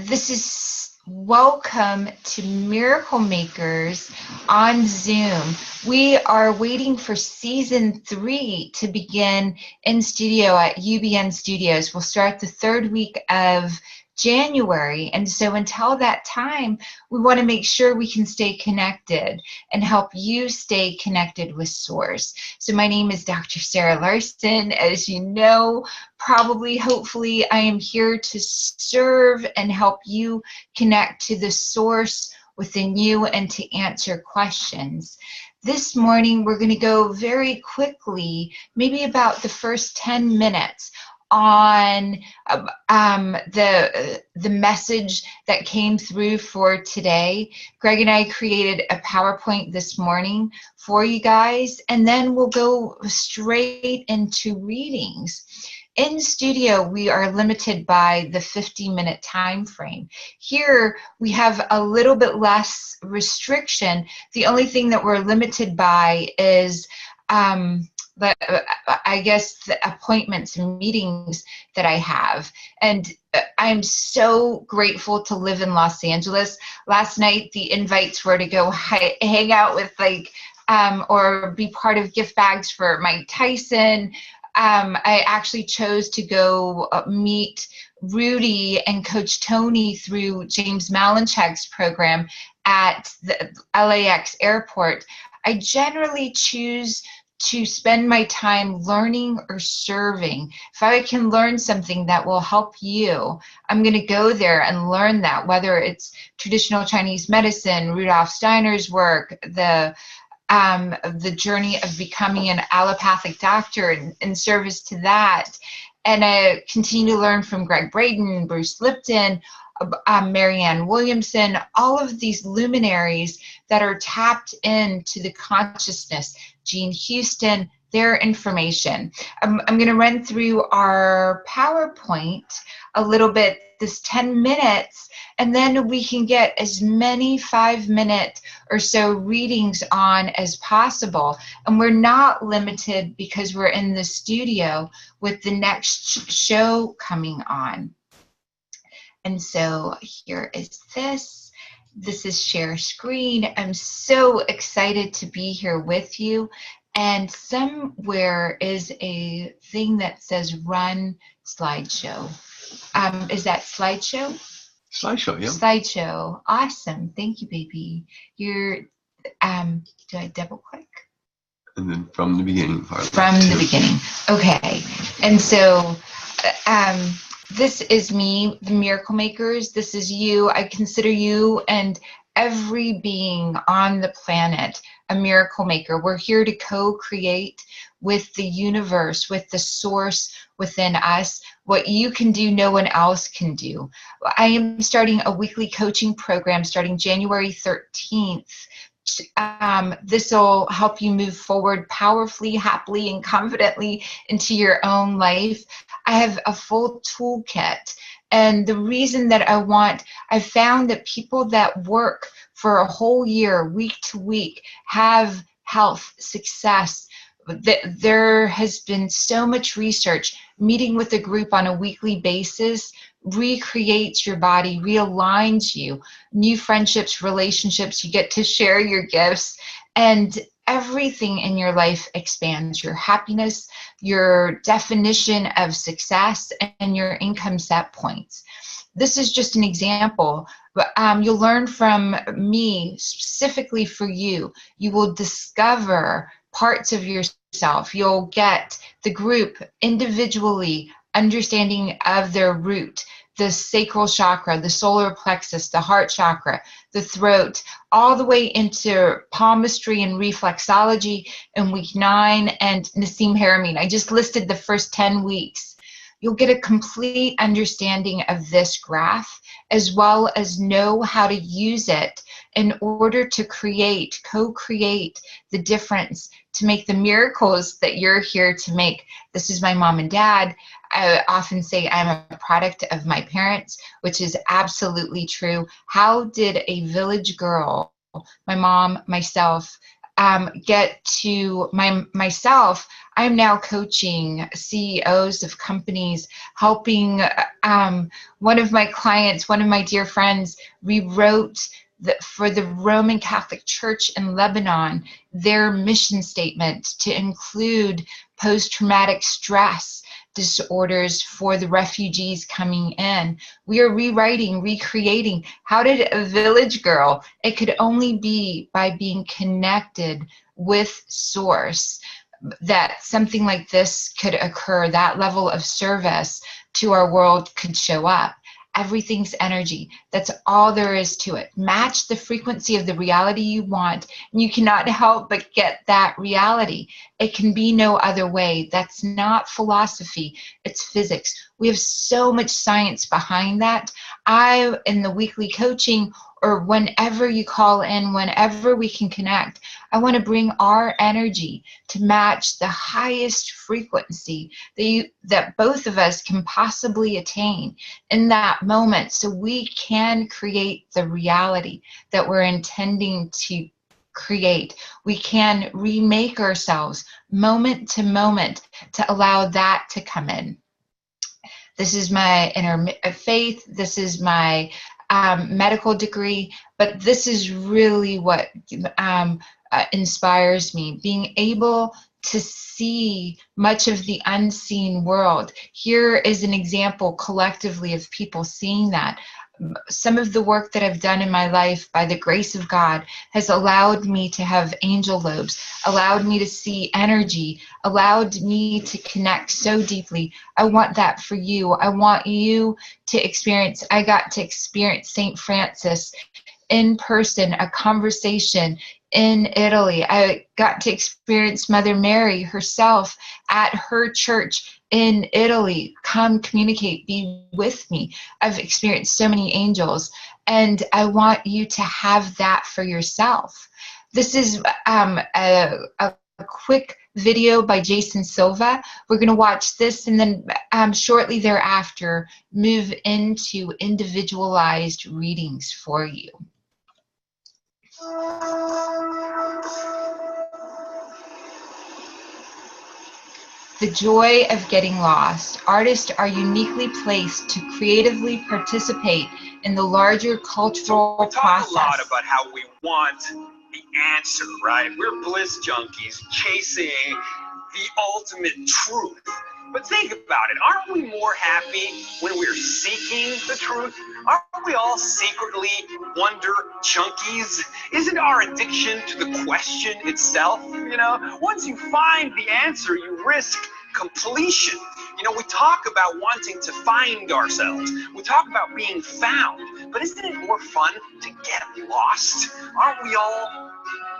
This is welcome to Miracle Makers on Zoom. We are waiting for season 3 to begin in studio at UBN Studios. We'll start the third week of January, and so until that time, we want to make sure we can stay connected and help you stay connected with Source. So my name is Dr. Sarah Larsen. As you know, probably, hopefully, I am here to serve and help you connect to the Source within you and to answer questions. This morning, we're going to go very quickly, maybe about the first 10 minutes, on the message that came through for today. Greg and I created a PowerPoint this morning for you guys, and then we'll go straight into readings. In studio, we are limited by the 50-minute time frame. Here, we have a little bit less restriction. The only thing that we're limited by is I guess the appointments and meetings that I have. And I'm so grateful to live in Los Angeles. Last night, the invites were to go hang out with or be part of gift bags for Mike Tyson. I actually chose to go meet Rudy and Coach Tony through James Malinchak's program at the LAX airport. I generally choose to spend my time learning or serving. If I can learn something that will help you, I'm going to go there and learn that, whether it's traditional Chinese medicine, Rudolf Steiner's work, the journey of becoming an allopathic doctor in service to that. And I continue to learn from Greg Braden, Bruce Lipton, Marianne Williamson, all of these luminaries that are tapped into the consciousness, Jean Houston, their information. I'm going to run through our PowerPoint a little bit, this 10 minutes, and then we can get as many 5-minute or so readings on as possible. And we're not limited because we're in the studio with the next show coming on. And so here is this. This is share screen. I'm so excited to be here with you. And somewhere is a thing that says run slideshow. Is that slideshow? Slideshow, yeah. Slideshow. Awesome. Thank you, baby. You're, do I double click? And then from the beginning part. From the beginning. Okay. And so, this is me, the Miracle Makers. This is you. I consider you and every being on the planet a miracle maker. We're here to co-create with the universe, with the source within us. What you can do, no one else can do. I am starting a weekly coaching program starting January 13th. This will help you move forward powerfully, happily, and confidently into your own life. I have a full toolkit. And the reason that I've found that people that work for a whole year, week to week, have health, success. There has been so much research. Meeting with a group on a weekly basis recreates your body, realigns you. New friendships, relationships, you get to share your gifts, and everything in your life expands. Your happiness, your definition of success, and your income set points. This is just an example. You'll learn from me specifically for you. You will discover parts of yourself. You'll get the group individually understanding of their root, the sacral chakra, the solar plexus, the heart chakra, the throat, all the way into palmistry and reflexology in week 9 and Nassim Haramein. I just listed the first 10 weeks. You'll get a complete understanding of this graph, as well as know how to use it in order to create, co-create the difference, to make the miracles that you're here to make. This is my mom and dad. I often say I'm a product of my parents, which is absolutely true. How did a village girl, my mom, myself, get to myself, I'm now coaching CEOs of companies, helping one of my clients, one of my dear friends, rewrote for the Roman Catholic Church in Lebanon, their mission statement to include post-traumatic stress disorders for the refugees coming in. We are rewriting, recreating. How did a village girl? It could only be by being connected with Source that something like this could occur, that level of service to our world could show up. Everything's energy. That's all there is to it. Match the frequency of the reality you want, and you cannot help but get that reality. It can be no other way. That's not philosophy. It's physics. We have so much science behind that. In the weekly coaching, or whenever you call in, whenever we can connect, I want to bring our energy to match the highest frequency that both of us can possibly attain in that moment, so we can create the reality that we're intending to create. We can remake ourselves moment to moment to allow that to come in. This is my inner faith. This is my medical degree, but this is really what inspires me, being able to see much of the unseen world. Here is an example collectively of people seeing that. Some of the work that I've done in my life by the grace of God has allowed me to have angel lobes, allowed me to see energy, allowed me to connect so deeply. I want that for you. I want you to experience. I got to experience St. Francis in person, a conversation in Italy. I got to experience Mother Mary herself at her church in Italy. Come communicate, be with me. I've experienced so many angels, and I want you to have that for yourself. This is a quick video by Jason Silva. We're going to watch this, and then shortly thereafter move into individualized readings for you. The joy of getting lost. Artists are uniquely placed to creatively participate in the larger cultural process. We talk a lot about how we want the answer, right? We're bliss junkies chasing the ultimate truth. But think about it. Aren't we more happy when we're seeking the truth? Aren't we all secretly wonder junkies? Isn't our addiction to the question itself? You know, once you find the answer, you risk completion. You know, we talk about wanting to find ourselves. We talk about being found. But isn't it more fun to get lost? Aren't we all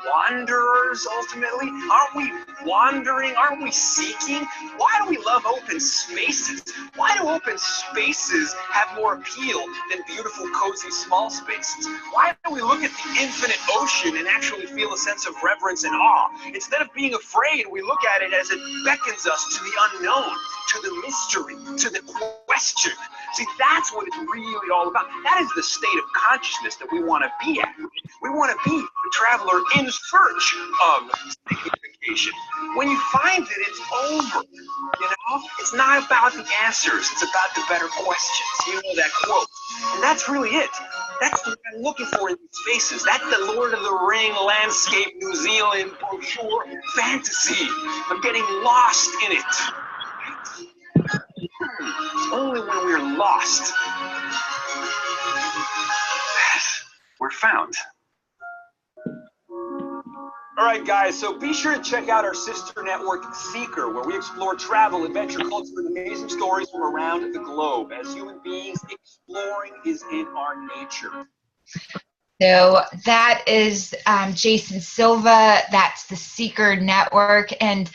wanderers ultimately? Aren't we wandering? Aren't we seeking? Why do we love open spaces? Why do open spaces have more appeal than beautiful, cozy, small spaces? Why do we look at the infinite ocean and actually feel a sense of reverence and awe? Instead of being afraid, we look at it as it beckons us to the unknown, to the mystery, to the question. See, that's what it's really all about. That is the state of consciousness that we want to be at. We want to be the traveler in search of signification. When you find it, it's over. You know, it's not about the answers. It's about the better questions. You know that quote. And that's really it. That's what I'm looking for in these spaces. That's the Lord of the Ring landscape New Zealand brochure fantasy. I'm getting lost in it. It's only when we're lost that we're found. All right, guys, so be sure to check out our sister network, Seeker, where we explore travel, adventure, culture, and amazing stories from around the globe. As human beings, exploring is in our nature. So that is Jason Silva. That's the Seeker Network. And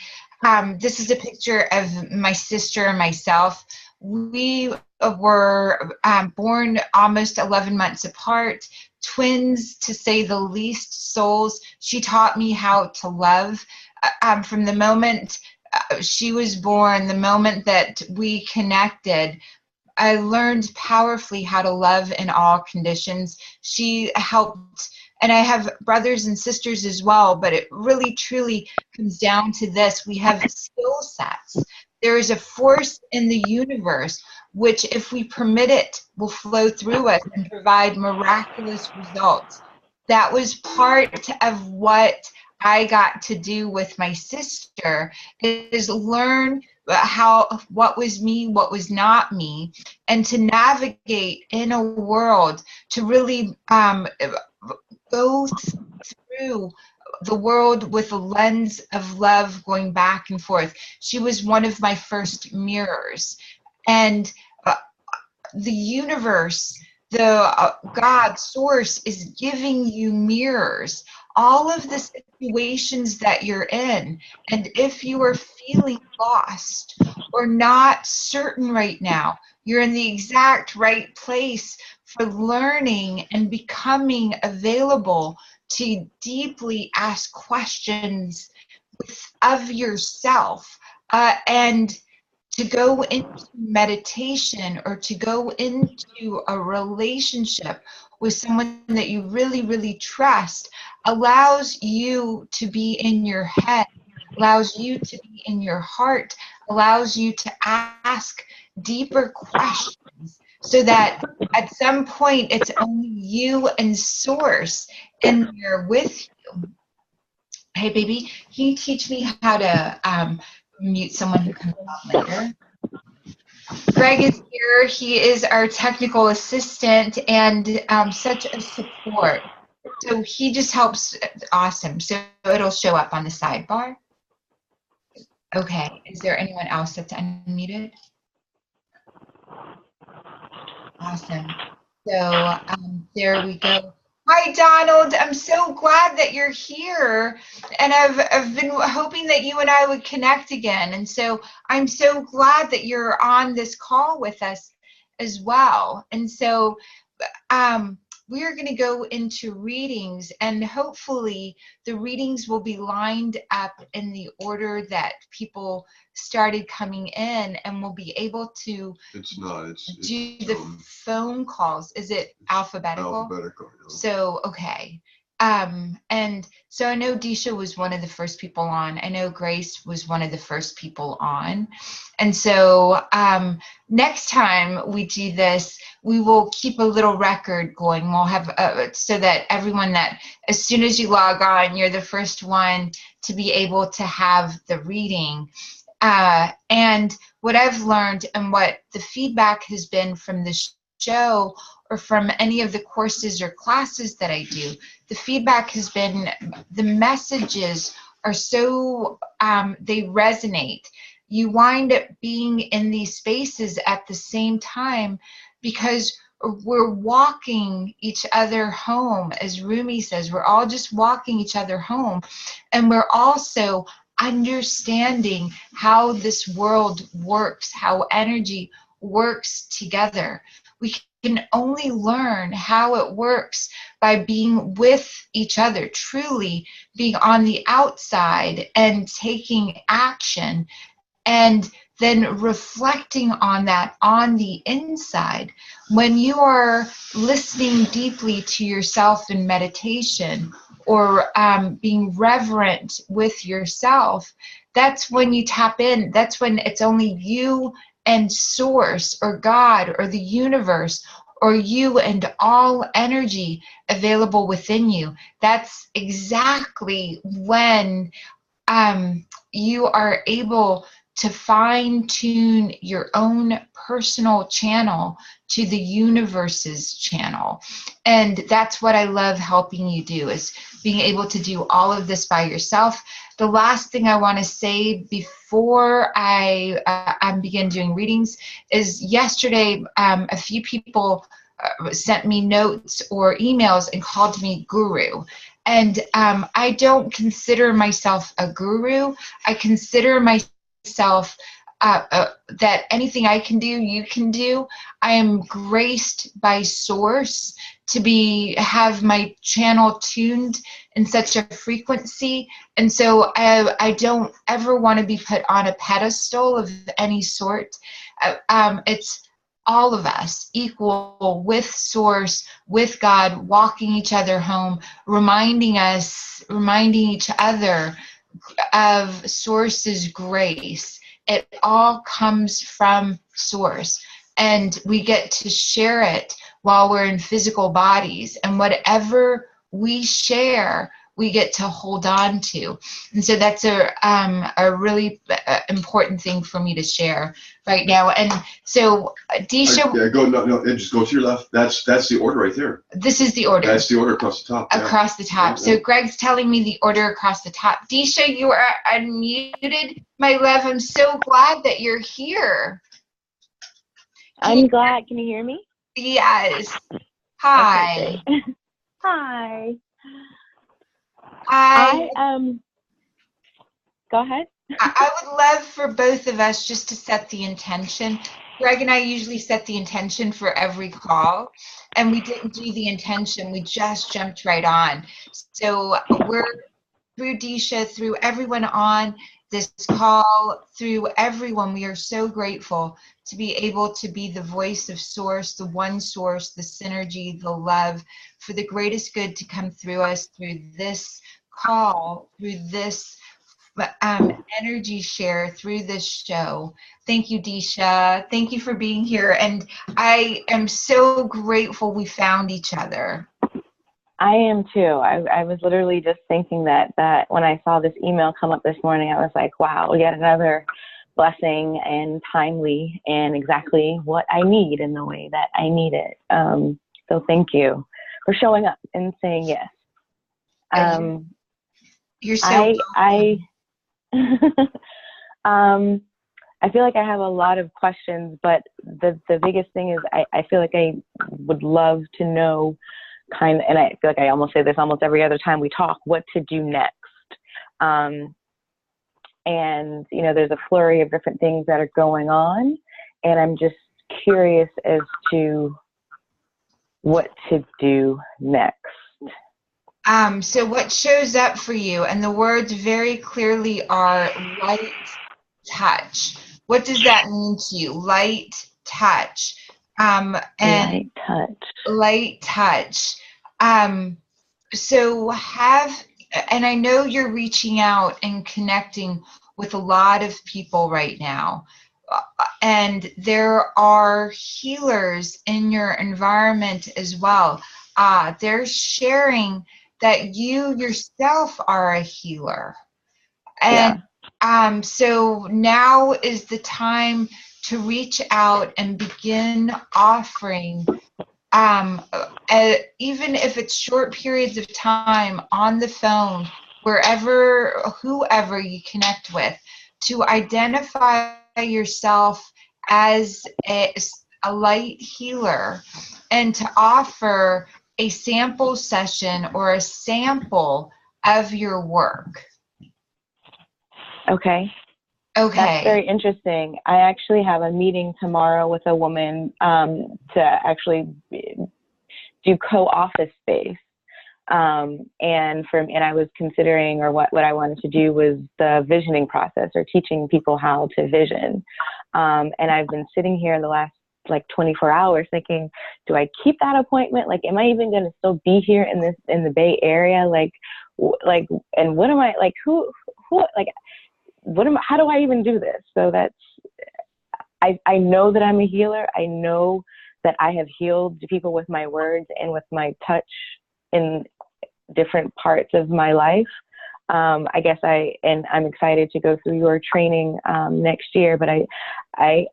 this is a picture of my sister and myself. We were born almost 11 months apart. Twins, to say the least, souls. She taught me how to love from the moment she was born, the moment that we connected. I learned powerfully how to love in all conditions. She helped and I have brothers and sisters as well, but it really truly comes down to this. We have skill sets. There is a force in the universe which, if we permit it, will flow through us and provide miraculous results. That was part of what I got to do with my sister, is learn what was me, what was not me, and to navigate in a world, to really go through the world with a lens of love, going back and forth. She was one of my first mirrors. And the universe, the God source is giving you mirrors, all of the situations that you're in. And if you are feeling lost or not certain right now, you're in the exact right place for learning and becoming available to deeply ask questions of yourself, and to go into meditation or to go into a relationship with someone that you really, really trust allows you to be in your head, allows you to be in your heart, allows you to ask deeper questions, so that at some point it's only you and source in there with you. Hey, baby, can you teach me how to mute someone who comes on later? Greg is here. He is our technical assistant and such a support. So he just helps. Awesome. So it'll show up on the sidebar. Okay. Is there anyone else that's unmuted? Awesome. So there we go. Hi, Donald. I'm so glad that you're here. And I've been hoping that you and I would connect again. And so I'm so glad that you're on this call with us as well. And so we are going to go into readings, and hopefully the readings will be lined up in the order that people started coming in, and we'll be able to do the phone calls. Is it alphabetical? Alphabetical. Yeah. So, okay. And so I know Disha was one of the first people on. I know Grace was one of the first people on. And so next time we do this, we will keep a little record going. We'll have so that everyone, that as soon as you log on, you're the first one to be able to have the reading. And what I've learned and what the feedback has been from the show or from any of the courses or classes that I do, the feedback has been the messages are so, they resonate. You wind up being in these spaces at the same time because we're walking each other home. As Rumi says, we're all just walking each other home. And we're also understanding how this world works, how energy works together. We can only learn how it works by being with each other, truly being on the outside and taking action, and then reflecting on that on the inside. When you are listening deeply to yourself in meditation, or being reverent with yourself, that's when you tap in. That's when it's only you and source, or God, or the universe, or you and all energy available within you. That's exactly when you are able to fine-tune your own personal channel to the universe's channel. And that's what I love helping you do, is being able to do all of this by yourself. The last thing I want to say before I begin doing readings is yesterday a few people sent me notes or emails and called me guru. And I don't consider myself a guru. I consider myself that anything I can do, you can do. I am graced by source to have my channel tuned in such a frequency. And so I don't ever want to be put on a pedestal of any sort. all of us equal with Source, with God, walking each other home, reminding each other of Source's grace. It all comes from Source, and we get to share it while we're in physical bodies, and whatever we share, we get to hold on to. And so that's a really important thing for me to share right now. And so Disha, Just go to your left. That's the order right there. This is the order. That's the order across the top. Across the top. So Greg's telling me the order across the top. Disha, you are unmuted, my love. I'm so glad that you're here. I'm glad. Can you hear me? Yes. Hi. Okay, hi. Go ahead. I would love for both of us just to set the intention. Greg and I usually set the intention for every call, and we didn't do the intention. We just jumped right on. So we're through Disha, through everyone on this call, through everyone, we are so grateful to be able to be the voice of Source, the one Source, the synergy, the love, for the greatest good to come through us through this call, through this energy share, through this show. Thank you, Disha. Thank you for being here. And I am so grateful we found each other. I am too. I was literally just thinking that when I saw this email come up this morning, I was like, wow, yet another blessing, and timely, and exactly what I need in the way that I need it. So thank you for showing up and saying yes. You're so I feel like I have a lot of questions, but the biggest thing is I feel like I would love to know and I feel like I almost say this almost every other time we talk, what to do next. And, you know, there's a flurry of different things that are going on, and I'm just curious as to what to do next. So what shows up for you, and the words very clearly are light touch. What does that mean to you? Light touch. And light touch. Light touch. So and I know you're reaching out and connecting with a lot of people right now. And there are healers in your environment as well. They're sharing that you yourself are a healer. And so now is the time to reach out and begin offering, even if it's short periods of time on the phone, whoever you connect with, to identify yourself as a light healer, and to offer a sample session or a sample of your work. Okay. Okay. That's very interesting. I actually have a meeting tomorrow with a woman to actually do co-office space. And I was considering, or what I wanted to do was the visioning process, or teaching people how to vision. And I've been sitting here in the last 24 hours thinking, do I keep that appointment? Am I even going to still be here in the Bay Area? And what am I, how do I even do this? So I know that I'm a healer. I know that I have healed people with my words and with my touch in different parts of my life. I'm excited to go through your training next year, but I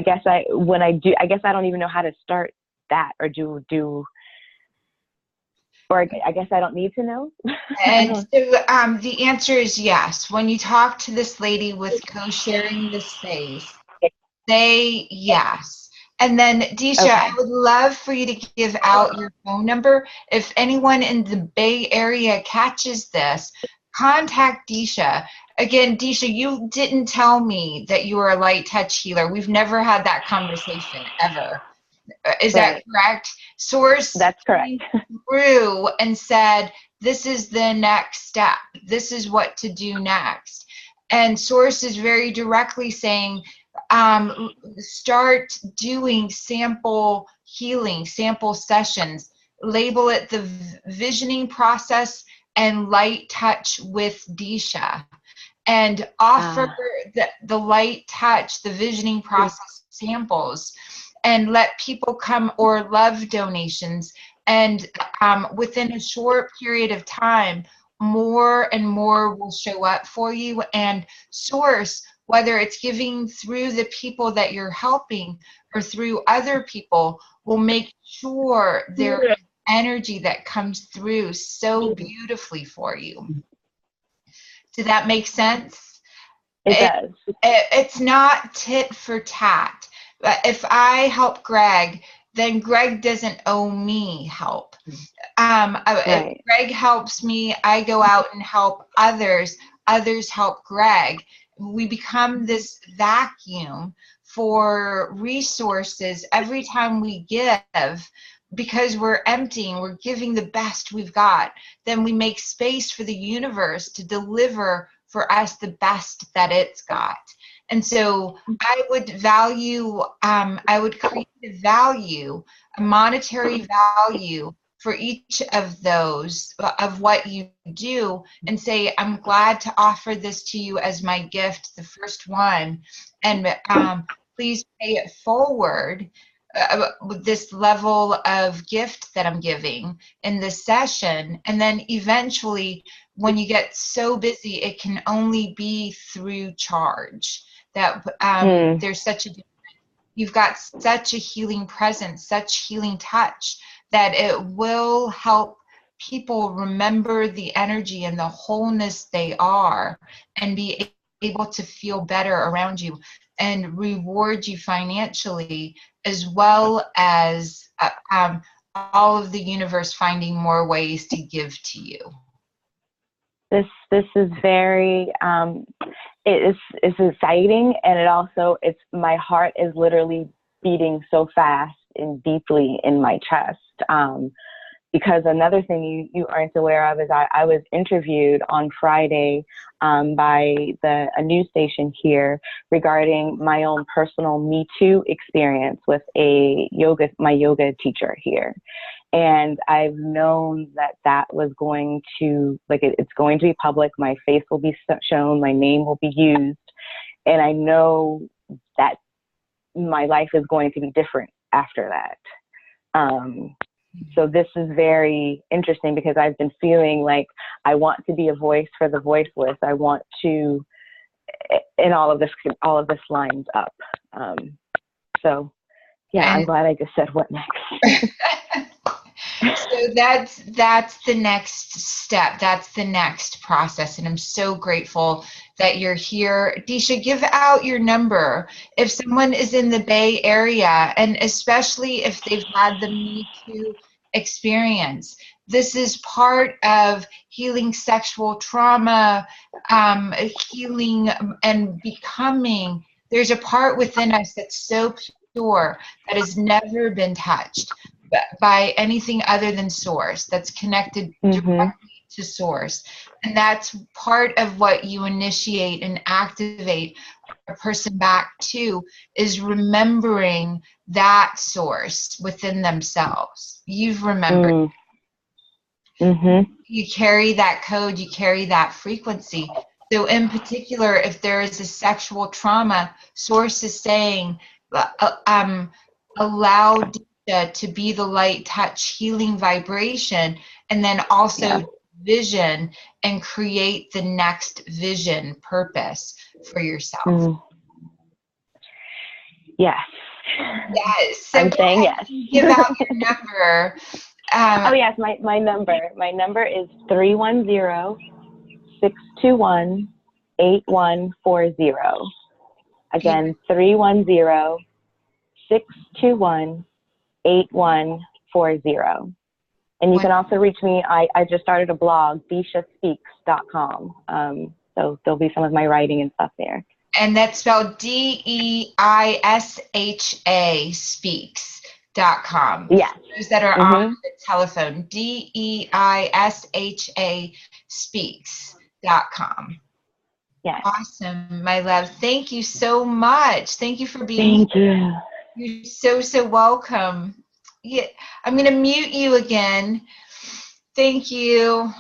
guess I don't even know how to start that, or I guess I don't need to know. And so the answer is yes. When you talk to this lady with co-sharing the space, say yes. And then, Disha, okay. I would love for you to give out your phone number. If anyone in the Bay Area catches this, contact Disha. Again, Disha, you didn't tell me that you were a light touch healer. We've never had that conversation ever. Is that correct? Source. That's correct. Through and said, this is the next step. This is what to do next. And Source is very directly saying, start doing sample healing, sample sessions. Label it the visioning process and light touch with Disha, and offer the light touch, the visioning process samples, and let people come, or love donations. And within a short period of time, more and more will show up for you. And source, whether it's giving through the people that you're helping or through other people, will make sure there is energy that comes through so beautifully for you. Does that make sense? It does. It's not tit for tat. If I help Greg, then Greg doesn't owe me help. If Greg helps me, I go out and help others. Others help Greg. We become this vacuum for resources every time we give, because we're emptying, we're giving the best we've got. Then we make space for the universe to deliver for us the best that it's got. And so I would value, I would create a value, a monetary value for each of those, of what you do, and say, I'm glad to offer this to you as my gift, the first one, and please pay it forward with this level of gift that I'm giving in this session. And then eventually, when you get so busy, it can only be through charge. That there's such a, you've got such a healing presence, such healing touch, that it will help people remember the energy and the wholeness they are, and be able to feel better around you, and reward you financially, as well as all of the universe finding more ways to give to you. This is very it's exciting, and it also, my heart is literally beating so fast and deeply in my chest, because another thing you aren't aware of is I was interviewed on Friday by a news station here regarding my own personal Me Too experience with my yoga teacher here. And I've known that was going to, it's going to be public. My face will be shown, my name will be used. And I know that my life is going to be different after that. So this is very interesting, because I've been feeling like I want to be a voice for the voiceless. I want to, and all of this lines up. So yeah, I'm glad I just said what next. So that's the next step. That's the next process. And I'm so grateful that you're here. Disha, give out your number. If someone is in the Bay Area, and especially if they've had the Me Too experience, this is part of healing sexual trauma, healing and becoming. There's a part within us that's so pure, that has never been touched by anything other than source, that's connected directly to source. And that's part of what you initiate and activate a person back to, is remembering that source within themselves. You've remembered. You carry that code, you carry that frequency. So in particular, if there is a sexual trauma, source is saying, allow to be the light touch healing vibration, and then also vision and create the next vision purpose for yourself. Yes. Yes. So I'm saying yes. Give out your number. Oh yes, my number is 310-621-8140. Again, 310-621-8140. And you can also reach me. I just started a blog, dishaspeaks.com. So there'll be some of my writing and stuff there. And that's spelled DEISHA speaks.com. Yes. Those that are on the telephone, DEISHA speaks.com. Yes. Awesome, my love. Thank you so much. Thank you for being Thank you. You're so welcome. Yeah, I'm going to mute you again. Thank you.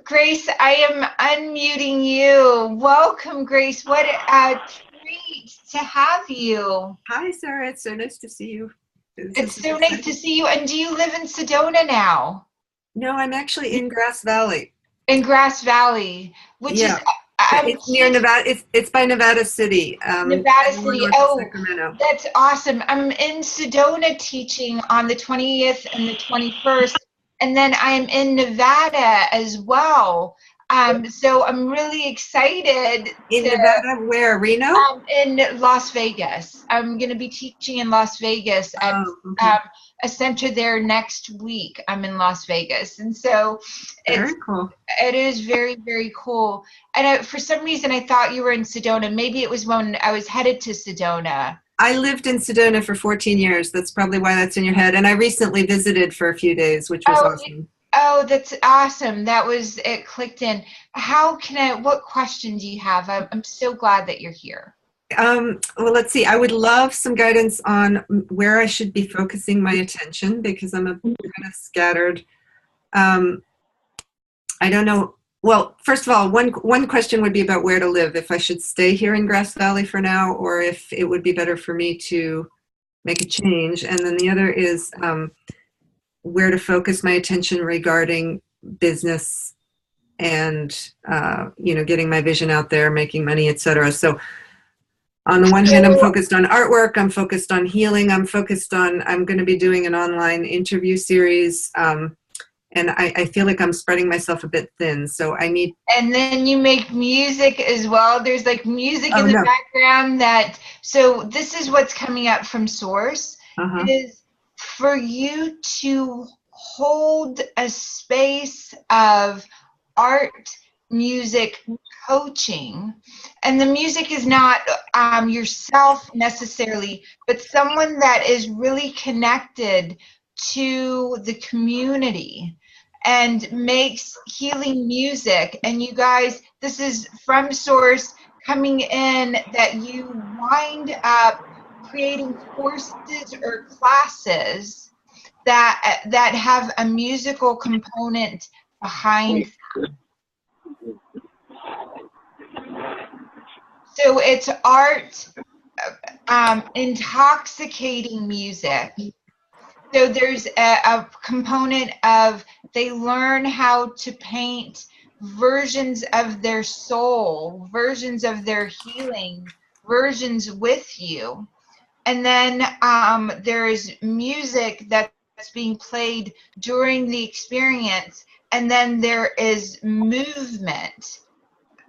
Grace, I am unmuting you. Welcome, Grace. What a treat to have you. Hi, Sarah. It's so nice to see you. It's so nice to see you. And do you live in Sedona now? No, I'm actually in Grass Valley. In Grass Valley, which is it's near Nevada. It's by Nevada City. Nevada City. North of Oh, Sacramento. that's awesome. I'm in Sedona teaching on the 20th and the 21st, and then I'm in Nevada as well. So I'm really excited. In Nevada, where? Reno? In Las Vegas. I'm going to be teaching in Las Vegas at a center there next week. I'm in Las Vegas, and so very cool. It is very, very cool. And for some reason, I thought you were in Sedona. Maybe it was when I was headed to Sedona. I lived in Sedona for 14 years. That's probably why that's in your head. And I recently visited for a few days, which was awesome. Oh, that's awesome. It clicked in. What question do you have? I'm so glad that you're here. Well, let's see. I would love some guidance on where I should be focusing my attention because I'm kind of scattered. I don't know. Well, first of all, one question would be about where to live, if I should stay here in Grass Valley for now, or if it would be better for me to make a change. And then the other is where to focus my attention regarding business and, getting my vision out there, making money, etc. So on the one hand, I'm focused on artwork, I'm focused on healing, I'm going to be doing an online interview series. And I feel like I'm spreading myself a bit thin, so I need. And then you make music as well. There's like music in the background so this is what's coming up from Source, is for you to hold a space of art, music, coaching. And the music is not yourself necessarily, but someone that is really connected to the community and makes healing music. And you guys, this is from Source coming in that you wind up creating courses or classes that have a musical component behind them. So it's art, intoxicating music. So there's a component of they learn how to paint versions of their soul, versions of their healing, versions with you. And then there's music that's being played during the experience. And then there is movement.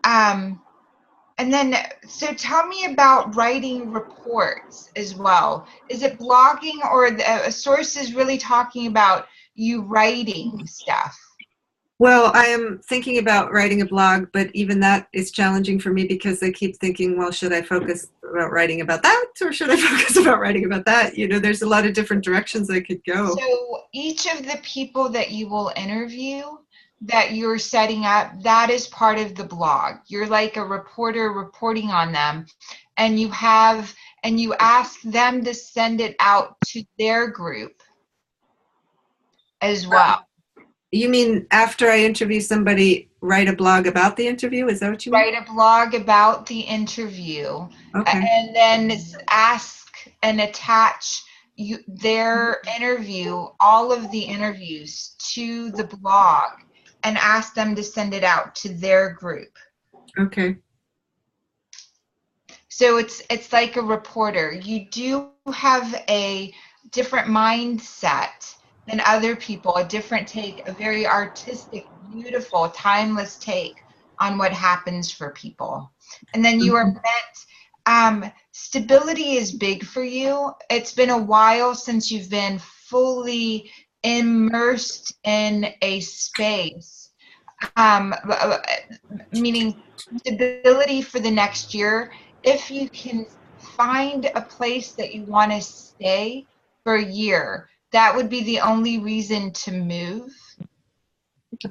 And then, so tell me about writing reports as well. Is it blogging, or a Source is really talking about you writing stuff? Well, I am thinking about writing a blog, but even that is challenging for me because I keep thinking, well, should I focus about writing about that, or should I focus about writing about that? There's a lot of different directions I could go. So each of the people that you will interview, that you're setting up, that is part of the blog. You're like a reporter reporting on them, and you ask them to send it out to their group as well. You mean after I interview somebody, write a blog about the interview? Is that what you mean? Write a blog about the interview, and then ask and attach their interview, all of the interviews, to the blog, and ask them to send it out to their group. Okay. So it's like a reporter. You do have a different mindset than other people, a different take, a very artistic, beautiful, timeless take on what happens for people. And then you are meant, stability is big for you. It's been a while since you've been fully immersed in a space, meaning stability for the next year. If you can find a place that you want to stay for a year, that would be the only reason to move.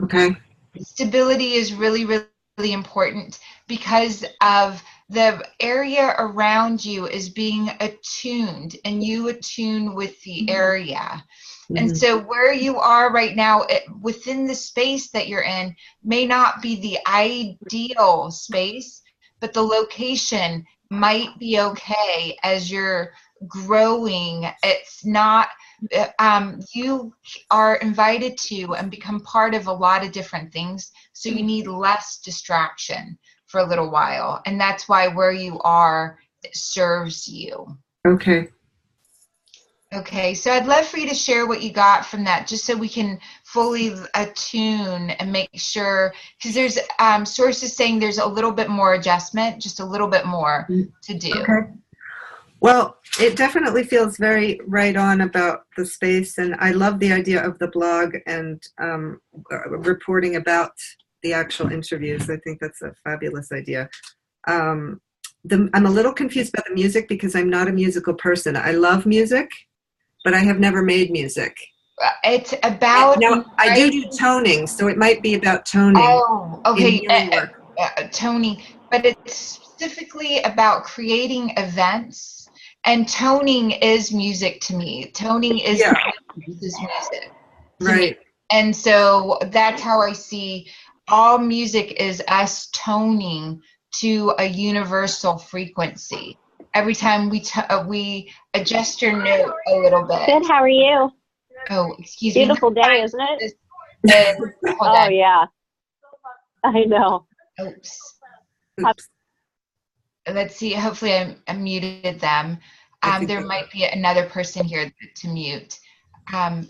Okay. Stability is really, really important because of the area around you is being attuned, and you attune with the area. And so where you are right now, within the space that you're in, may not be the ideal space, but the location might be okay as you're growing. It's not, you are invited to and become part of a lot of different things. So you need less distraction for a little while. And that's why where you are serves you. Okay. Okay, so I'd love for you to share what you got from that, just so we can fully attune and make sure, because there's sources saying there's a little bit more adjustment, just a little bit more to do. Okay. Well, it definitely feels very right on about the space, and I love the idea of the blog and reporting about the actual interviews. I think that's a fabulous idea. I'm a little confused about the music because I'm not a musical person. I love music, but I have never made music. It's about... Now, I do toning, so it might be about toning. Oh, okay. In work. Toning, but it's specifically about creating events, and toning is music to me. Toning is music to Right. me. And so that's how I see all music is us toning to a universal frequency. Every time we adjust your note a little bit. Good, how are you? Oh, excuse me. Beautiful day, isn't it? Hold Oh, on. yeah. I know. Oops. Oops. Let's see. Hopefully I muted them. There might be another person here to mute.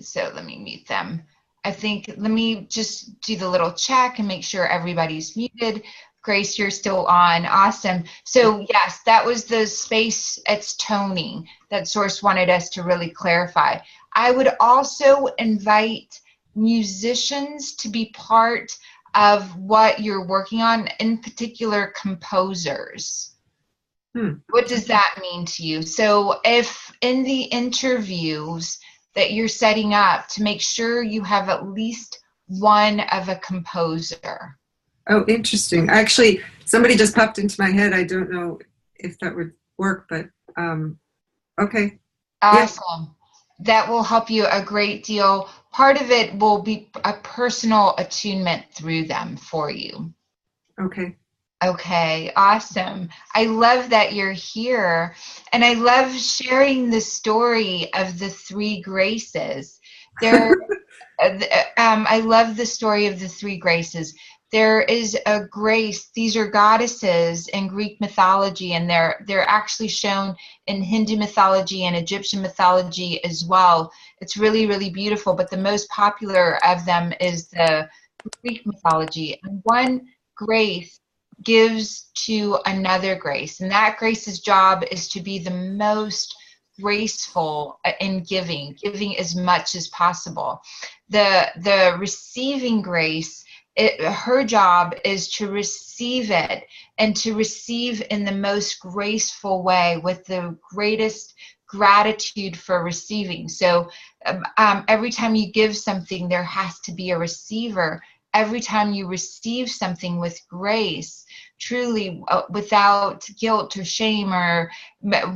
So let me mute them. Let me just do the little check and make sure everybody's muted. Grace, you're still on. Awesome. So yes, that was the space. It's toning that Source wanted us to really clarify. I would also invite musicians to be part of what you're working on, in particular composers. What does that mean to you? So if in the interviews that you're setting up, to make sure you have at least one of a composer. Oh, interesting. Actually, somebody just popped into my head. I don't know if that would work, but okay. Awesome. Yeah. That will help you a great deal. Part of it will be a personal attunement through them for you. Okay. Okay, awesome. I love that you're here, and I love sharing the story of the three graces. I love the story of the three graces. There is a grace. These are goddesses in Greek mythology, and they're actually shown in Hindu mythology and Egyptian mythology as well. It's really, really beautiful, but the most popular of them is the Greek mythology. And one grace gives to another grace, and that grace's job is to be the most graceful in giving as much as possible. The receiving grace, her job is to receive it, and to receive in the most graceful way with the greatest gratitude for receiving. So every time you give something, there has to be a receiver. Every time you receive something with grace, truly without guilt or shame, or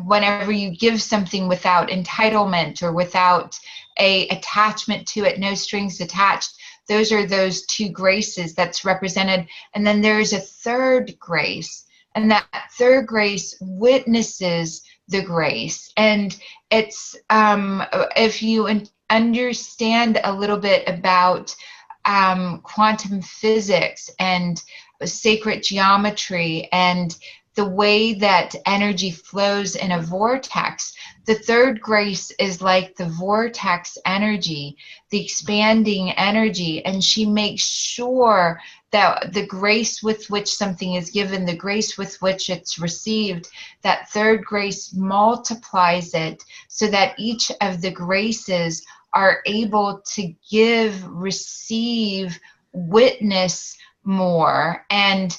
whenever you give something without entitlement or without a attachment to it, no strings attached, those are those two graces that's represented. And then there's a third grace, and that third grace witnesses the grace. And it's if you understand a little bit about quantum physics and sacred geometry and the way that energy flows in a vortex, the third grace is like the vortex energy, the expanding energy, and she makes sure that the grace with which something is given, the grace with which it's received, that third grace multiplies it so that each of the graces are able to give, receive, witness more. And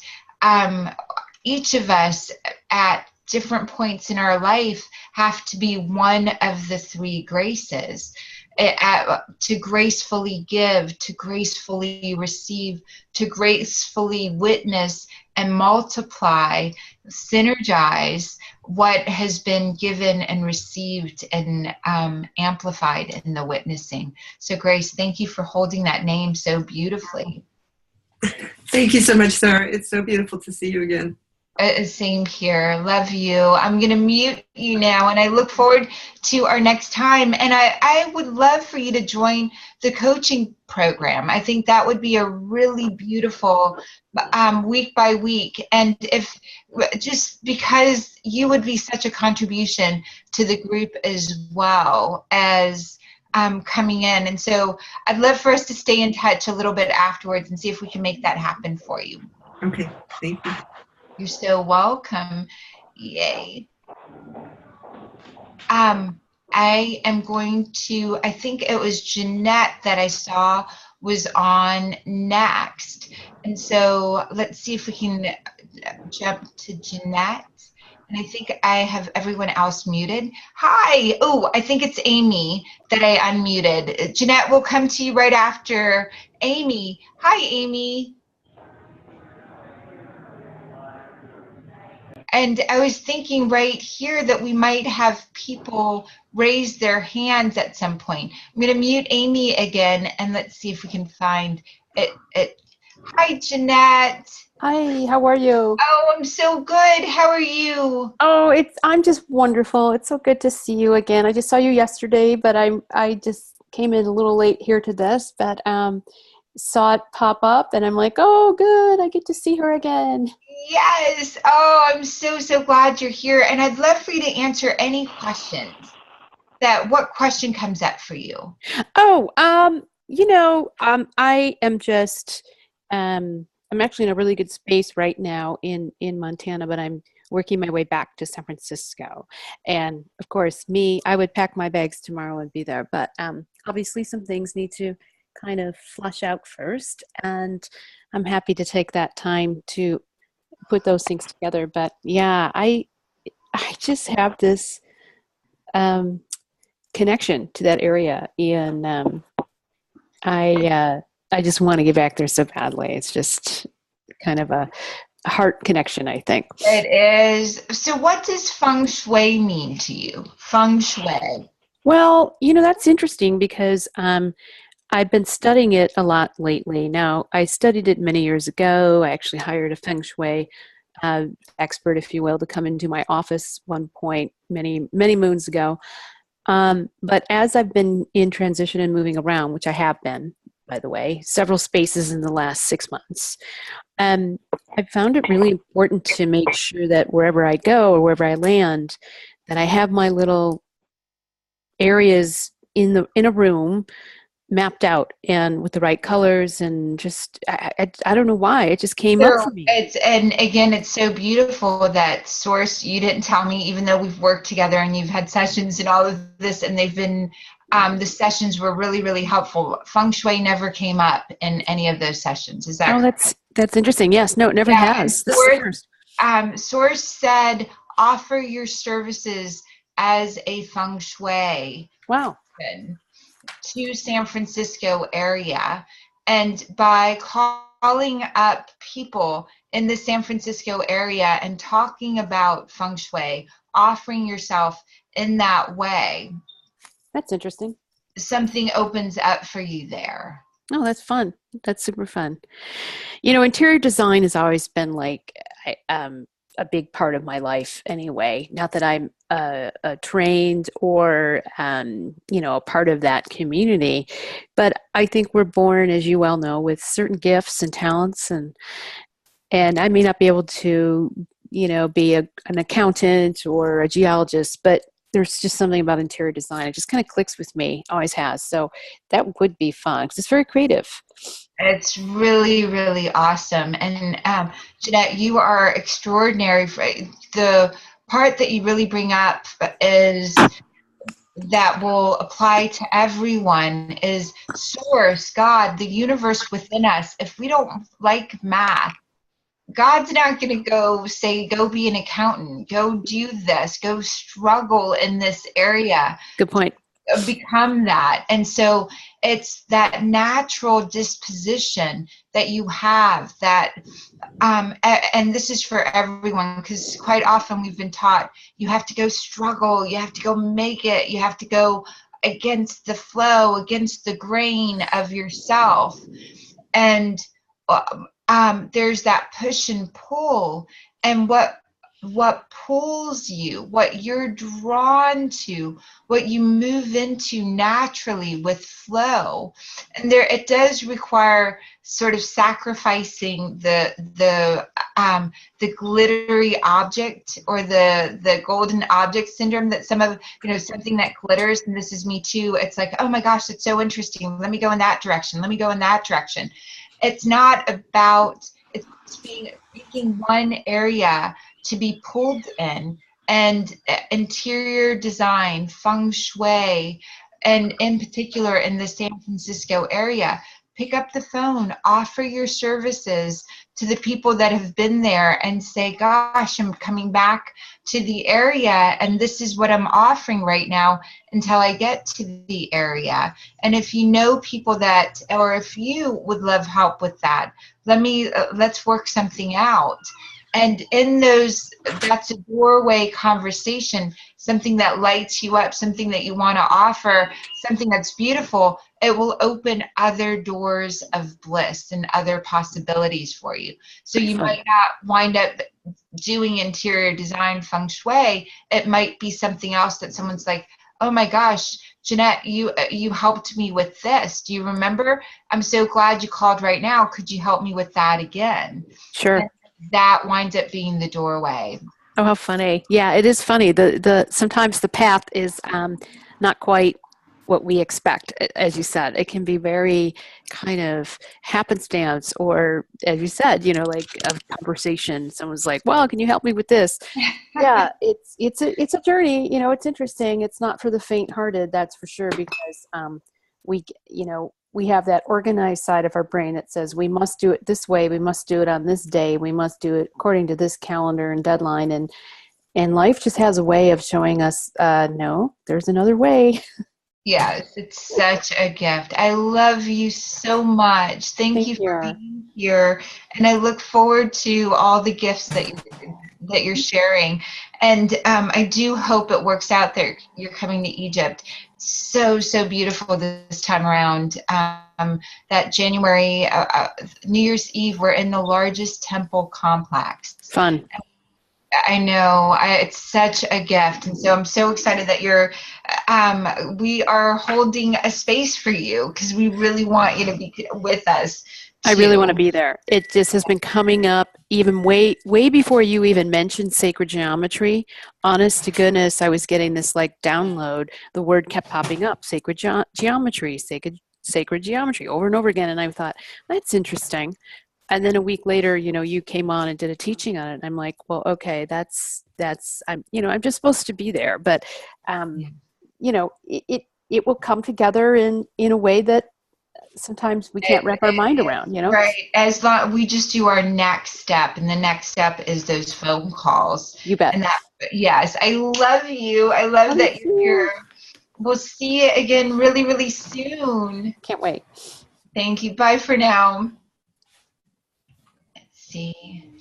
each of us at different points in our life have to be one of the three graces. To gracefully give, to gracefully receive, to gracefully witness and multiply, synergize what has been given and received and amplified in the witnessing. So Grace, thank you for holding that name so beautifully. Thank you so much, Sarah. It's so beautiful to see you again. Same here. Love you. I'm going to mute you now, and I look forward to our next time. And I would love for you to join the coaching program. I think that would be a really beautiful week by week. And if just because you would be such a contribution to the group as well as coming in. And so I'd love for us to stay in touch a little bit afterwards and see if we can make that happen for you. Okay, thank you. You're so welcome. Yay. I am going to, I think it was Jeanette that I saw was on next. And so let's see if we can jump to Jeanette. And I think I have everyone else muted. Hi. Oh, I think it's Amy that I unmuted. Jeanette, we'll come to you right after Amy. Hi, Amy. And I was thinking right here that we might have people raise their hands at some point. I'm going to mute Amy again, and let's see if we can find it. Hi, Jeanette. Hi, how are you? Oh, I'm so good. How are you? Oh, I'm just wonderful. It's so good to see you again. I just saw you yesterday, but I just came in a little late here to this, but saw it pop up, and I'm like, oh, good. I get to see her again. Yes. Oh, I'm so glad you're here. And I'd love for you to answer any questions. What question comes up for you? Oh, I am just, I'm actually in a really good space right now in Montana, but I'm working my way back to San Francisco. And of course, I would pack my bags tomorrow and be there. But obviously some things need to kind of flush out first. And I'm happy to take that time to put those things together. But yeah, I just have this connection to that area, and I just want to get back there so badly. It's just kind of a heart connection, I think. It is. So what does feng shui mean to you? Feng shui. Well, that's interesting because I've been studying it a lot lately. Now, I studied it many years ago. I actually hired a feng shui expert, if you will, to come into my office one point many, many moons ago. But as I've been in transition and moving around, which I have been, by the way, several spaces in the last 6 months, I found it really important to make sure that wherever I go or wherever I land, that I have my little areas in a room mapped out and with the right colors, and just I don't know why it just came up for me. And again, it's so beautiful that Source, you didn't tell me, even though we've worked together and you've had sessions and all of this, and they've been the sessions were really, really helpful. Feng shui never came up in any of those sessions. Is that correct? That's interesting. Yes, no, it never has. This is the first. Source said offer your services as a feng shui. Wow. To San Francisco area, and by calling up people in the San Francisco area and talking about feng shui, offering yourself in that way, that's interesting. Something opens up for you there. Oh, that's fun. That's super fun. Interior design has always been like a big part of my life anyway. Not that I'm trained or, a part of that community, but I think we're born, as you well know, with certain gifts and talents, and I may not be able to, be an accountant or a geologist, but there's just something about interior design. It just kind of clicks with me, always has. So that would be fun because it's very creative. It's really, really awesome. And Jeanette, you are extraordinary. The part that you really bring up is that will apply to everyone is Source, God, the universe within us. If we don't like math, God's not going to go say, go be an accountant, go do this, go struggle in this area, Good point. become that. And so it's that natural disposition that you have that, and this is for everyone, because quite often we've been taught you have to go struggle, you have to go make it, you have to go against the flow, against the grain of yourself. And there's that push and pull, and what pulls you, what you're drawn to, what you move into naturally with flow. And there, it does require sort of sacrificing the glittery object, or the golden object syndrome, that some of, something that glitters, and this is me too. It's like, oh my gosh, it's so interesting. Let me go in that direction. Let me go in that direction. It's not about, it's picking one area to be pulled in, and interior design, feng shui, and in particular in the San Francisco area, pick up the phone, offer your services to the people that have been there, and say, gosh, I'm coming back to the area, and this is what I'm offering right now until I get to the area. And if you know people that, or if you would love help with that, let's work something out. And in those, that's a doorway conversation, something that lights you up, something that you want to offer, something that's beautiful. It will open other doors of bliss and other possibilities for you. So you might not wind up doing interior design feng shui. It might be something else that someone's like, oh my gosh, Jeanette, you helped me with this. Do you remember? I'm so glad you called right now. Could you help me with that again? Sure. And that winds up being the doorway. Oh, how funny. Yeah, it is funny. The sometimes the path is not quite what we expect. As you said, it can be very kind of happenstance, or as you said, like a conversation. Someone's like, well, can you help me with this? Yeah, it's a journey. It's interesting. It's not for the faint-hearted, that's for sure, because we have that organized side of our brain that says we must do it this way, we must do it on this day, we must do it according to this calendar and deadline, and life just has a way of showing us, no, there's another way. Yes, it's such a gift. I love you so much. Thank you for being here, and I look forward to all the gifts that you're sharing. And I do hope it works out that you're coming to Egypt. So beautiful this time around. That January, New Year's Eve, we're in the largest temple complex. Fun. I know, it's such a gift, and so I'm so excited that we are holding a space for you, because we really want you to be with us. I really want to be there. It just has been coming up even way before you even mentioned sacred geometry. Honest to goodness, I was getting this like download. The word kept popping up: sacred geometry, sacred geometry, over and over again. And I thought, that's interesting. And then a week later, you came on and did a teaching on it. And I'm like, well, okay, that's I'm just supposed to be there. But, it will come together in a way that sometimes we can't wrap our mind around, Right. As long we just do our next step, and the next step is those phone calls. You bet. And yes, I love you. I love that you're here. We'll see you again really, really soon. Can't wait. Thank you. Bye for now. See,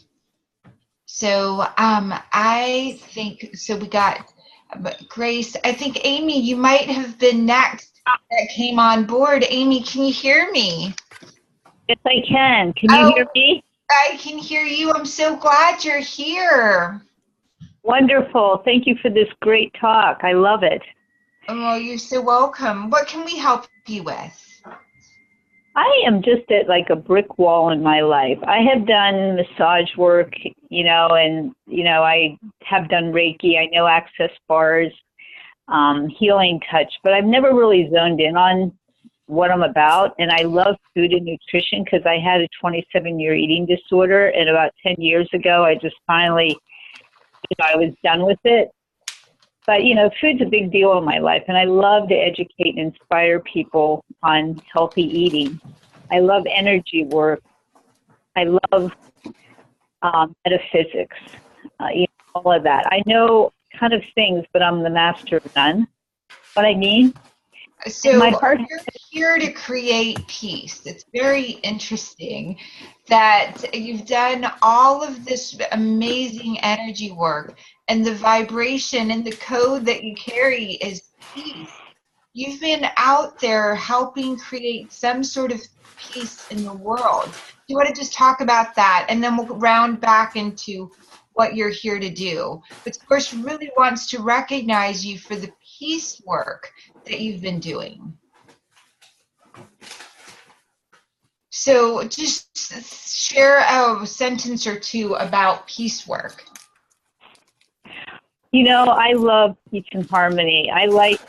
so I think, so we got Grace. I think Amy, you might have been next that came on board. Amy, can you hear me? Yes, I can. Can you hear me? I can hear you. I'm so glad you're here. Wonderful. Thank you for this great talk. I love it. Oh, you're so welcome. What can we help you with? I am just at like a brick wall in my life. I have done massage work, and, I have done Reiki. I know access bars, healing touch, but I've never really zoned in on what I'm about. And I love food and nutrition because I had a 27-year eating disorder. And about 10 years ago, I just finally, I was done with it. But, food's a big deal in my life, and I love to educate and inspire people on healthy eating. I love energy work. I love metaphysics, all of that. I know kind of things, but I'm the master of none. What I mean? So My part. you're here to create peace. It's very interesting that you've done all of this amazing energy work, and the vibration and the code that you carry is peace. You've been out there helping create some sort of peace in the world. You want to just talk about that, and then we'll round back into what you're here to do. But of course, really wants to recognize you for the peace work that you've been doing. So just share a sentence or two about peace work. I love peace and harmony. I like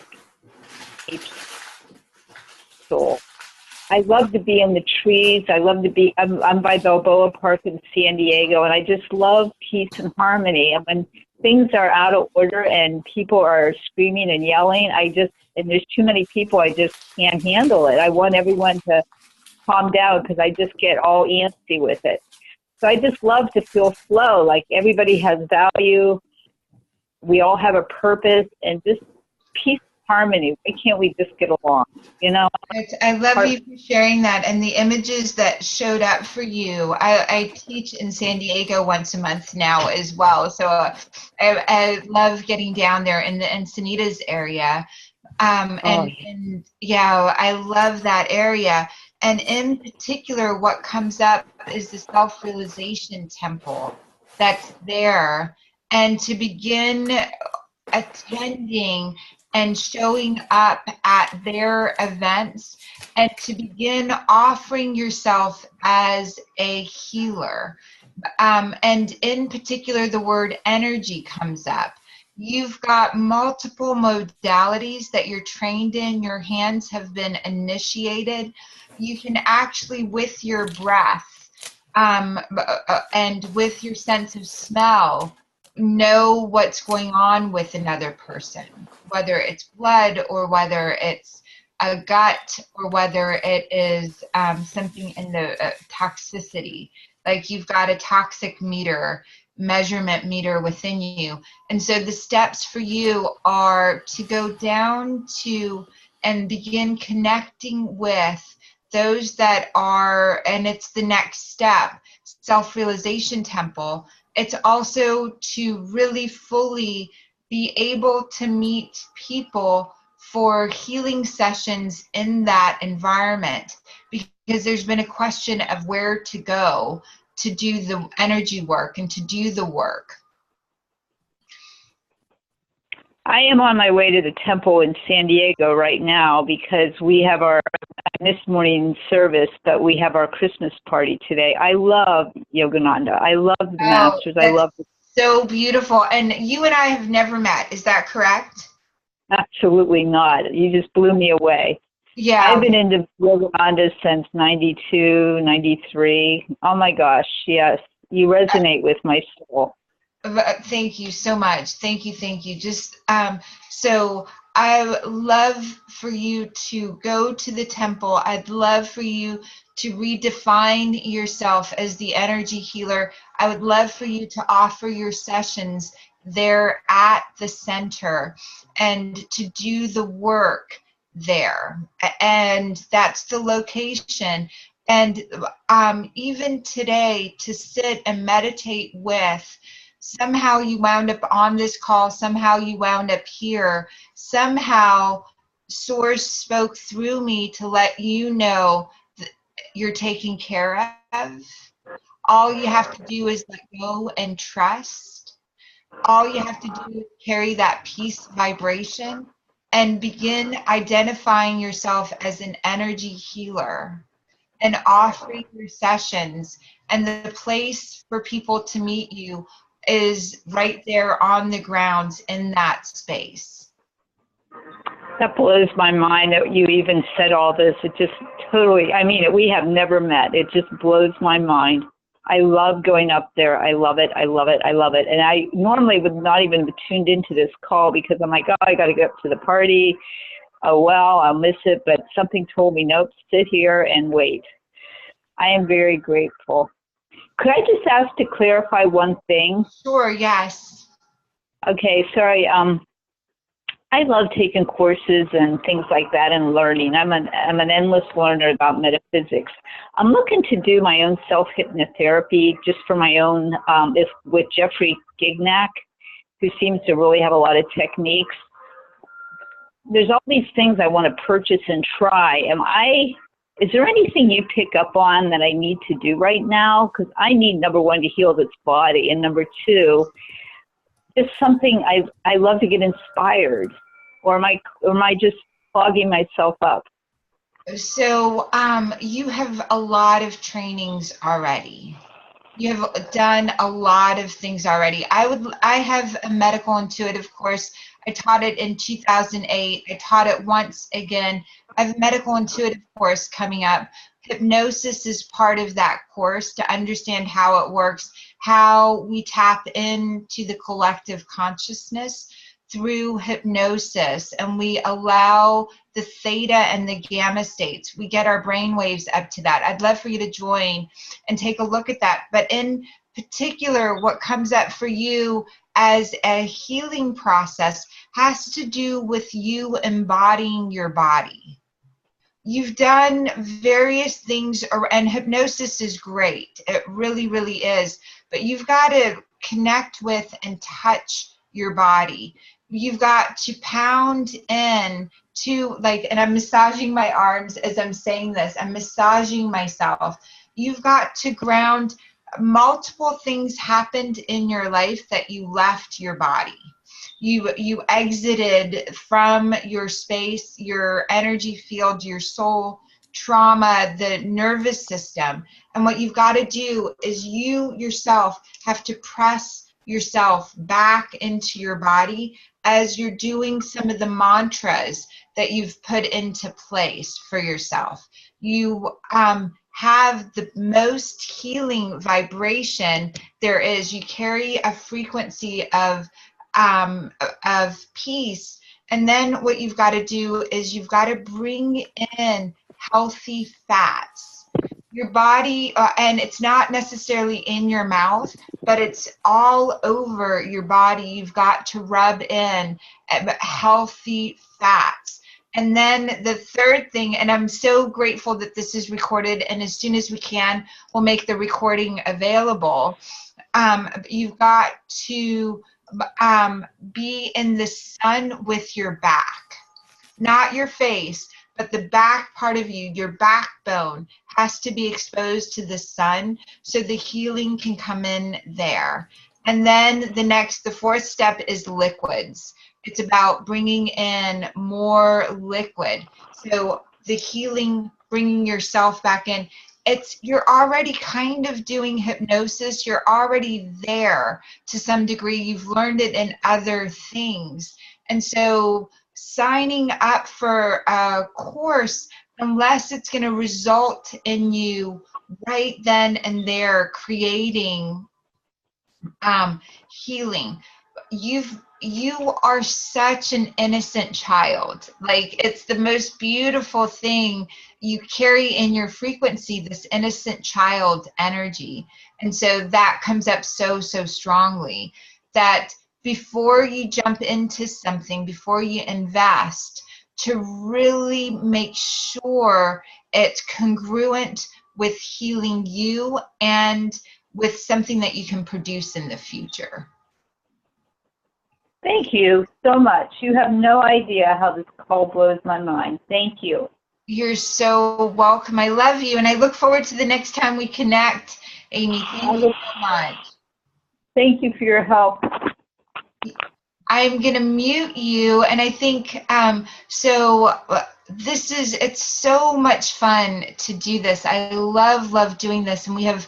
soul. I love to be in the trees. I love to be, I'm by Balboa Park in San Diego, and I just love peace and harmony. And when things are out of order and people are screaming and yelling, and there's too many people, I just can't handle it. I want everyone to calm down because I just get all antsy with it. So I just love to feel flow, like everybody has value. We all have a purpose, and just peace and harmony. Why can't we just get along, I love you for sharing that, and the images that showed up for you. I teach in San Diego once a month now as well, so I love getting down there in the Encinitas area. And yeah, I love that area. And in particular, what comes up is the self-realization temple that's there. And to begin attending and showing up at their events, and to begin offering yourself as a healer. And in particular, the word energy comes up. You've got multiple modalities that you're trained in. Your hands have been initiated. You can actually, with your breath and with your sense of smell, know what's going on with another person, whether it's blood or whether it's a gut or whether it is something in the toxicity. Like you've got a toxic measurement meter within you. And so the steps for you are to go down to and begin connecting with those that are, and it's the next step, self-realization temple. It's also to really fully be able to meet people for healing sessions in that environment, because there's been a question of where to go to do the energy work and to do the work. I am on my way to the temple in San Diego right now because we have our this morning service, but we have our Christmas party today. I love Yogananda. I love the masters. I love it. So beautiful. And you and I have never met. Is that correct? Absolutely not. You just blew me away. Yeah. I've been into Yogananda since 92, 93. Oh my gosh, yes. You resonate with my soul. Thank you so much. Thank you. Just so I love for you to go to the temple. I'd love for you to redefine yourself as the energy healer. I would love for you to offer your sessions there at the center and to do the work there. And that's the location. And even today, to sit and meditate with, somehow you wound up on this call, somehow you wound up here, somehow Source spoke through me to let you know that you're taken care of. All you have to do is let go and trust. All you have to do is carry that peace vibration and begin identifying yourself as an energy healer and offering your sessions. And the place for people to meet you is right there on the grounds in that space. That blows my mind that you even said all this. It just totally, we have never met. It just blows my mind. I love going up there. I love it. And I normally would not even be tuned into this call because I'm like, oh, I got to get up to the party. Oh, well, I'll miss it. But something told me, nope, sit here and wait. I am very grateful. Could I just ask to clarify one thing? Sure, yes. Okay, sorry. I love taking courses and things like that and learning. I'm an endless learner about metaphysics. I'm looking to do my own self-hypnotherapy just for my own, with Jeffrey Gignac, who seems to really have a lot of techniques. There's all these things I want to purchase and try. Is there anything you pick up on that I need to do right now? Because I need, number one, to heal this body, and number two, just something I love to get inspired, or am I just clogging myself up? So you have a lot of trainings already. You have done a lot of things already. I have a medical intuitive course. I taught it in 2008. I taught it once again. I have a medical intuitive course coming up. Hypnosis is part of that course to understand how it works, how we tap into the collective consciousness through hypnosis, and we allow the theta and the gamma states. We get our brain waves up to that. I'd love for you to join and take a look at that. But in particular, what comes up for you as a healing process has to do with you embodying your body. You've done various things, and hypnosis is great. It really, really is. But you've got to connect with and touch your body. You've got to pound in to, like, and I'm massaging my arms as I'm saying this. I'm massaging myself. You've got to ground. Multiple things happened in your life that you left your body. You exited from your space, your energy field, your soul, trauma, the nervous system. And what you've got to do is you yourself have to press yourself back into your body as you're doing some of the mantras that you've put into place for yourself. You have the most healing vibration there is. You carry a frequency of peace. And then what you've got to do is you've got to bring in healthy fats. Your body, and it's not necessarily in your mouth, but it's all over your body. You've got to rub in healthy fats. And then the third thing, and I'm so grateful that this is recorded, and as soon as we can, we'll make the recording available. You've got to be in the sun with your back, not your face, but the back part of you, your backbone has to be exposed to the sun so the healing can come in there. And then the fourth step is liquids. It's about bringing in more liquid. So the healing, bringing yourself back in. You're already kind of doing hypnosis. You're already there to some degree. You've learned it in other things. And so signing up for a course, unless it's going to result in you right then and there creating healing, you are such an innocent child. Like, it's the most beautiful thing. You carry in your frequency this innocent child energy. And so that comes up so strongly that before you jump into something, before you invest, to really make sure it's congruent with healing you and with something that you can produce in the future. Thank you so much. You have no idea how this call blows my mind. Thank you. You're so welcome. I love you, and I look forward to the next time we connect, Amy. Thank you so much. Thank you for your help. I'm going to mute you, and I think, it's so much fun to do this. I love doing this, and we have,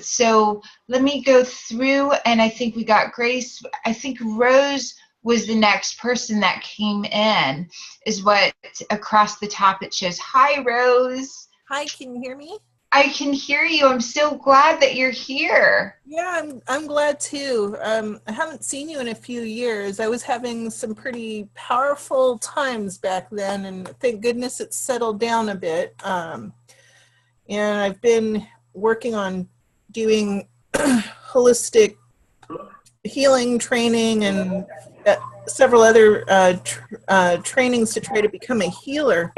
so let me go through, and I think we got Grace. I think Rose was the next person that came in, is what across the top it shows. Hi, Rose. Hi, can you hear me? I can hear you. I'm so glad that you're here. Yeah, I'm glad too. I haven't seen you in a few years. I was having some pretty powerful times back then, and thank goodness it's settled down a bit. And I've been working on doing holistic healing training and several other trainings to try to become a healer.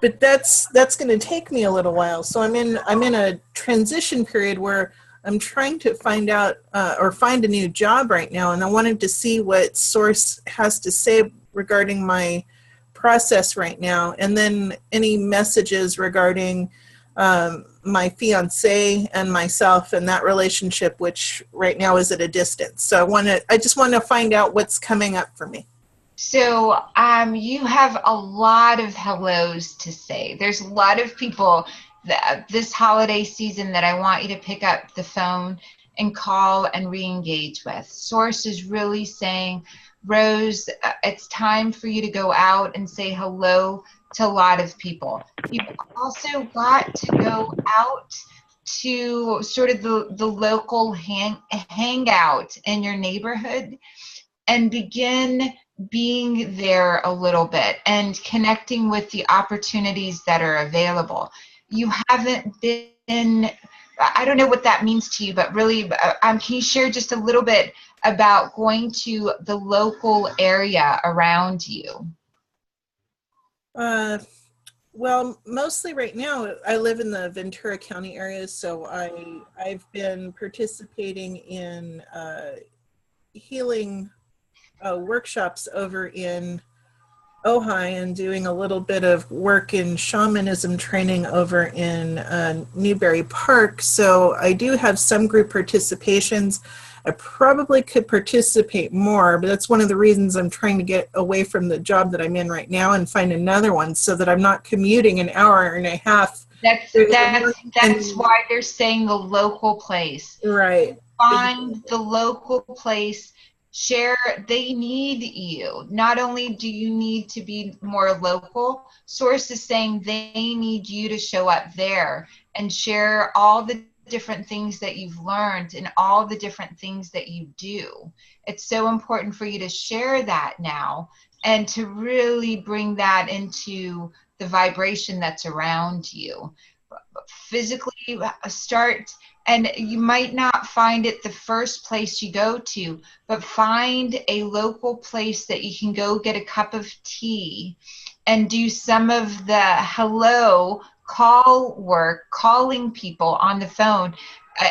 But that's going to take me a little while. So I'm in a transition period where I'm trying to find out or find a new job right now, and I wanted to see what Source has to say regarding my process right now, and then any messages regarding my fiance and myself and that relationship, which right now is at a distance. So I just want to find out what's coming up for me. So you have a lot of hellos to say. There's a lot of people that this holiday season that I want you to pick up the phone and call and re-engage with. Source is really saying, Rose, it's time for you to go out and say hello to a lot of people. You've also got to go out to sort of the local hangout in your neighborhood and begin being there a little bit and connecting with the opportunities that are available. You haven't been, I don't know what that means to you, but really, can you share just a little bit about going to the local area around you? Well, mostly right now, I live in the Ventura County area, so I've been participating in healing workshops over in Ojai and doing a little bit of work in shamanism training over in Newberry Park. So I do have some group participations. I probably could participate more, but that's one of the reasons I'm trying to get away from the job that I'm in right now and find another one so that I'm not commuting an hour and a half. That's why they're saying the local place. Right. Find the local place. Share, they need you. Not only do you need to be more local, Source is saying they need you to show up there and share all the different things that you've learned and all the different things that you do. It's so important for you to share that now and to really bring that into the vibration that's around you. Physically start, and you might not find it the first place you go to, but find a local place that you can go get a cup of tea and do some of the hello call work, calling people on the phone,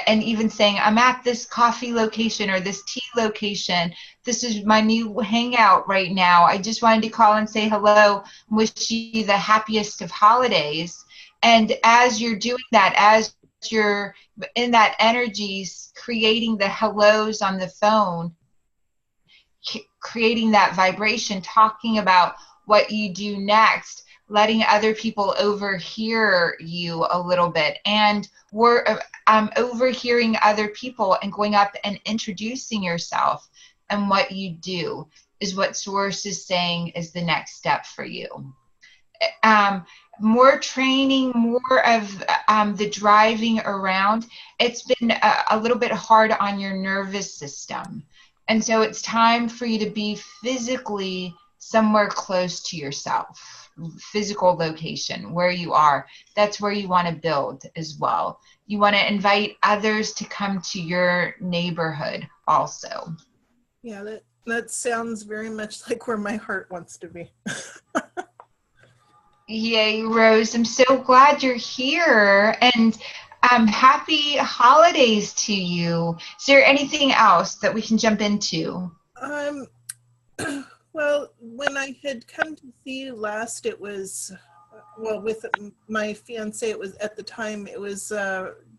and even saying, I'm at this coffee location or this tea location. This is my new hangout right now. I just wanted to call and say hello, wish you the happiest of holidays. And as you're doing that, as you're in that energy, creating the hellos on the phone, creating that vibration, talking about what you do next, letting other people overhear you a little bit, and we're overhearing other people and going up and introducing yourself and what you do is what Source is saying is the next step for you. More training, more of the driving around. It's been a little bit hard on your nervous system. And so it's time for you to be physically somewhere close to yourself, physical location where you are. That's where you want to build as well. You want to invite others to come to your neighborhood also. Yeah, that sounds very much like where my heart wants to be. Yay, Rose. I'm so glad you're here, and happy holidays to you. Is there anything else that we can jump into? Well, when I had come to see you last, it was, well, with my fiance, it was at the time, it was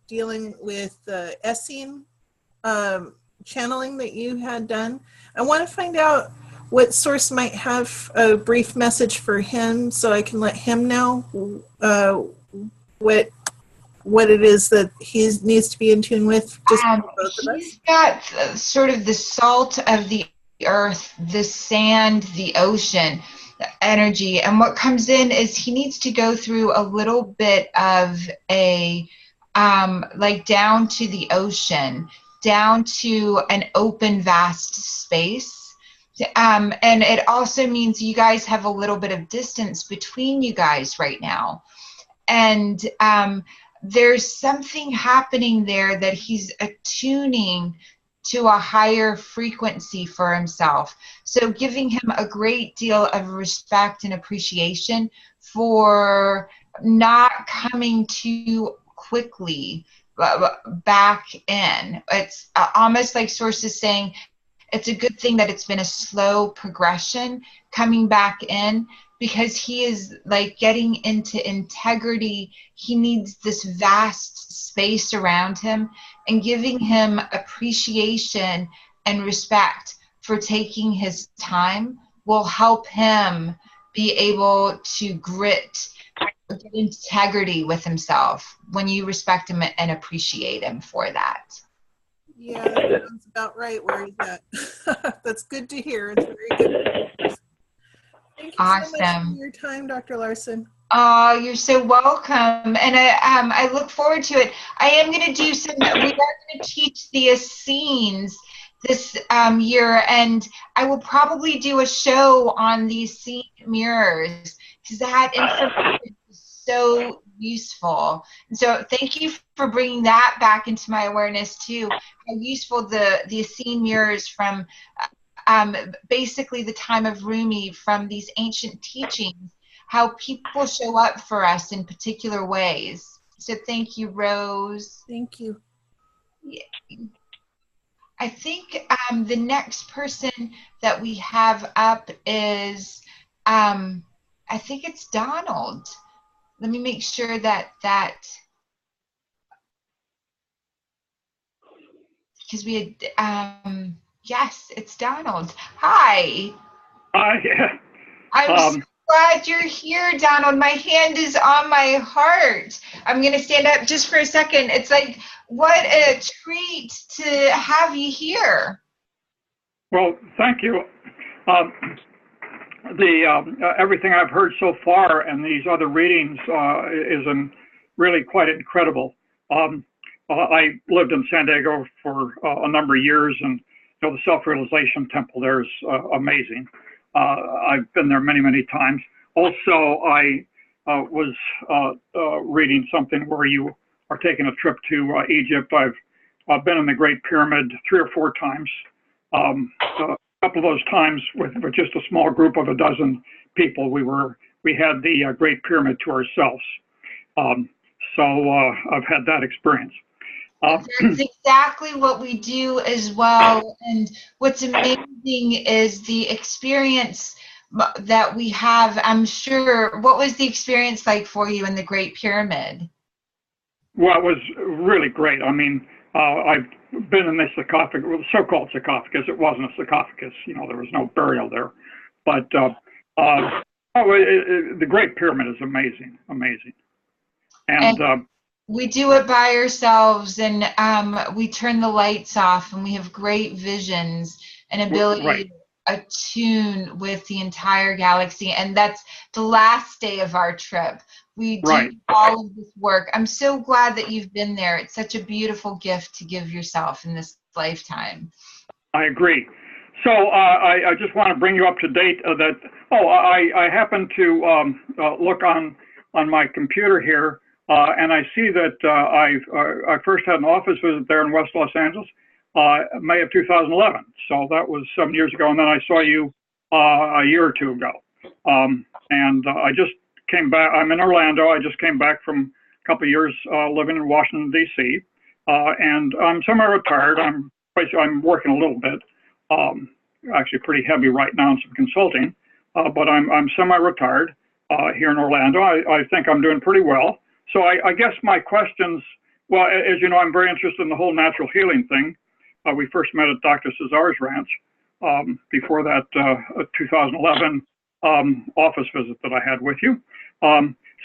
dealing with Essene channeling that you had done. I want to find out what Source might have a brief message for him so I can let him know what it is that he needs to be in tune with. Just both of us. He's got sort of the salt of the earth, the sand, the ocean, the energy. And what comes in is he needs to go through a little bit of a, like down to the ocean, down to an open, vast space. And it also means you guys have a little bit of distance between you guys right now. And there's something happening there that he's attuning to a higher frequency for himself. So giving him a great deal of respect and appreciation for not coming too quickly back in. It's almost like Source is saying, it's a good thing that it's been a slow progression coming back in, because he is like getting into integrity. He needs this vast space around him, and giving him appreciation and respect for taking his time will help him be able to get integrity with himself when you respect him and appreciate him for that. Yeah, that sounds about right where he's at. That's good to hear. It's very good. Thank you so much for your time, Dr. Larsen. Oh, you're so welcome. And I look forward to it. I am going to do we are going to teach the Essenes this year, and I will probably do a show on the Essene mirrors, because that information is so useful. And so thank you for bringing that back into my awareness too, how useful the Essene mirrors from basically the time of Rumi, from these ancient teachings, how people show up for us in particular ways. So thank you, Rose. Thank you. Yeah. I think the next person that we have up is, I think it's Donald. Let me make sure that because we had, yes, it's Donald. Hi. Hi. Yeah. I'm so glad you're here, Donald. My hand is on my heart. I'm going to stand up just for a second. It's like, what a treat to have you here. Well, thank you. Everything I've heard so far and these other readings is really quite incredible. I lived in San Diego for a number of years, and the Self-Realization Temple there is amazing. I've been there many, many times. Also, I was reading something where you are taking a trip to Egypt. I've been in the Great Pyramid 3 or 4 times. A couple of those times with just a small group of a dozen people, we had the Great Pyramid to ourselves. So I've had that experience. That's exactly what we do as well. And what's amazing is the experience that we have. I'm sure, what was the experience like for you in the Great Pyramid? Well, it was really great. I mean, I've been in the sarcophagus, well, so-called sarcophagus. It wasn't a sarcophagus, there was no burial there. But the Great Pyramid is amazing, amazing. And we do it by ourselves, and we turn the lights off, and we have great visions and ability to attune with the entire galaxy. And that's the last day of our trip. We do all of this work. I'm so glad that you've been there. It's such a beautiful gift to give yourself in this lifetime. I agree. So I just want to bring you up to date that, I happened to look on my computer here, and I see that I first had an office visit there in West Los Angeles, May of 2011. So that was 7 years ago. And then I saw you a year or two ago. And I just came back. I'm in Orlando. I just came back from a couple of years living in Washington, D.C. And I'm semi-retired. I'm working a little bit, actually pretty heavy right now in some consulting, but I'm semi-retired here in Orlando. I think I'm doing pretty well. So I guess my questions, well, as you know, I'm very interested in the whole natural healing thing. We first met at Dr. Cesar's ranch. Before that 2011 office visit that I had with you.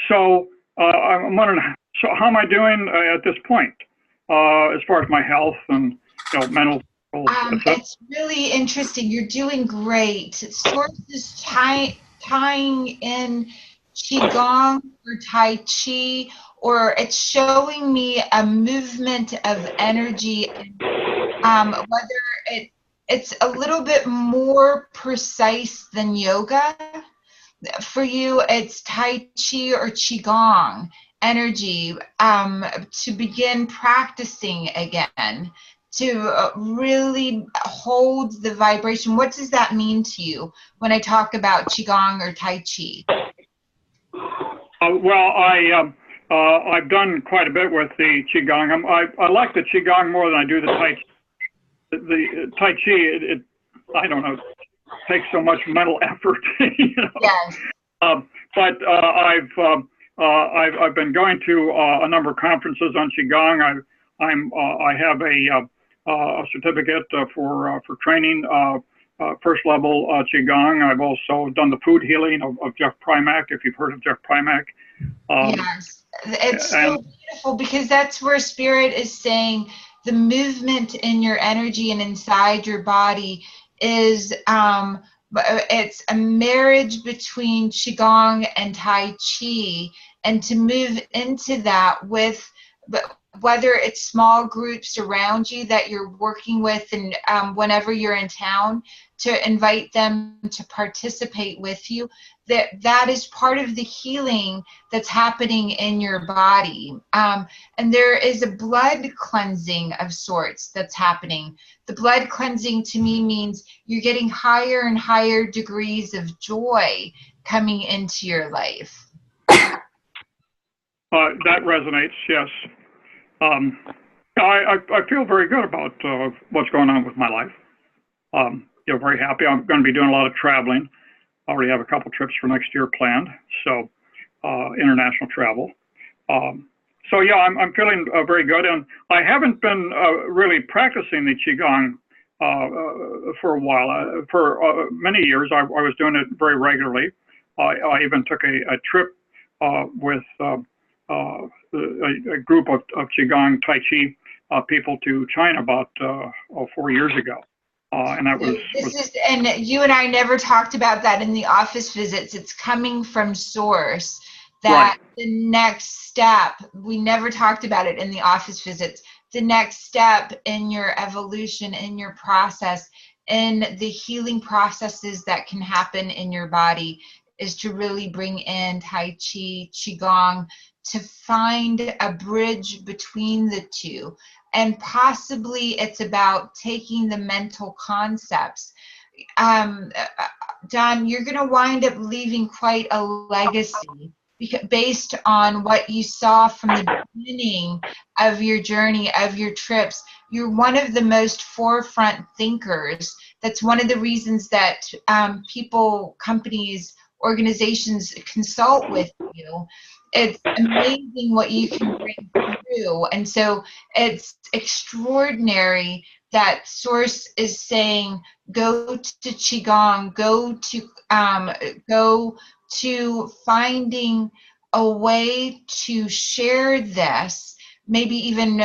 So I'm wondering, so how am I doing at this point as far as my health and mental? It's really interesting. You're doing great. Source is tying in Qigong or Tai Chi, or it's showing me a movement of energy, whether it's a little bit more precise than yoga. For you, it's Tai Chi or Qigong. energy, to begin practicing again, to really hold the vibration. What does that mean to you when I talk about Qigong or Tai Chi? Well, I've done quite a bit with the Qigong. I like the Qigong more than I do the Tai Chi. The Tai Chi, I don't know, takes so much mental effort, you know. Yes. But I've been going to a number of conferences on Qigong. I have a certificate for training first level Qigong. I've also done the food healing of Jeff Primack, if you've heard of Jeff Primack. Yes, it's so beautiful, because that's where spirit is saying the movement in your energy and inside your body is it's a marriage between Qigong and Tai Chi, and to move into that with whether it's small groups around you that you're working with, and whenever you're in town, to invite them to participate with you, that is part of the healing that's happening in your body. And there is a blood cleansing of sorts that's happening. The blood cleansing to me means you're getting higher and higher degrees of joy coming into your life. That resonates, yes. I feel very good about what's going on with my life. You know, very happy. I'm going to be doing a lot of traveling. I already have a couple trips for next year planned, so international travel. So yeah, I'm feeling very good, and I haven't been really practicing the Qigong for a while. For many years, I was doing it very regularly. I even took a trip with a group of Qigong Tai Chi people to China about 4 years ago. And that was, and you and I never talked about that in the office visits. It's coming from source. That right. The next step, we never talked about it in the office visits. The next step in your evolution, in your process, in the healing processes that can happen in your body, is to really bring in Tai Chi, Qigong, to find a bridge between the two. And possibly it's about taking the mental concepts. Don, you're going to wind up leaving quite a legacy, based on what you saw from the beginning of your journey, of your trips. You're one of the most forefront thinkers. That's one of the reasons that people, companies, organizations consult with you. It's amazing what you can bring through. And so it's extraordinary that Source is saying, go to Qigong, go to finding a way to share this, maybe even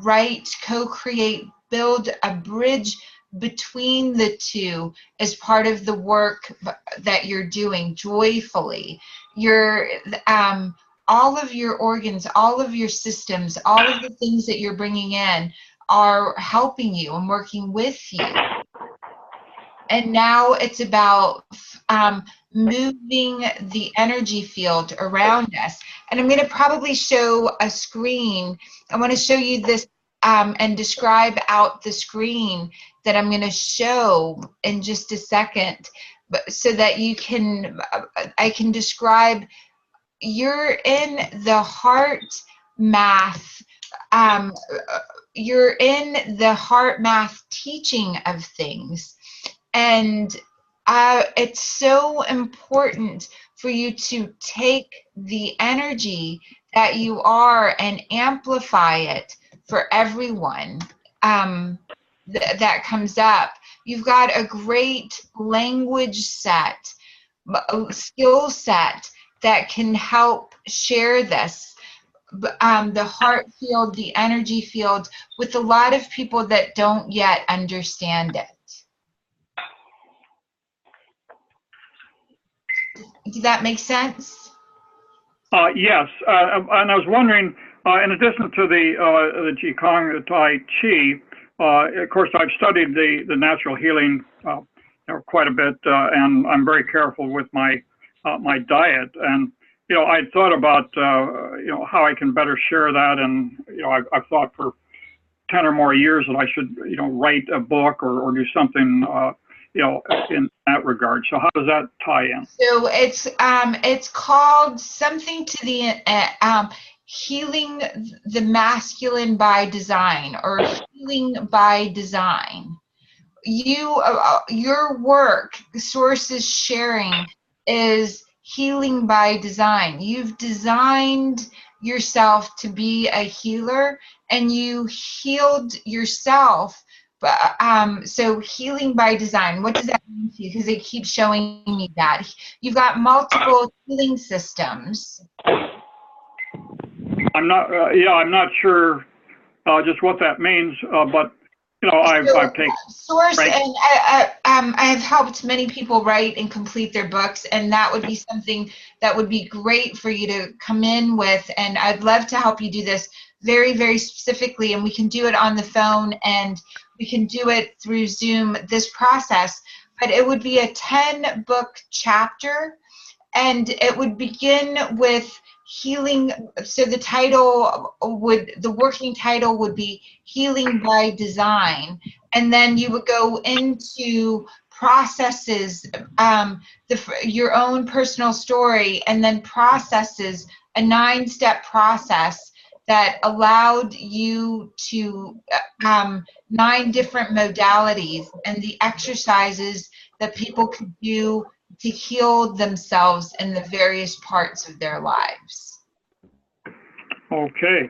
write, co-create, build a bridge between the two as part of the work that you're doing joyfully. You're all of your organs, all of your systems, all of the things that you're bringing in are helping you and working with you. And now it's about moving the energy field around us. And I'm going to probably show a screen. I want to show you this and describe out the screen that I'm going to show in just a second, so that you can, I can describe, you're in the heart math, you're in the heart math teaching of things. And it's so important for you to take the energy that you are and amplify it for everyone that comes up. You've got a great language set, skill set that can help share this, the heart field, the energy field, with a lot of people that don't yet understand it. Does that make sense? Yes, and I was wondering, in addition to the Qigong, the Tai Chi, of course, I've studied the natural healing quite a bit, and I'm very careful with my my diet. And I thought about, how I can better share that. And, I've thought for 10 or more years that I should, write a book or do something, in that regard. So how does that tie in? So it's called something to the healing the masculine by design, or healing by design. Your work, Sources Sharing, is healing by design. You've designed yourself to be a healer, and you healed yourself. So healing by design, what does that mean to you? Because it keeps showing me that you've got multiple healing systems. I'm not sure just what that means, but I've taken Source, right. and I have helped many people write and complete their books, and that would be something that would be great for you to come in with. And I'd love to help you do this very, very specifically, and we can do it on the phone, and we can do it through Zoom, this process. But it would be a 10-book chapter, and it would begin with healing. So the working title would be Healing by Design, and then you would go into processes, your own personal story, and then processes, a 9-step process that allowed you to 9 different modalities and the exercises that people could do to heal themselves in the various parts of their lives. Okay.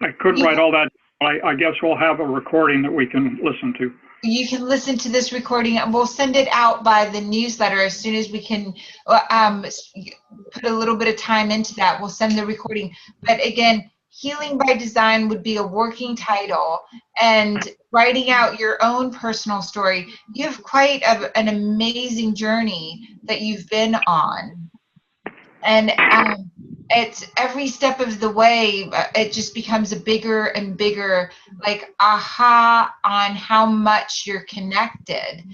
I couldn't write all that. I guess we'll have a recording that we can listen to. You can listen to this recording, and we'll send it out by the newsletter as soon as we can put a little bit of time into that. We'll send the recording. But again, Healing by Design would be a working title, and writing out your own personal story. You have quite an amazing journey that you've been on. And it's every step of the way, it just becomes a bigger and bigger, like, aha on how much you're connected.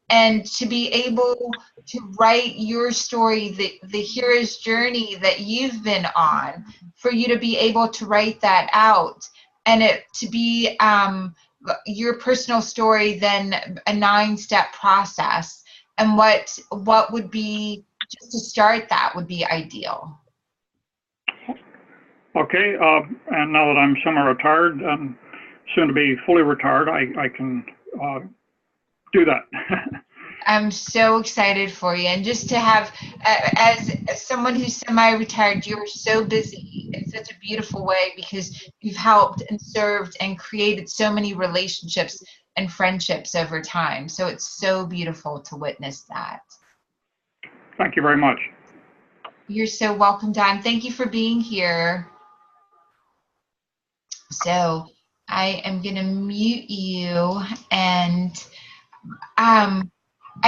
And to be able to write your story, the hero's journey that you've been on, for you to be able to write that out, and it to be your personal story, then a 9-step process. And what would be, just to start, that would be ideal. Okay, and now that I'm semi-retired and soon to be fully retired, I can do that. I'm so excited for you. And just to have, as someone who's semi-retired, you're so busy in such a beautiful way, because you've helped and served and created so many relationships and friendships over time. So it's so beautiful to witness that. Thank you very much. You're so welcome, Don. Thank you for being here. So I am going to mute you, and I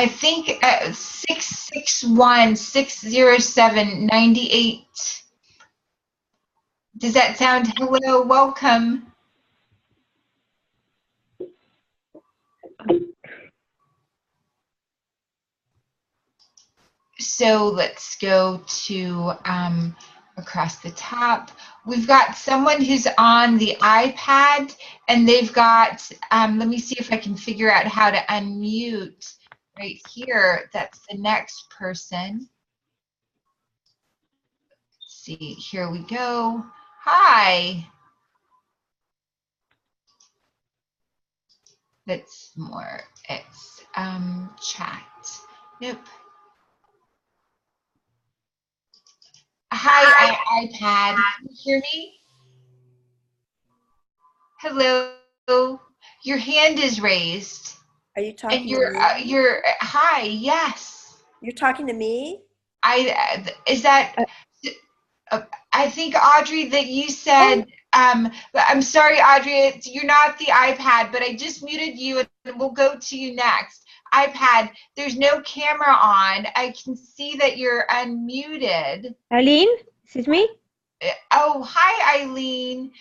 think 661-607-98. Does that sound? Hello, welcome. So let's go to across the top. We've got someone who's on the iPad, and they've got, let me see if I can figure out how to unmute right here. That's the next person. Let's see, here we go. Hi. That's more, it's chat. Nope. Hi, iPad. Can you hear me? Hello. Your hand is raised. Are you talking And to me? you're hi. Yes. You're talking to me? Is that? I think, Audrey, that you said. I'm sorry, Audrey. You're not the iPad, but I just muted you, and we'll go to you next. iPad, there's no camera on. I can see that you're unmuted. Eileen, this is me. Oh, hi, Eileen.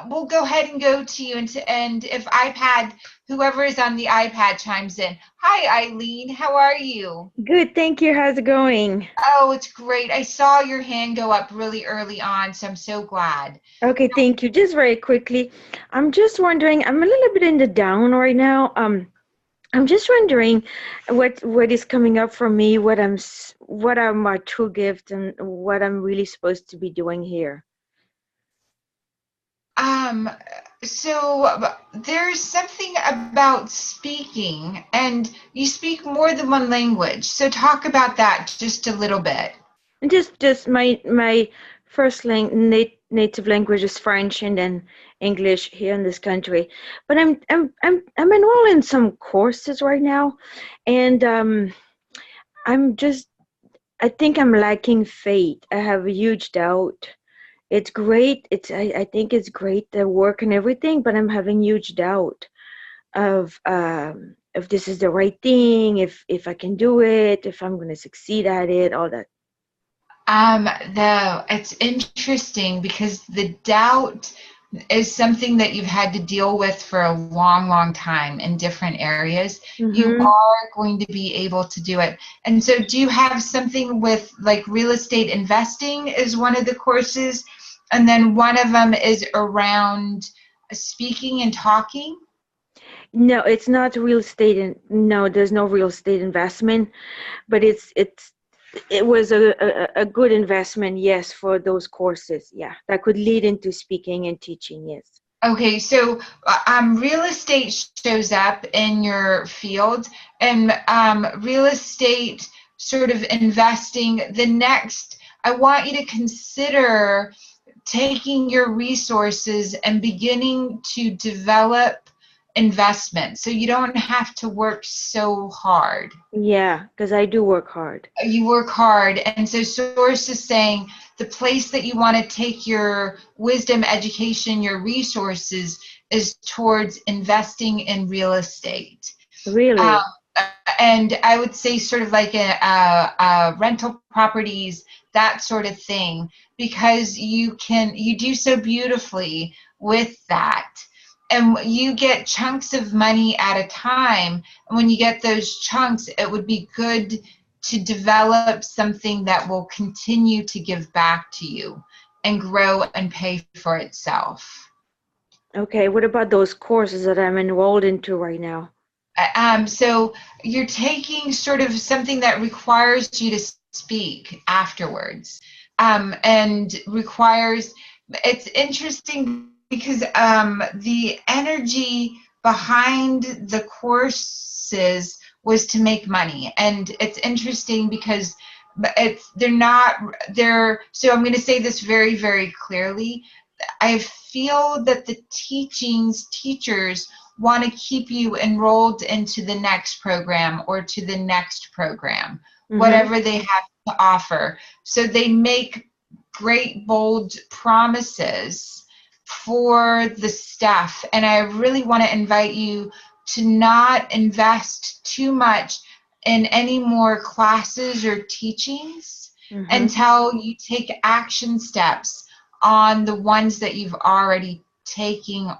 we'll go ahead and go to you, and if iPad, whoever is on the iPad chimes in. Hi, Eileen. How are you? Good, thank you. How's it going? Oh, it's great. I saw your hand go up really early on, so I'm so glad. Okay, thank you. Just very quickly, I'm just wondering, I'm a little bit in the down right now. I'm just wondering what is coming up for me, what are my true gifts and what I'm really supposed to be doing here. Um, so there's something about speaking, and you speak more than one language. So talk about that just a little bit. And just my first native language is French and then English here in this country. But I'm enrolled in some courses right now, and I'm just I think I'm lacking faith. I have a huge doubt. It's great. I think it's great the work and everything, but I'm having huge doubt of if this is the right thing, if I can do it, if I'm going to succeed at it, all that. It's interesting because the doubt is something that you've had to deal with for a long, long time in different areas. You are going to be able to do it. And so do you have something with like real estate investing is one of the courses, and then one of them is around speaking and talking? No, it's not real estate. No, there's no real estate investment, but it was a good investment, yes, for those courses. Yeah, that could lead into speaking and teaching, yes. Okay, so real estate shows up in your field, and real estate sort of investing. I want you to consider taking your resources and beginning to develop investment so you don't have to work so hard. Yeah, because I do work hard. You work hard, and so Source is saying the place that you want to take your wisdom, education, your resources is towards investing in real estate. Really? And I would say sort of like a rental properties, that sort of thing, because you do so beautifully with that. And you get chunks of money at a time. And when you get those chunks, it would be good to develop something that will continue to give back to you and grow and pay for itself. Okay, what about those courses that I'm enrolled into right now? So you're taking sort of something that requires you to speak afterwards, and it's interesting because the energy behind the courses was to make money. And it's interesting because so I'm going to say this very, very clearly. I feel that the teachers want to keep you enrolled into the next program or to the next program, whatever they have to offer. So they make great, bold promises for the stuff. And I really want to invite you to not invest too much in any more classes or teachings until you take action steps on the ones that you've already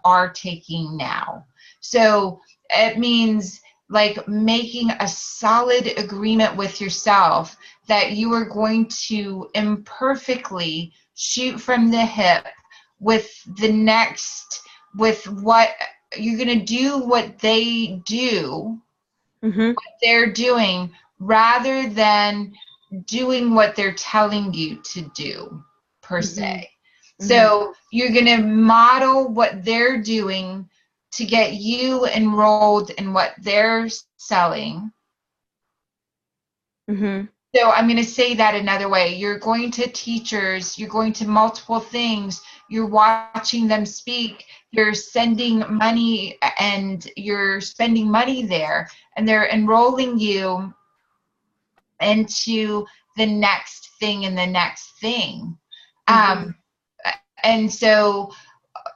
are taking now. So it means like making a solid agreement with yourself that you are going to imperfectly shoot from the hip with what you're going to do, what they do, what they're doing, rather than doing what they're telling you to do, per se. So you're going to model what they're doing to get you enrolled in what they're selling. So I'm going to say that another way. You're going to teachers, you're going to multiple things, you're watching them speak, you're sending money and you're spending money there, and they're enrolling you into the next thing and the next thing. And so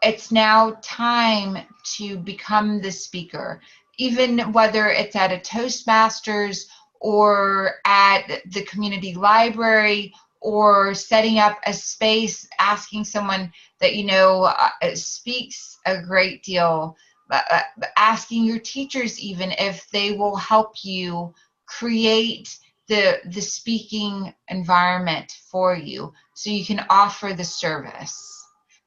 it's now time to become the speaker, even whether it's at a Toastmasters or at the community library or setting up a space, asking someone that speaks a great deal, asking your teachers even if they will help you create the speaking environment for you so you can offer the service.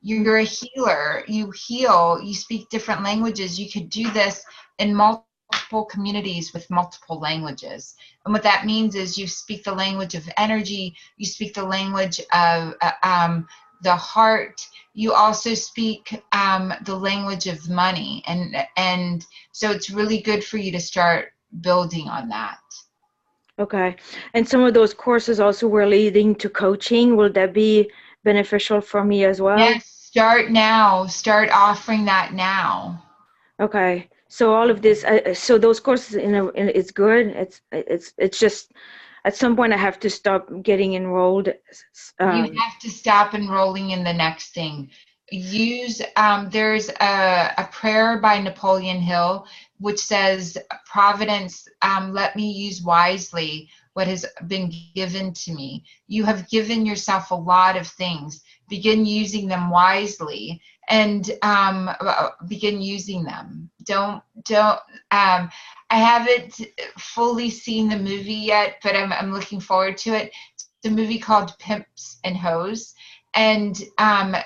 You're a healer, you heal, you speak different languages. You could do this in multiple communities with multiple languages. And what that means is you speak the language of energy, you speak the language of the heart, you also speak the language of money. And so it's really good for you to start building on that. Okay. And some of those courses also were leading to coaching. Will that be beneficial for me as well? Yes, start now. Start offering that now. Okay. So all of this, so those courses, it's good. It's just at some point I have to stop getting enrolled. You have to stop enrolling in the next thing. There's a prayer by Napoleon Hill which says, Providence, let me use wisely what has been given to me. You have given yourself a lot of things. Begin using them wisely and begin using them. Don't. I haven't fully seen the movie yet, but I'm looking forward to it. It's a movie called Pimps and Hoes, and I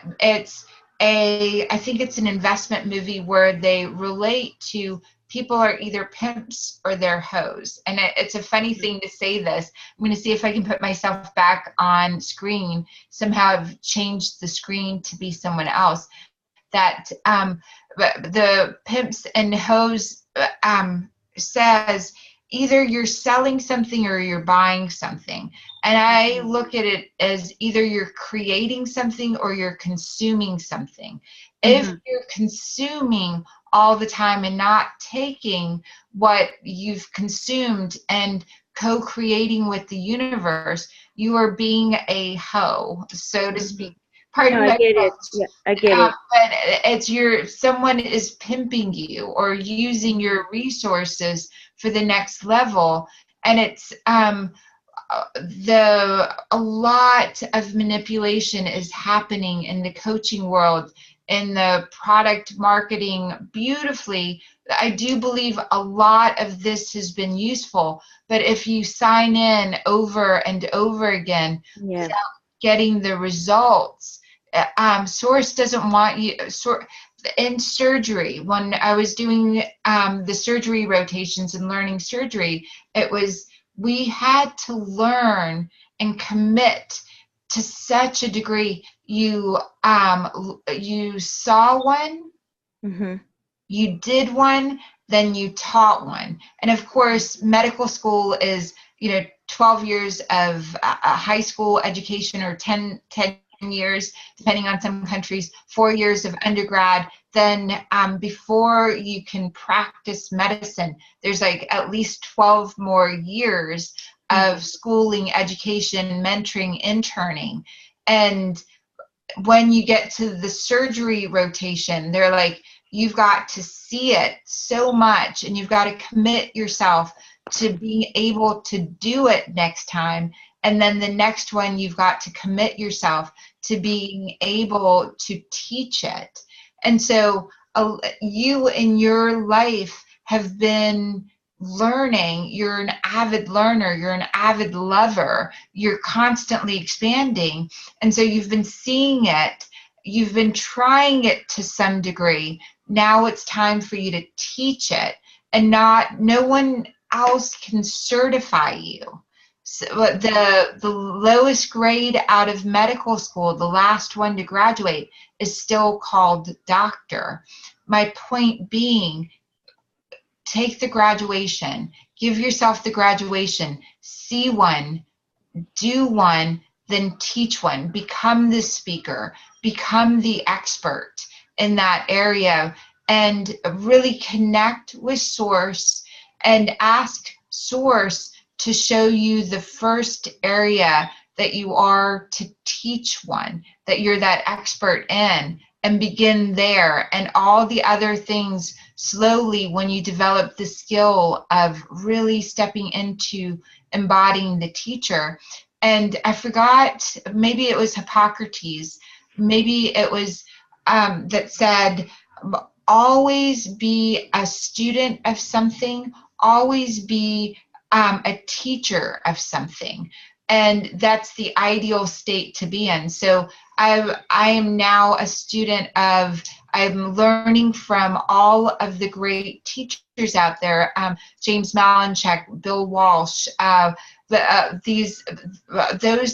think it's an investment movie where they relate to people are either pimps or they're hoes. And it's a funny thing to say this. I'm going to see if I can put myself back on screen. Somehow I've changed the screen to be someone else. That the pimps and hoes says either you're selling something or you're buying something. And I look at it as either you're creating something or you're consuming something. If you're consuming all the time and not taking what you've consumed and co-creating with the universe, you are being a hoe, so to speak. Pardon I get it. Yeah, I get it. But it's someone is pimping you or using your resources for the next level, and it's a lot of manipulation is happening in the coaching world, in the product marketing beautifully. I do believe a lot of this has been useful, but if you sign in over and over again without getting the results, Source doesn't want you. In surgery, when I was doing the surgery rotations and learning surgery, we had to learn and commit to such a degree. You saw one, you did one, then you taught one. And of course, medical school is 12 years of high school education, or 10 years, depending on some countries, 4 years of undergrad. Then before you can practice medicine, there's like at least 12 more years of schooling, education, mentoring, interning. And when you get to the surgery rotation, they're like, you've got to see it so much and you've got to commit yourself to being able to do it next time. And then the next one, you've got to commit yourself to being able to teach it. And so you in your life have been learning. You're an avid learner. You're an avid lover. You're constantly expanding. And so you've been seeing it. You've been trying it to some degree. Now it's time for you to teach it. And no one else can certify you. So the lowest grade out of medical school, the last one to graduate, is still called doctor. My point being, take the graduation, give yourself the graduation, see one, do one, then teach one, become the speaker, become the expert in that area, and really connect with Source and ask Source to show you the first area that you are to teach one, that you're that expert in, and begin there. And all the other things slowly, when you develop the skill of really stepping into embodying the teacher, and I forgot, maybe it was Hippocrates, maybe it was that said, always be a student of something, always be a teacher of something. And that's the ideal state to be in. So I am now a student of, I'm learning from all of the great teachers out there, James Malinchak, Bill Walsh, those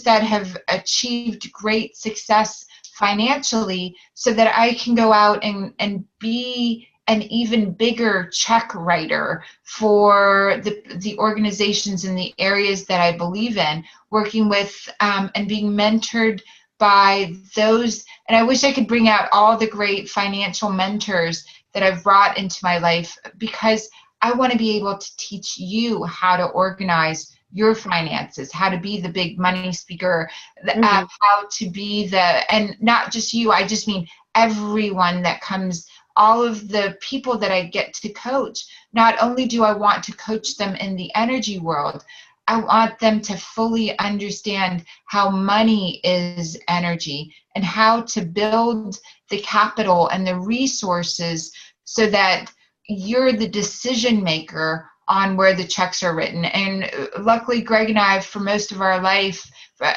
that have achieved great success financially, so that I can go out and be an even bigger check writer for the organizations in the areas that I believe in, working with and being mentored by those. And I wish I could bring out all the great financial mentors that I've brought into my life, because I want to be able to teach you how to organize your finances, how to be the big money speaker, how to be and not just you, I just mean everyone that comes, all of the people that I get to coach. Not only do I want to coach them in the energy world, I want them to fully understand how money is energy and how to build the capital and the resources so that you're the decision maker on where the checks are written. And luckily, Greg and I, for most of our life,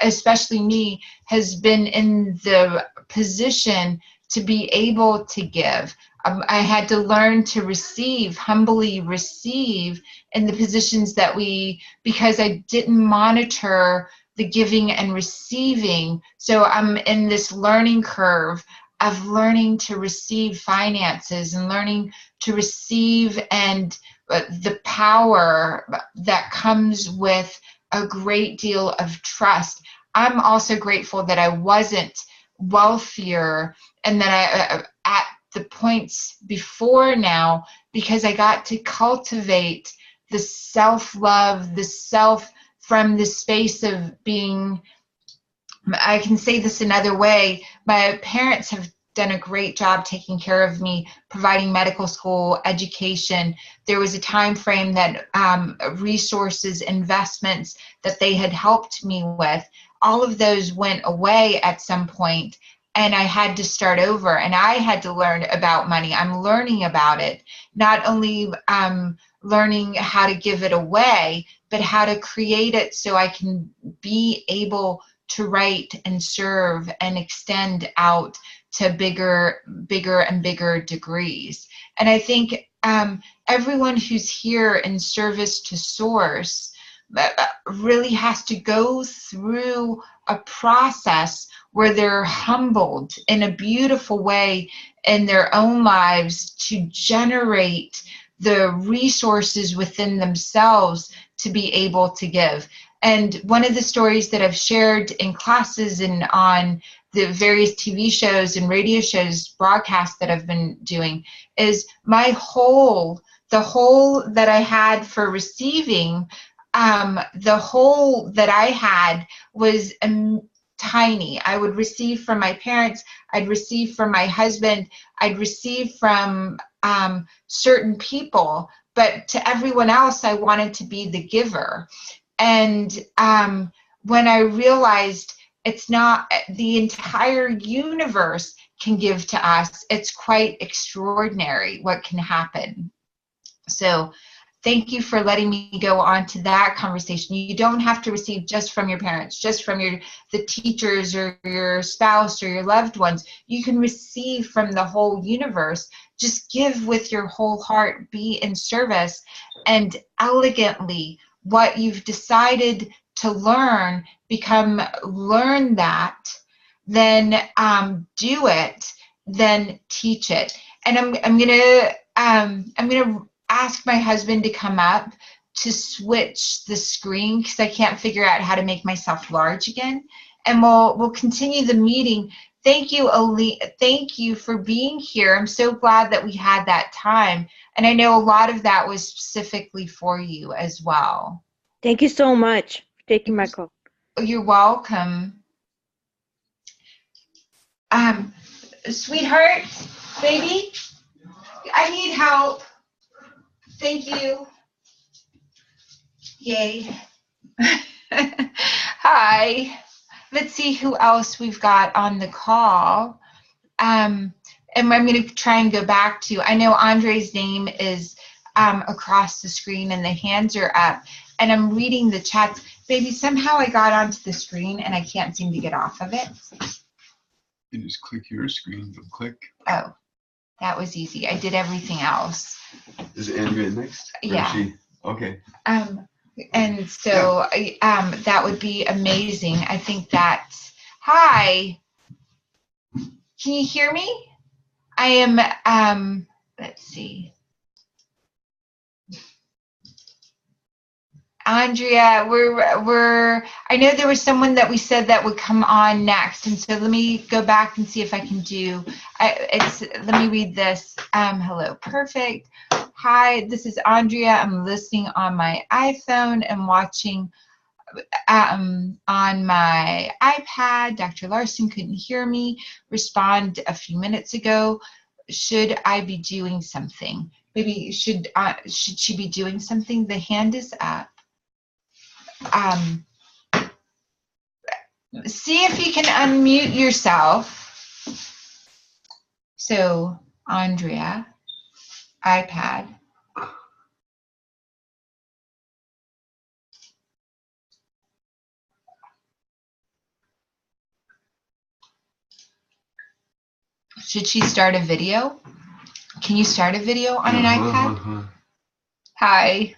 especially me, has been in the position to be able to give. I had to learn to receive, humbly receive in the positions that because I didn't monitor the giving and receiving. So I'm in this learning curve of learning to receive finances and learning to receive, and the power that comes with a great deal of trust. I'm also grateful that I wasn't wealthier and that I at the points before now, because I got to cultivate the self-love, the self from the space of being, I can say this another way, my parents have done a great job taking care of me, providing medical school education. There was a time frame that resources, investments that they had helped me with, all of those went away at some point, and I had to start over, and I had to learn about money. I'm learning about it, not only learning how to give it away, but how to create it so I can be able to write and serve and extend out to bigger and bigger degrees. And I think everyone who's here in service to Source really has to go through a process where they're humbled in a beautiful way in their own lives to generate the resources within themselves to be able to give. And one of the stories that I've shared in classes and on the various TV shows and radio shows, broadcasts that I've been doing, is the hole that I had for receiving, the hole that I had was tiny. I would receive from my parents, I'd receive from my husband, I'd receive from certain people, but to everyone else, I wanted to be the giver. And when I realized it's not, the entire universe can give to us, it's quite extraordinary what can happen. So thank you for letting me go on to that conversation. You don't have to receive just from your parents, just from the teachers or your spouse or your loved ones. You can receive from the whole universe. Just give with your whole heart, be in service, and elegantly what you've decided to learn, learn that, then do it, then teach it. And I'm gonna ask my husband to come up to switch the screen because I can't figure out how to make myself large again. And we'll continue the meeting. Thank you, Ali. Thank you for being here. I'm so glad that we had that time. And I know a lot of that was specifically for you as well. Thank you so much for taking my call. You're welcome. Sweetheart, baby, I need help. Thank you. Yay. Hi. Let's see who else we've got on the call. And I'm going to try and go back to, I know Andre's name is across the screen and the hands are up, and I'm reading the chats. Baby, somehow I got onto the screen and I can't seem to get off of it. You just click your screen, you'll click. Oh, that was easy. I did everything else. Is Andrea next? Or Yeah. is she? Okay. And so that would be amazing. I think that's, hi, can you hear me? I am, let's see. Andrea, I know there was someone that we said that would come on next. And so let me go back and see if I can do, let me read this. Hello, perfect. Hi, this is Andrea. I'm listening on my iPhone and watching on my iPad. Dr. Larsen couldn't hear me respond a few minutes ago. Should I be doing something? Maybe should she be doing something? The hand is up. See if you can unmute yourself. So, Andrea, iPad. Should she start a video? Can you start a video on an iPad? Hi.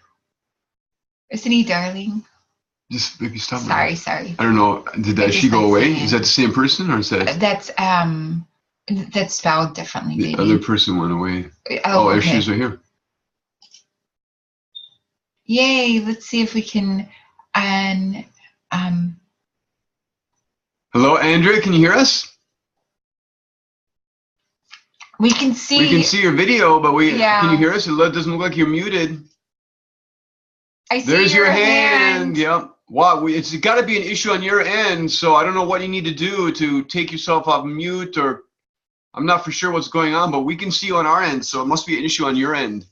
Isn't he darling? Just maybe stop. Sorry. I don't know. Did she go away? Is that the same person, or is that? That's spelled differently. The Baby. other person went away. Oh, there okay. she is right here. Yay! Let's see if we can. Hello, Andrea. Can you hear us? We can see. We can see your video, but Yeah. Can you hear us? It doesn't look like you're muted. I see. There's your hand. Yep. Wow. It's got to be an issue on your end. So I don't know what you need to do to take yourself off mute, or I'm not for sure what's going on, but we can see you on our end. So it must be an issue on your end.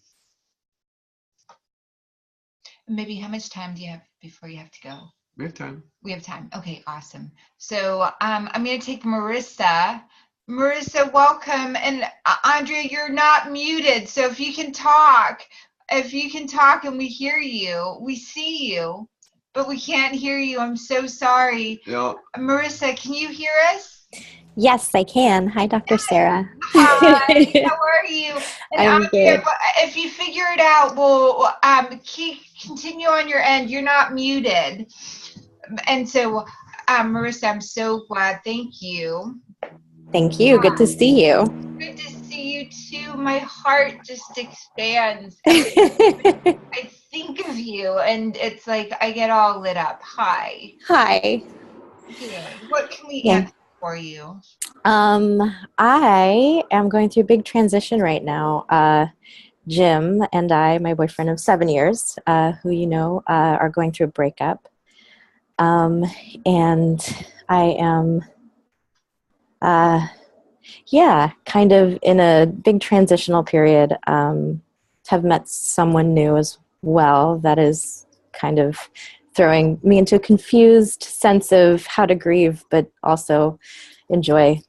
Maybe how much time do you have before you have to go? We have time. We have time. Okay, awesome. So I'm going to take Marissa. Marissa, welcome. And Andrea, you're not muted. So if you can talk and we hear you, we see you, but we can't hear you. I'm so sorry. Yeah. Marissa, can you hear us? Yes, I can. Hi, Dr. Sarah. Hi, how are you? And I'm Andrea, good. if you figure it out, we'll continue on your end. You're not muted. And so, Marissa, I'm so glad. Thank you. Thank you. Good to see you. Good to see you too. My heart just expands. I think of you, and it's like I get all lit up. Hi. Hi. Good. What can we Yeah. answer for you? I am going through a big transition right now. Jim and I, my boyfriend of 7 years, who you know, are going through a breakup. And I am, kind of in a big transitional period. Have met someone new as well that is kind of throwing me into a confused sense of how to grieve, but also enjoy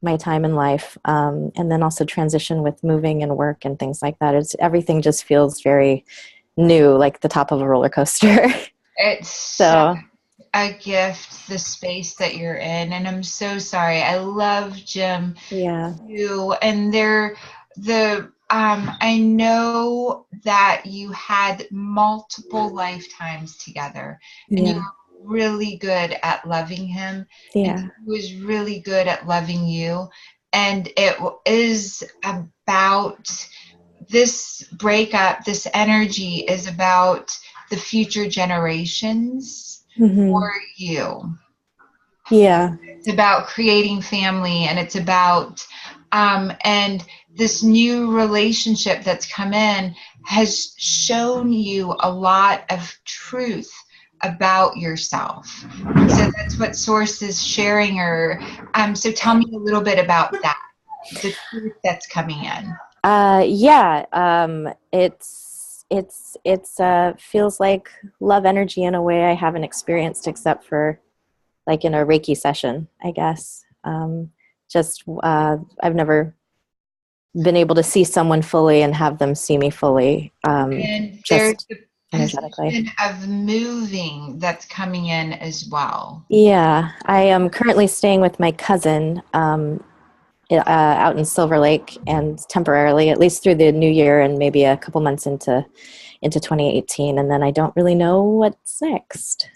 my time in life. And then also transition with moving and work and things like that. Everything just feels very new, like the top of a roller coaster. It's so a gift, the space that you're in, and I'm so sorry. I love Jim. Yeah. You and I know that you had multiple lifetimes together, and you were really good at loving him. Yeah. And he was really good at loving you, and it is about this breakup. This energy is about the future generations for you. Yeah. It's about creating family, and it's about and this new relationship that's come in has shown you a lot of truth about yourself. So that's what Source is sharing. Or so tell me a little bit about that, the truth that's coming in. It's feels like love energy in a way I haven't experienced except for like in a Reiki session, I guess. I've never been able to see someone fully and have them see me fully, And there's just the energetically. position of moving that's coming in as well. Yeah, I am currently staying with my cousin out in Silver Lake, and temporarily, at least through the new year and maybe a couple months into 2018, and then I don't really know what's next.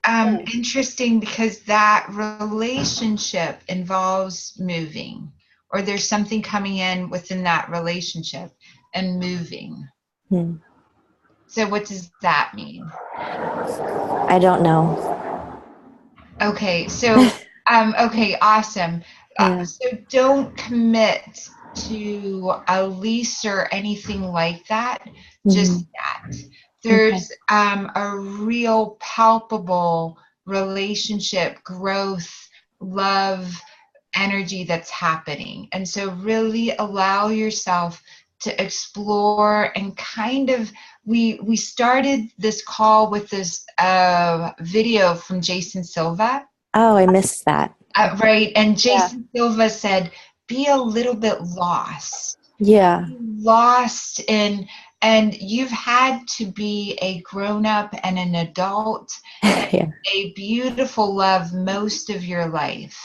Interesting, because that relationship involves moving, or there's something coming in within that relationship and moving. So what does that mean? I don't know. Okay, so okay, awesome. Yeah. So don't commit to a lease or anything like that. Just that. There's a real palpable relationship, growth, love, energy that's happening. And so really allow yourself to explore and kind of, we started this call with this video from Jason Silva. Oh, I missed that. Right. And Jason Silva said, be a little bit lost. Yeah. Be lost in, and you've had to be a grown-up and an adult and a beautiful love most of your life.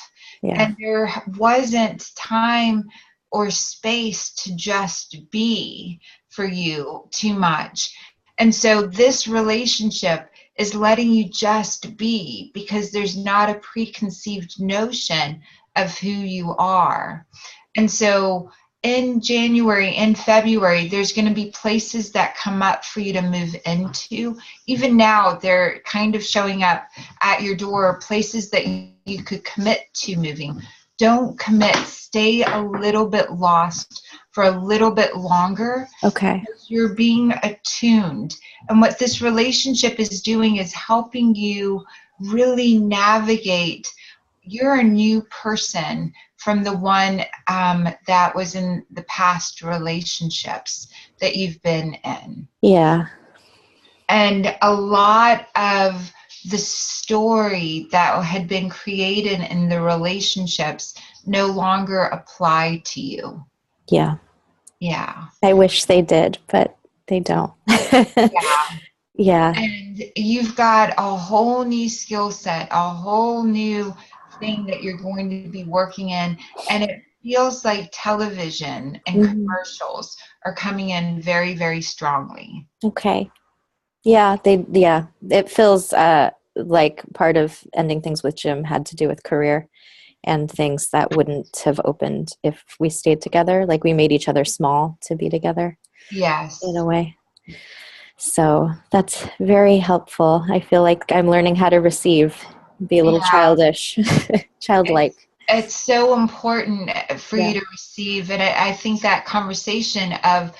And there wasn't time or space to just be for you too much. And so this relationship is letting you just be, because there's not a preconceived notion of who you are. And so in January, in February, there's going to be places that come up for you to move into. Even now, they're kind of showing up at your door, places that you could commit to moving. Don't commit. Stay a little bit lost for a little bit longer. Okay. You're being attuned. And what this relationship is doing is helping you really navigate. You're a new person from the one that was in the past relationships that you've been in. Yeah. And a lot of the story that had been created in the relationships no longer apply to you. Yeah. Yeah. I wish they did, but they don't. Yeah. And you've got a whole new skill set, a whole new thing that you're going to be working in. And it feels like television and commercials are coming in very, very strongly. Okay. Yeah, it feels like part of ending things with Jim had to do with career and things that wouldn't have opened if we stayed together. Like we made each other small to be together. Yes. In a way. So that's very helpful. I feel like I'm learning how to receive, be a little childish, childlike. It's so important for you to receive. And I think that conversation of,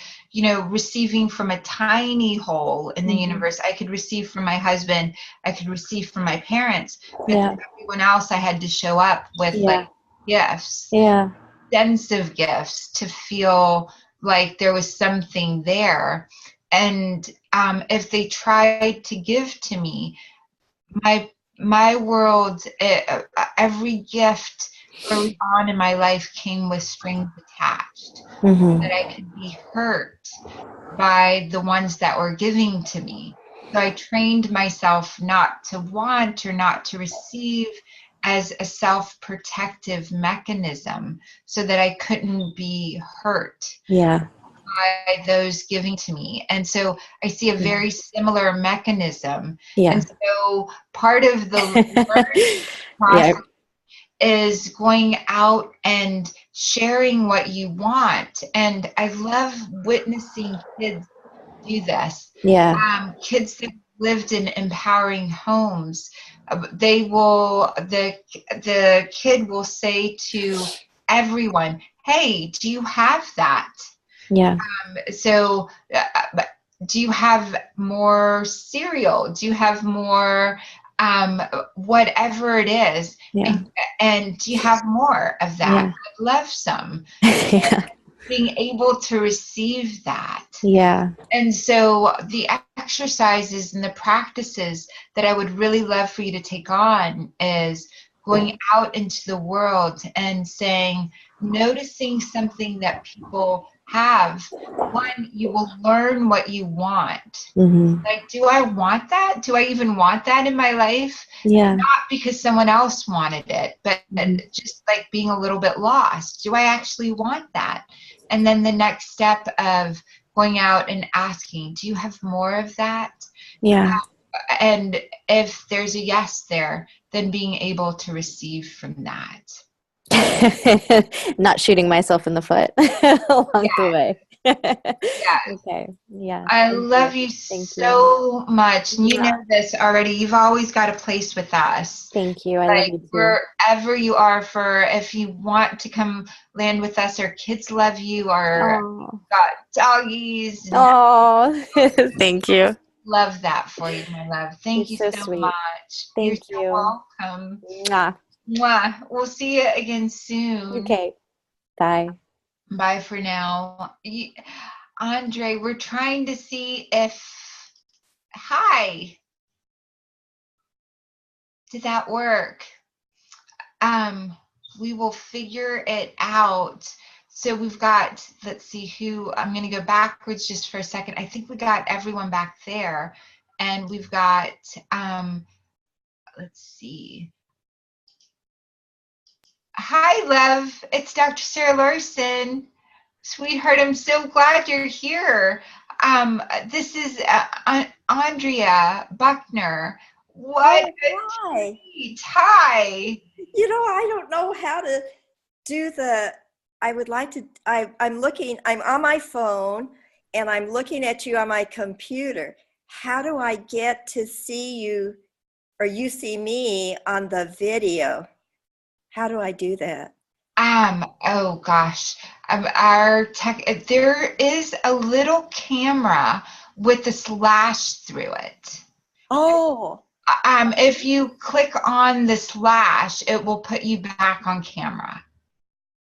receiving from a tiny hole in the universe. I could receive from my husband. I could receive from my parents. But everyone else, I had to show up with like gifts. Yeah. Extensive gifts to feel like there was something there. And if they tried to give to me, my world, every gift early on in my life came with strings attached, that I could be hurt by the ones that were giving to me. So I trained myself not to want or not to receive as a self-protective mechanism so that I couldn't be hurt. Yeah. By those giving to me. And so I see a very similar mechanism. Yeah. And so part of the learning process is going out and sharing what you want. And I love witnessing kids do this. Yeah. Kids that lived in empowering homes, the kid will say to everyone, hey, do you have that? Yeah. So do you have more cereal? Do you have more whatever it is? Yeah. And do you have more of that? Yeah. I'd love some. being able to receive that. Yeah. And so the exercises and the practices that I would really love for you to take on is going out into the world and saying, noticing something that people have. One, you will learn what you want. Mm-hmm. Like, do I want that? Do I even want that in my life? Yeah. Not because someone else wanted it, but just like being a little bit lost. Do I actually want that? And then the next step of going out and asking, do you have more of that? Yeah. And if there's a yes there, then being able to receive from that. Not shooting myself in the foot along the way. Yeah. Okay. Yeah. I Thank love you. you Thank so much. And you Yeah. know this already. You've always got a place with us. Thank you. I love Like you too. wherever you are, for if you want to come land with us, our kids love you, our Oh. got doggies. And Oh. Thank you. love that for you, my love. Thank you You're so so sweet. much. Thank You're you. so welcome. Mwah. Mwah. We'll see you again soon. Okay. Bye. Bye for now. Andre, we're trying to see if, hi, did that work? We will figure it out. So we've got, let's see who, I'm going to go backwards just for a second. I think we got everyone back there. And we've got, let's see. Hi, love. It's Dr. Sarah Larsen. Sweetheart, I'm so glad you're here. This is Andrea Buckner. What Oh, a hi. treat. Hi. You know, I don't know how to do I would like to, I'm on my phone and I'm looking at you on my computer. How do I get to see you or you see me on the video? How do I do that? Oh gosh, our tech, there is a little camera with a slash through it. Oh. If you click on the slash, it will put you back on camera.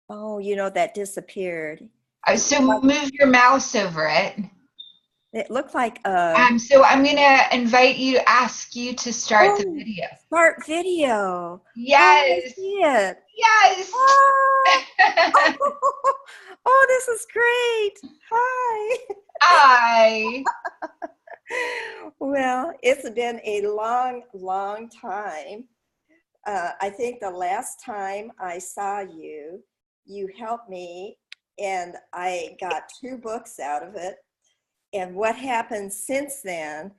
Oh, you know, that disappeared. So move your mouse over it. It looked like So I'm gonna ask you to start the video. Start video. Yes. Oh, I see it. Yes. Oh, this is great. Hi. Hi. Well, it's been a long, long time. I think the last time I saw you, you helped me and I got 2 books out of it. And what happened since then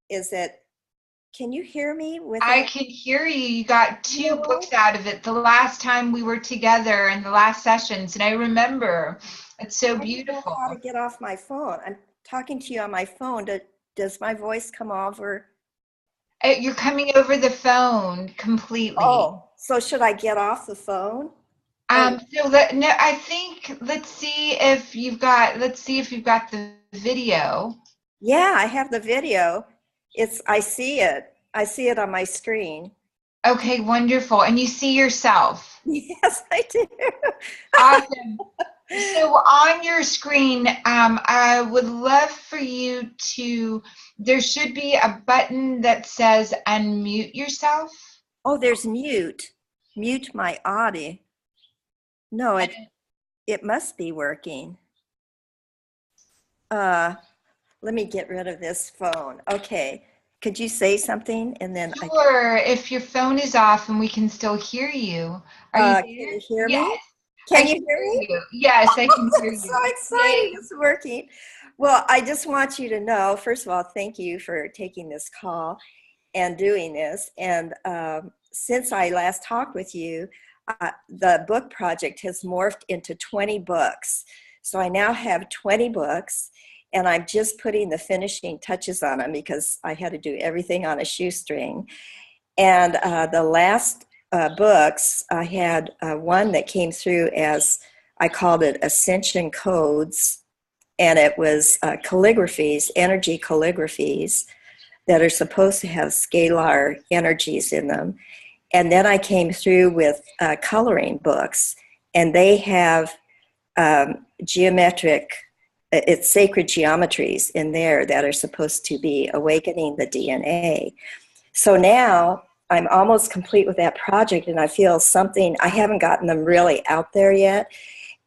is that, can you hear me? I can hear you. You got 2 books out of it the last time we were together in the last sessions. And I remember, it's so beautiful. I don't know how to get off my phone. I'm talking to you on my phone. Does my voice come over? You're coming over the phone completely. Oh, so should I get off the phone? No, I think, let's see if you've got the video. Yeah, I have the video. I see it. I see it on my screen. Okay, wonderful. And you see yourself? Yes, I do. Awesome. So on your screen, I would love for you to, there should be a button that says unmute yourself. Oh, there's mute. Mute my audio. No, it must be working. Let me get rid of this phone. Okay. Could you say something and then Sure. If your phone is off and we can still hear you. Are you there? Can you hear Yes. me? Can you hear me? Yes, I can hear you. I'm so excited it's working. Well, I just want you to know, first of all, thank you for taking this call and doing this. And since I last talked with you, the book project has morphed into 20 books. So I now have 20 books. And I'm just putting the finishing touches on them because I had to do everything on a shoestring. And the last books, I had one that came through as, I called it Ascension Codes. And it was calligraphies, energy calligraphies that are supposed to have scalar energies in them. And then I came through with coloring books. And they have geometric, it's sacred geometries in there that are supposed to be awakening the DNA. So now I'm almost complete with that project, and I feel something, I haven't gotten them really out there yet.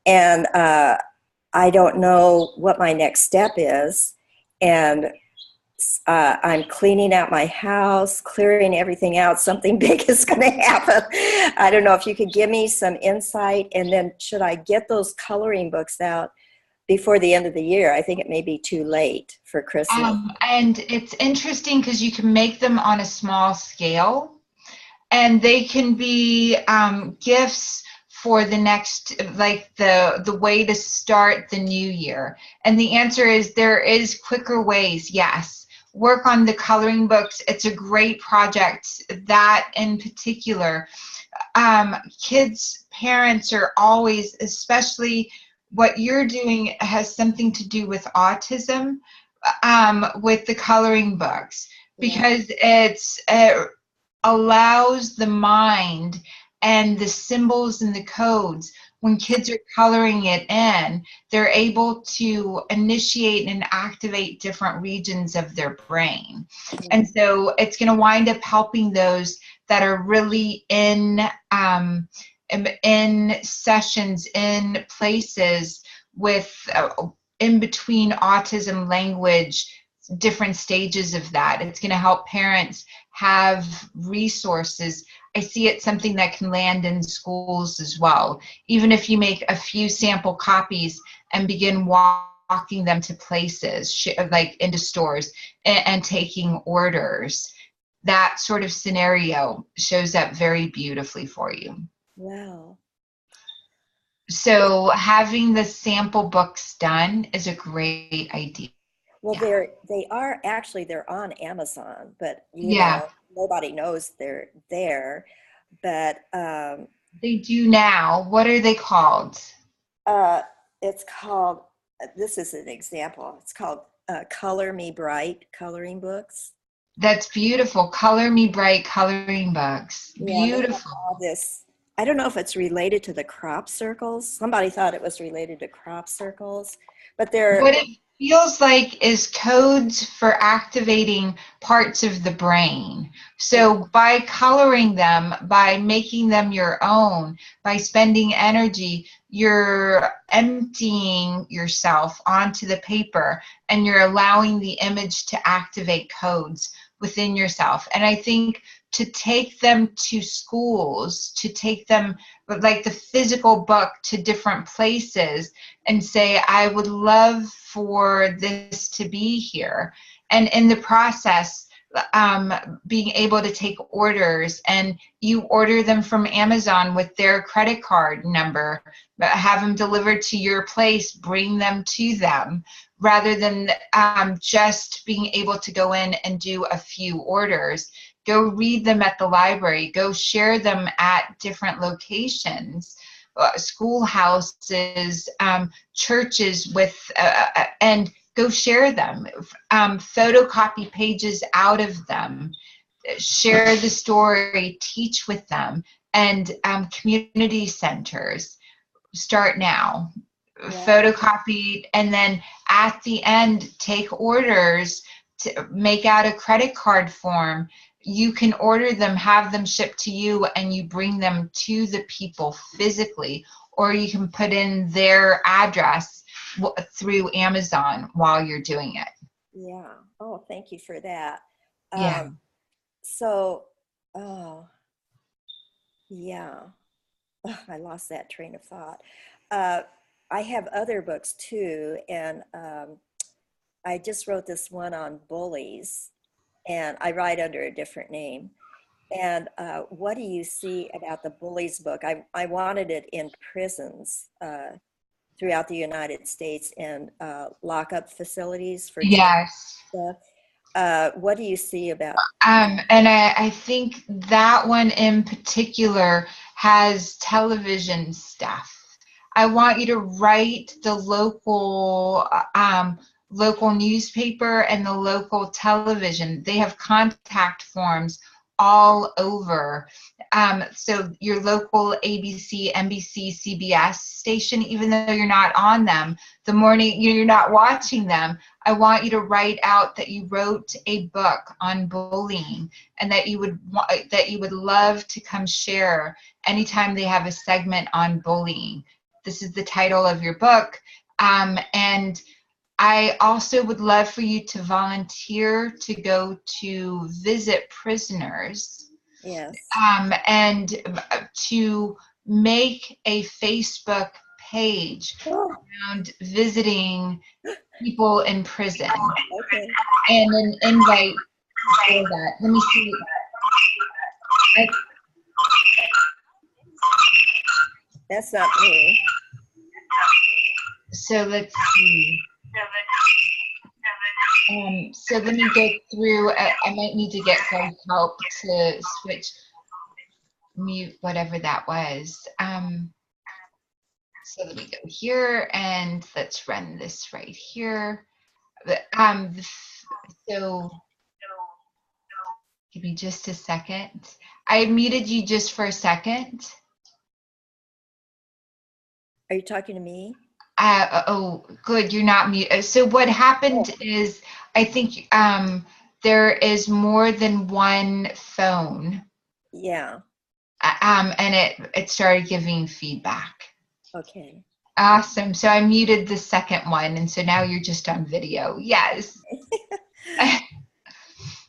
And I don't know what my next step is. And I'm cleaning out my house, clearing everything out. Something big is going to happen. I don't know if you could give me some insight. And then should I get those coloring books out before the end of the year? I think it may be too late for Christmas. And it's interesting because you can make them on a small scale, and they can be gifts for the next, like the way to start the new year. And the answer is there is quicker ways, yes. Work on the coloring books. It's a great project. That in particular, kids, parents are always, especially what you're doing has something to do with autism, with the coloring books, because it allows the mind and the symbols and the codes. When kids are coloring it in, they're able to initiate and activate different regions of their brain. And so it's going to wind up helping those that are really in sessions, in places with in between autism language, different stages of that. It's going to help parents have resources. I see it something that can land in schools as well. Even if you make a few sample copies and begin walking them to places, like into stores, and taking orders, that sort of scenario shows up very beautifully for you. Wow. So having the sample books done is a great idea. Well, they are actually, they're on Amazon, but you Yeah. know, nobody knows they're there. But they do now. What are they called? It's called, this is an example. It's called Color Me Bright coloring books. That's beautiful. Color Me Bright coloring books. Beautiful. All this. I don't know if it's related to the crop circles. Somebody thought it was related to crop circles, but they're. What it feels like is codes for activating parts of the brain. So by coloring them, by making them your own, by spending energy, you're emptying yourself onto the paper, and you're allowing the image to activate codes within yourself. And I think to take them to schools, to take them, like the physical book, to different places and say, I would love for this to be here. And in the process, being able to take orders, and you order them from Amazon with their credit card number, have them delivered to your place, bring them to them, rather than just being able to go in and do a few orders. Go read them at the library, go share them at different locations, schoolhouses, churches, with and go share them, photocopy pages out of them, share the story, teach with them, and community centers. Start now. Yeah. Photocopy, and then at the end, take orders, to make out a credit card form. You can order them, have them shipped to you, and you bring them to the people physically, or you can put in their address through Amazon while you're doing it. Yeah. Oh, thank you for that. Yeah. Yeah. Oh, I lost that train of thought. I have other books too, and I just wrote this one on bullies, and I write under a different name. And what do you see about the bullies book? I wanted it in prisons throughout the United States, and lockup facilities for yes. What do you see about? And I think that one in particular has television stuff. I want you to write the local local newspaper and the local television. They have contact forms all over. So your local ABC, NBC, CBS station, even though you're not on them, the morning you're not watching them, I want you to write out that you wrote a book on bullying and that you would love to come share anytime they have a segment on bullying. This is the title of your book. And I also would love for you to volunteer to go to visit prisoners. Yes. And to make a Facebook page around visiting people in prison. Okay. And an invite for that. Let me see. That's not me. So let's see. So let me go through. I might need to get some help to switch, mute, whatever that was. So let me go here and let's run this right here. So give me just a second. I muted you just for a second. Are you talking to me? Oh, good. You're not muted. So what happened is, I think there is more than one phone. Yeah. And it started giving feedback. Okay. Awesome. So I muted the second one, and so now you're just on video. Yes.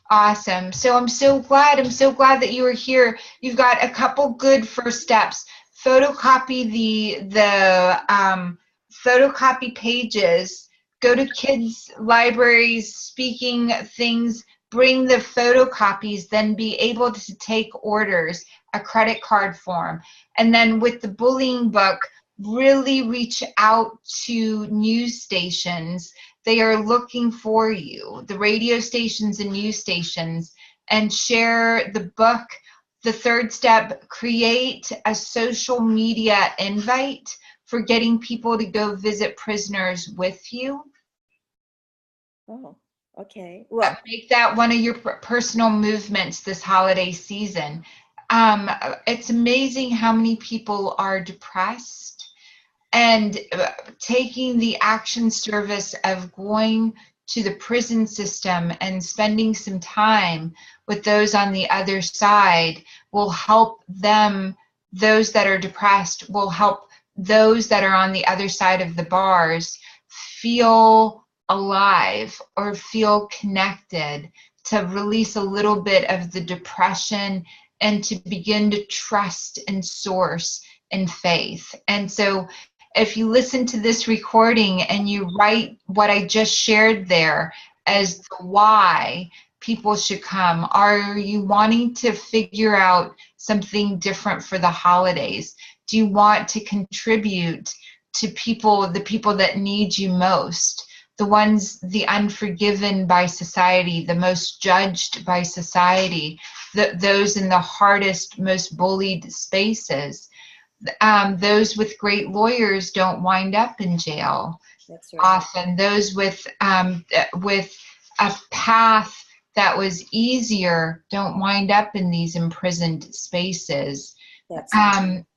Awesome. So I'm so glad that you were here. You've got a couple good first steps. Photocopy the photocopy pages. Go to kids' libraries, speaking things. Bring the photocopies. Then be able to take orders, a credit card form, and then with the bullying book, really reach out to news stations. They are looking for you, the radio stations and news stations, and share the book. The third step, create a social media invite for getting people to go visit prisoners with you. Oh, okay. Well, make that one of your personal movements this holiday season. It's amazing how many people are depressed, and taking the action service of going to the prison system and spending some time with those on the other side will help them. Those that are depressed will help those that are on the other side of the bars feel alive or feel connected, to release a little bit of the depression and to begin to trust in source and faith. And so if you listen to this recording and you write what I just shared there as the why people should come, are you wanting to figure out something different for the holidays? Do you want to contribute to people, the people that need you most, the ones, the unforgiven by society, the most judged by society, those in the hardest, most bullied spaces? Those with great lawyers don't wind up in jail. that's right. Often those with a path that was easier don't wind up in these imprisoned spaces. That's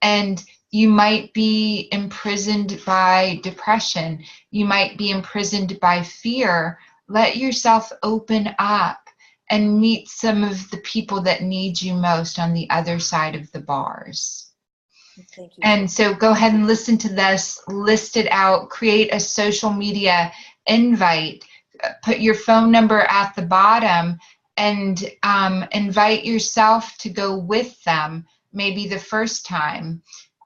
And you might be imprisoned by depression. You might be imprisoned by fear. Let yourself open up and meet some of the people that need you most on the other side of the bars. Thank you. And so go ahead and listen to this, list it out, create a social media invite, put your phone number at the bottom, and invite yourself to go with them, maybe the first time.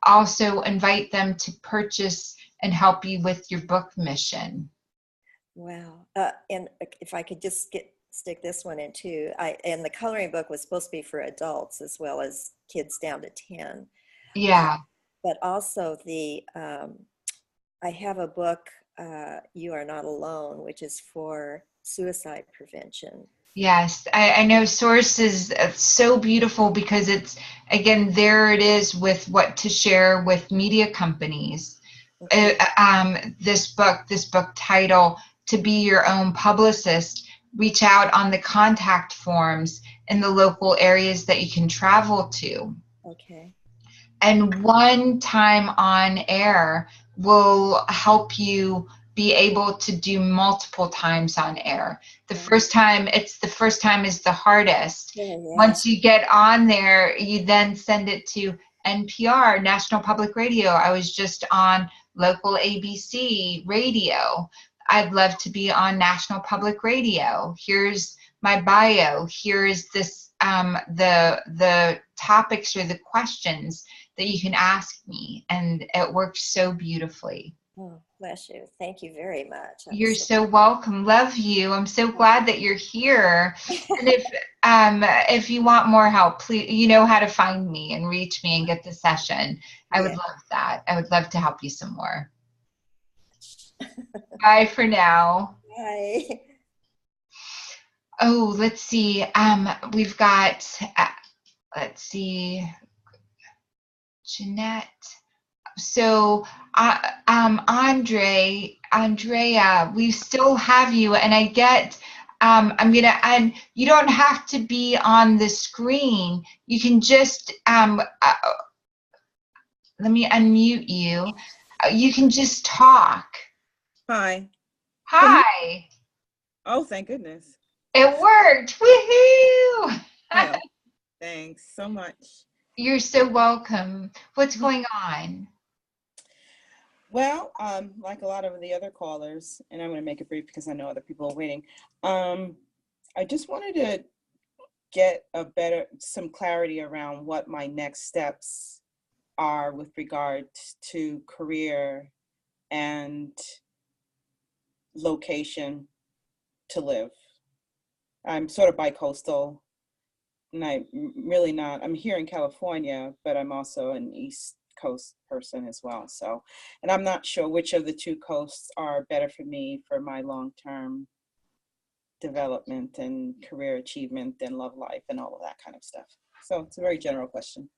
Also invite them to purchase and help you with your book mission. Wow. And if I could just stick this one in too, and the coloring book was supposed to be for adults as well as kids down to 10. Yeah. But also I have a book, You Are Not Alone, which is for suicide prevention. Yes, I know Source is so beautiful because it's, again, there it is with what to share with media companies. This book title, To Be Your Own Publicist, reach out on the contact forms in the local areas that you can travel to. Okay. And one time on air will help you be able to do multiple times on air. The first time is the hardest. Yeah. Once you get on there, you then send it to NPR, National Public Radio. I was just on local ABC radio. I'd love to be on National Public Radio. Here's my bio. Here's this the topics or the questions that you can ask me, and it works so beautifully. Oh, bless you. Thank you very much. You're so welcome. Love you. I'm so glad that you're here. And if you want more help, please, you know how to find me and reach me and get the session. I would love that. I would love to help you some more. Bye for now. Bye. Oh, let's see. We've got, let's see, Jeanette. So, Andrea, we still have you, and I get, and you don't have to be on the screen. You can just, let me unmute you. You can just talk. Hi. Hi. Oh, thank goodness. It worked. Woohoo! Oh, thanks so much. You're so welcome. What's going on? Well, like a lot of the other callers, and I'm going to make it brief because I know other people are waiting. I just wanted to get some clarity around what my next steps are with regard to career and location to live. I'm sort of bi-coastal, and I'm here in California, but I'm also an East Coast person as well. So, and I'm not sure which of the two coasts are better for me for my long-term development and career achievement and love life and all of that kind of stuff. So it's a very general question.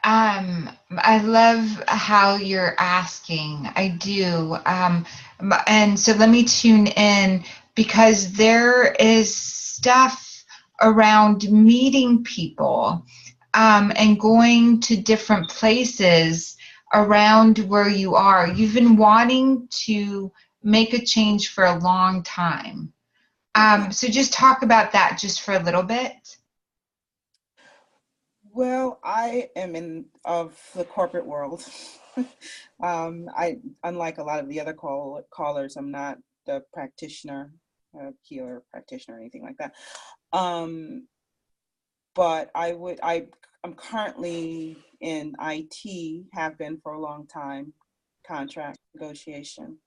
I love how you're asking. I do. And so let me tune in, because there is stuff around meeting people and going to different places around where you are. You've been wanting to make a change for a long time. So just talk about that just for a little bit. Well, I am of the corporate world. Unlike a lot of the other callers, I'm not the practitioner, healer practitioner, or anything like that. But I'm currently in IT, have been for a long time, contract negotiation.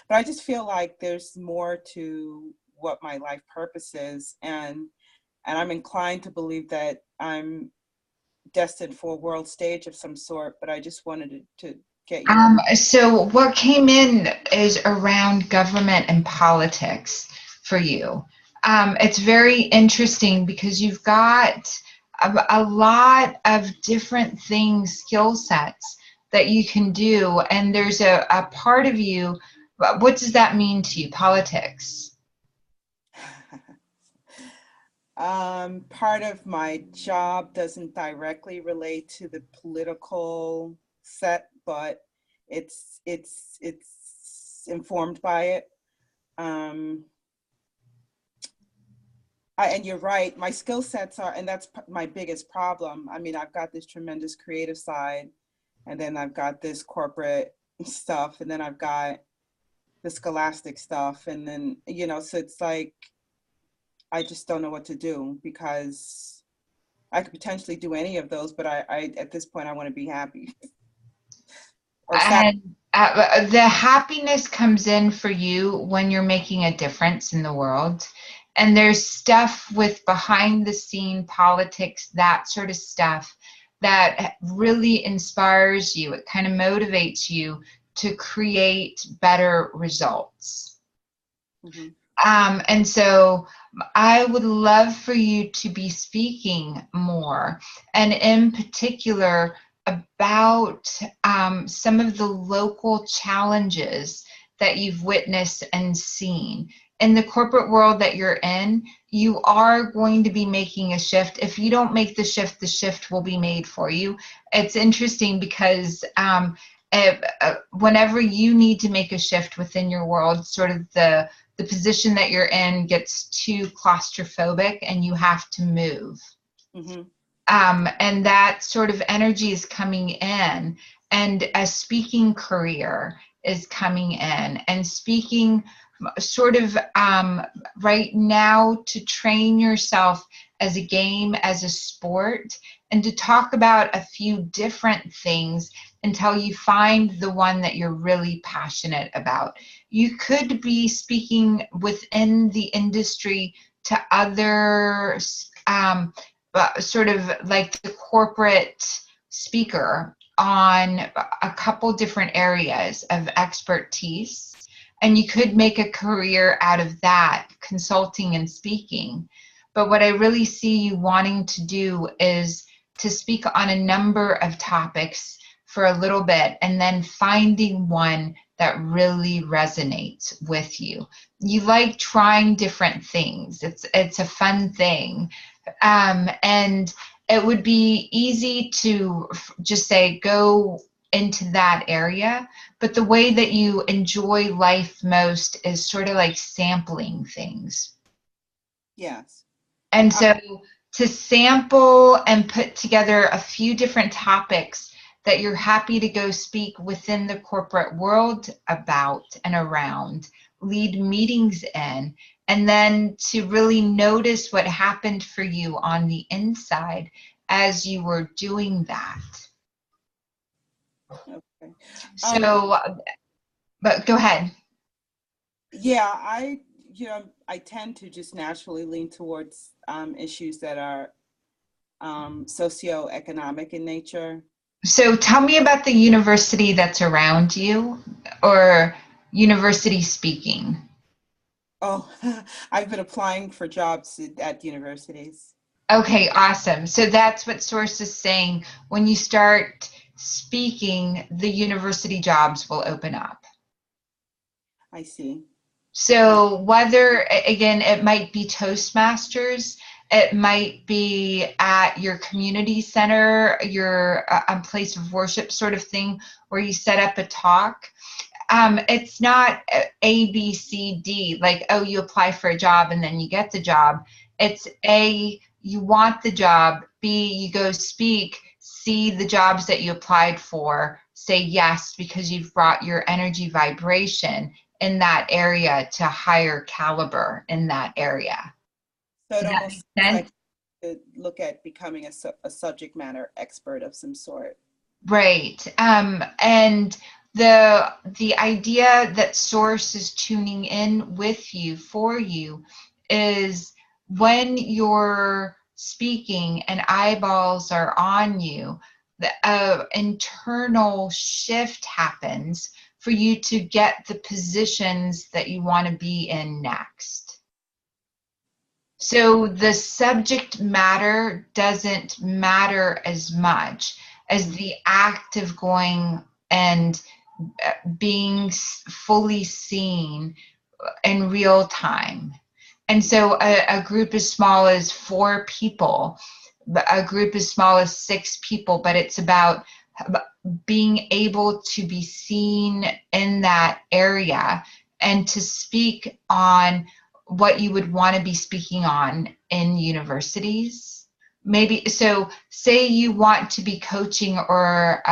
But I just feel like there's more to what my life purpose is, and I'm inclined to believe that I'm destined for a world stage of some sort, but I just wanted to get your... So what came in is around government and politics for you. It's very interesting because you've got a lot of different things, skill sets that you can do, and there's a part of you. What does that mean to you, politics? Part of my job doesn't directly relate to the political set, but it's informed by it. And you're right, my skill sets are, and that's my biggest problem. I mean, I've got this tremendous creative side, and then I've got this corporate stuff, and then I've got the scholastic stuff, and then, so it's like, I just don't know what to do, because I could potentially do any of those, but I at this point, I want to be happy. And the happiness comes in for you when you're making a difference in the world. And there's stuff with behind the scene politics, that sort of stuff, that really inspires you. It kind of motivates you to create better results. Mm-hmm. And so I would love for you to be speaking more, and in particular about some of the local challenges that you've witnessed and seen. in the corporate world that you're in, you are going to be making a shift. If you don't make the shift will be made for you. It's interesting because whenever you need to make a shift within your world, sort of the position that you're in gets too claustrophobic and you have to move. Mm-hmm. And that sort of energy is coming in, and a speaking career is coming in, and speaking sort of right now to train yourself as a game, as a sport, and to talk about a few different things until you find the one that you're really passionate about. You could be speaking within the industry to other sort of like the corporate speaker on a couple different areas of expertise. And you could make a career out of that, consulting and speaking. But what I really see you wanting to do is to speak on a number of topics for a little bit and then finding one that really resonates with you. You like trying different things. It's a fun thing. And it would be easy to just say, go into that area. But the way that you enjoy life most is sort of like sampling things. Yes. And so to sample and put together a few different topics that you're happy to go speak within the corporate world about and around, lead meetings in, and then to really notice what happened for you on the inside as you were doing that. Okay. So, but go ahead. Yeah, I tend to just naturally lean towards issues that are socioeconomic in nature. So tell me about the university that's around you, or university speaking. Oh, I've been applying for jobs at universities. Okay, awesome. So that's what Source is saying. When you start speaking, the university jobs will open up. I see. So whether, again, it might be Toastmasters, it might be at your community center, your place of worship sort of thing, where you set up a talk. It's not A, B, C, D, like, oh, you apply for a job and then you get the job. It's A, you want the job, B, you go speak, C, the jobs that you applied for, say yes because you've brought your energy vibration in that area to higher caliber in that area. So it Does that almost make sense? like to look at becoming a subject matter expert of some sort. Right. And the idea that Source is tuning in with you, for you, is when you're speaking and eyeballs are on you, the internal shift happens for you to get the positions that you want to be in next. So the subject matter doesn't matter as much as the act of going and being fully seen in real time. And so a group as small as 4 people, a group as small as 6 people, but it's about being able to be seen in that area and to speak on what you would want to be speaking on in universities. Maybe, so say you want to be coaching, or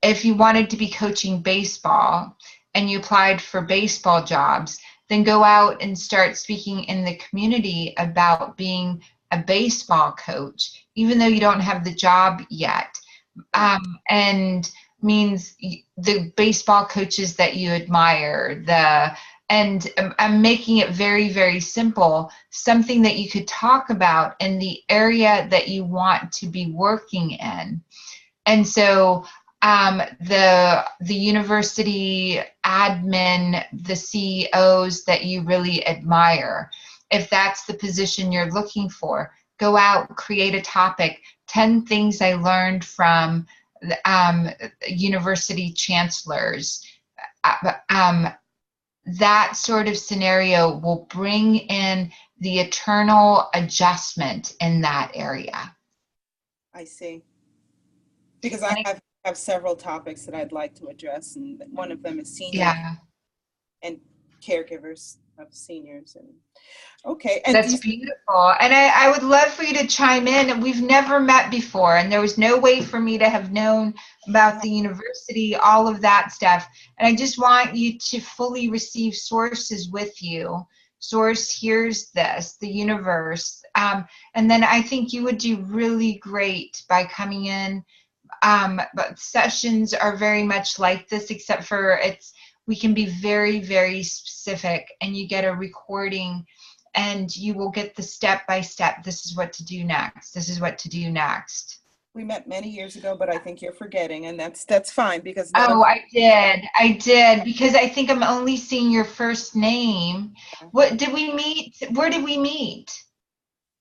if you wanted to be coaching baseball and you applied for baseball jobs, then go out and start speaking in the community about being a baseball coach, even though you don't have the job yet. And means the baseball coaches that you admire, and I'm making it very, very simple, something that you could talk about in the area that you want to be working in. And so the university admin, the CEOs that you really admire, if that's the position you're looking for, go out, create a topic, 10 things I learned from university chancellors, that sort of scenario will bring in the eternal adjustment in that area. I see. Because And I have several topics that I'd like to address, and one of them is senior yeah, and caregivers of seniors. And okay, and that's beautiful. And I would love for you to chime in. We've never met before, and there was no way for me to have known about the university, all of that stuff. And I just want you to fully receive sources with you. Source hears this, the universe. And then I think you would do really great by coming in. But sessions are very much like this, except for we can be very, very specific, and you get a recording and you will get the step by step. This is what to do next. This is what to do next. we met many years ago, but I think you're forgetting, and that's fine because none Oh, of I did, because I think I'm only seeing your first name. What did we meet? Where did we meet?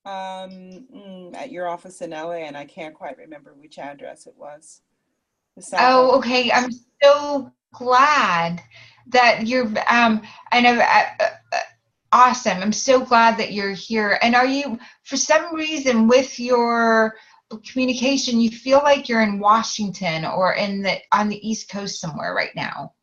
at your office in LA, and I can't quite remember which address it was. The South Oh, Oak. okay. I'm so glad that you're I know awesome. I'm so glad that you're here. And are you, for some reason, with your communication, you feel like you're in Washington or on the East Coast somewhere right now?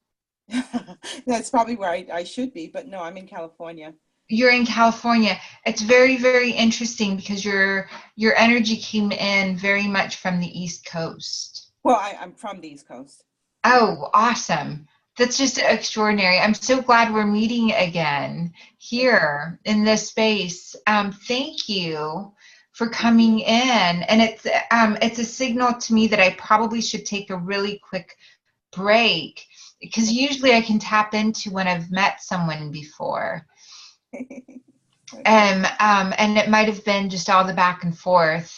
That's probably where I should be, but no, I'm in California. You're in California. It's very, very interesting because your energy came in very much from the East Coast. Well, I'm from the East Coast. Oh, awesome. That's just extraordinary. I'm so glad we're meeting again here in this space. Thank you for coming in. And it's a signal to me that I probably should take a really quick break, because usually I can tap into when I've met someone before. And it might have been just all the back and forth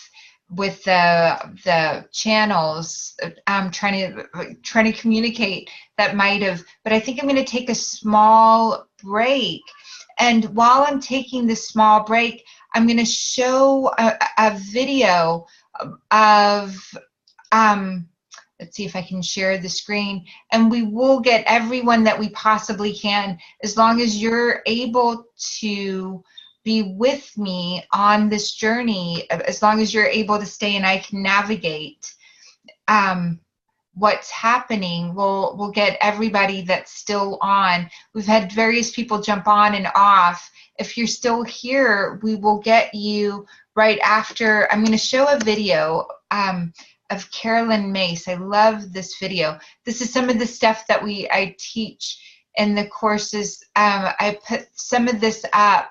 with the channels, trying to communicate, that might have, but I think I'm going to take a small break. And while I'm taking this small break, I'm going to show a video of let's see if I can share the screen, and we will get everyone that we possibly can, as long as you're able to be with me on this journey, as long as you're able to stay and I can navigate what's happening. We'll get everybody that's still on. We've had various people jump on and off. If you're still here, we will get you right after. I'm going to show a video of Carolyn Mace. I love this video. This is some of the stuff that I teach in the courses. I put some of this up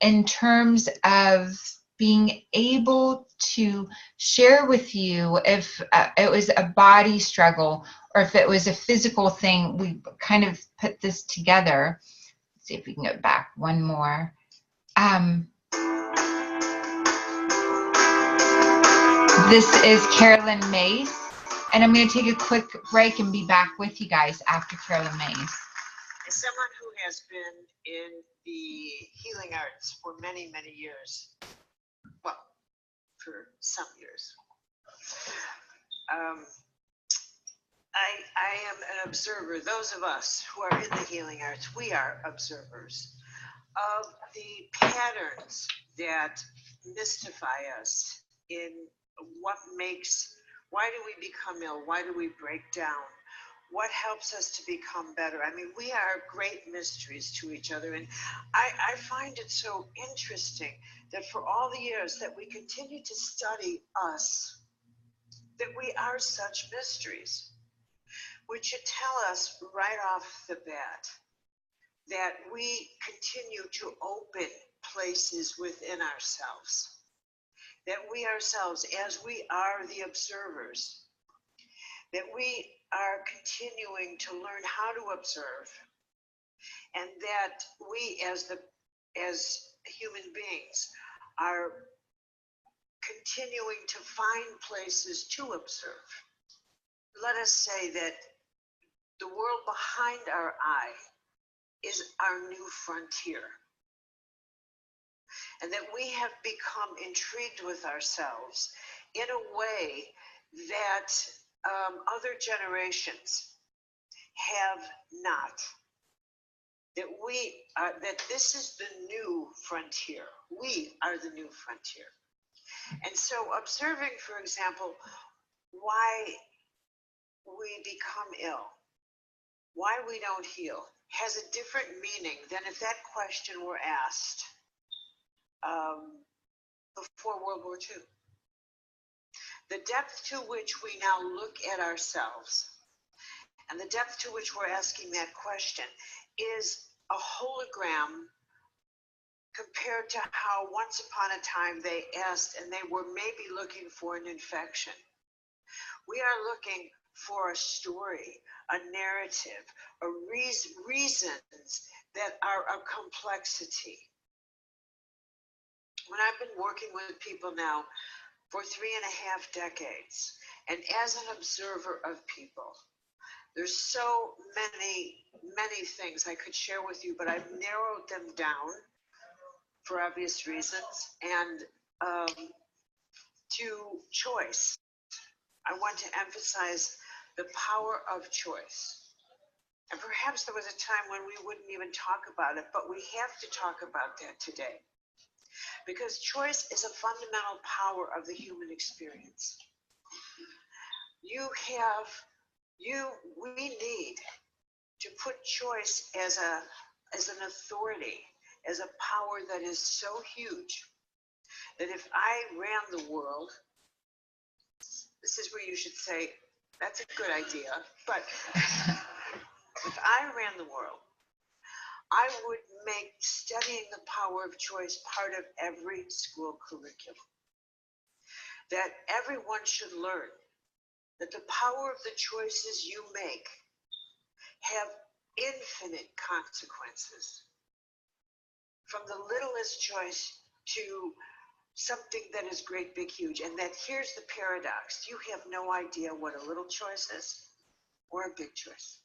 in terms of being able to share with you if it was a body struggle or if it was a physical thing. We kind of put this together. Let's see if we can go back one more. This is Carolyn Mace, and I'm going to take a quick break and be back with you guys after Carolyn Mace. As someone who has been in the healing arts for many, many years, well, for some years, I am an observer. Those of us who are in the healing arts, we are observers of the patterns that mystify us in why do we become ill? Why do we break down? What helps us to become better? I mean, we are great mysteries to each other. And I find it so interesting that for all the years that we continue to study us, that we are such mysteries, which should tell us right off the bat that we continue to open places within ourselves, that we ourselves, as we are the observers, that we are continuing to learn how to observe, and that we as human beings are continuing to find places to observe. Let us say that the world behind our eye is our new frontier, and that we have become intrigued with ourselves in a way that other generations have not. that this is the new frontier. We are the new frontier. And so observing, for example, why we become ill, why we don't heal, has a different meaning than if that question were asked before World War II. The depth to which we now look at ourselves and the depth to which we're asking that question is a hologram compared to how once upon a time they asked and they were maybe looking for an infection. We are looking for a story, a narrative, reasons that are of complexity. When I've been working with people now for 3.5 decades, and as an observer of people, there's so many things I could share with you, but I've narrowed them down for obvious reasons, and to choice. I want to emphasize the power of choice. And perhaps there was a time when we wouldn't even talk about it, but we have to talk about that today. Because choice is a fundamental power of the human experience. We need to put choice as an authority, as a power that is so huge that if I ran the world, this is where you should say, that's a good idea, but if I ran the world, I would make studying the power of choice part of every school curriculum. That everyone should learn that the power of the choices you make have infinite consequences. From the littlest choice to something that is great, big, huge. And that here's the paradox. You have no idea what a little choice is or a big choice.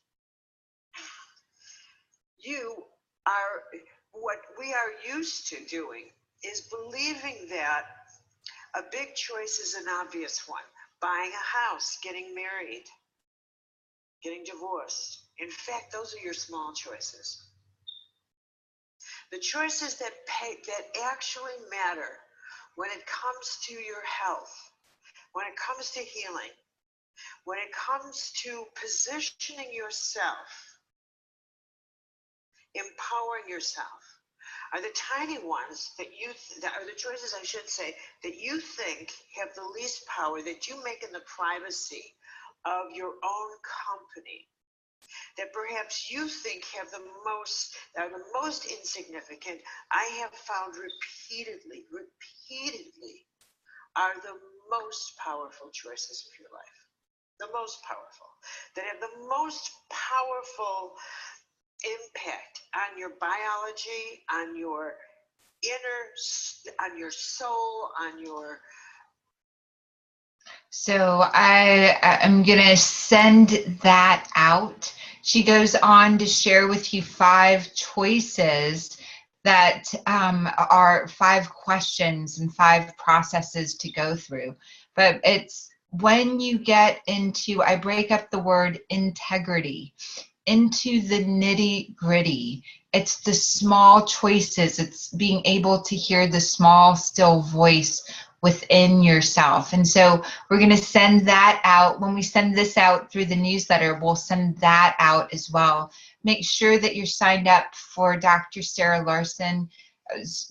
What we are used to doing is believing that a big choice is an obvious one. Buying a house, getting married, getting divorced. In fact, those are your small choices. The choices that actually matter when it comes to your health, when it comes to healing, when it comes to positioning yourself, empowering yourself, are the tiny ones that are the choices, I should say, that you think have the least power, that you make in the privacy of your own company, that perhaps you think are the most insignificant. I have found repeatedly, are the most powerful choices of your life. The most powerful, that have the most powerful impact on your biology, on your on your soul, on your... So I'm going to send that out. She goes on to share with you 5 choices that are 5 questions and 5 processes to go through. But it's when you get into, I break up the word integrity into the nitty gritty. It's the small choices. It's being able to hear the small, still voice within yourself. And so we're going to send that out. When we send this out through the newsletter, we'll send that out as well. Make sure that you're signed up for Dr. Sarah Larsen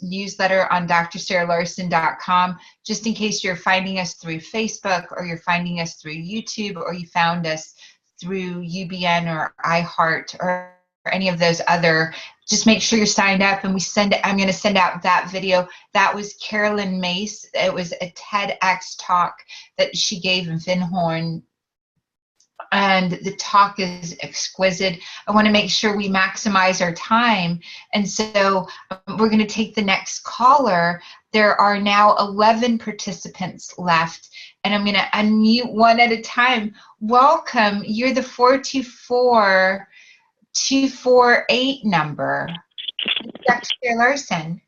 newsletter on drsarahlarsen.com, just in case you're finding us through Facebook or you're finding us through YouTube or you found us through UBN or iHeart or any of those other. Just make sure you're signed up, and I'm going to send out that video. That was Carolyn Mace. It was a TEDx talk that she gave in Vinhorn, and the talk is exquisite. I want to make sure we maximize our time, and so we're going to take the next caller. There are now 11 participants left, and I'm going to unmute one at a time. Welcome. You're the 424-248 number. Dr. Larsen.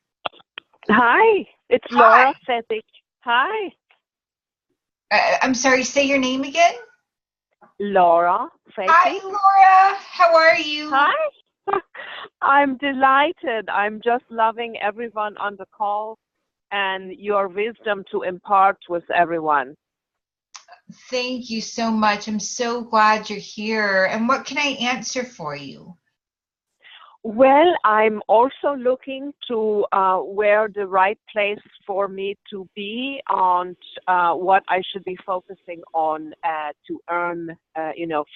Hi, it's Laura Fettig. Hi. I'm sorry, say your name again? Laura Fettig. Hi, Laura. How are you? Hi. I'm delighted. I'm just loving everyone on the call and your wisdom to impart with everyone. Thank you so much. I'm so glad you're here. And what can I answer for you? Well, I'm also looking to where the right place for me to be and what I should be focusing on to earn,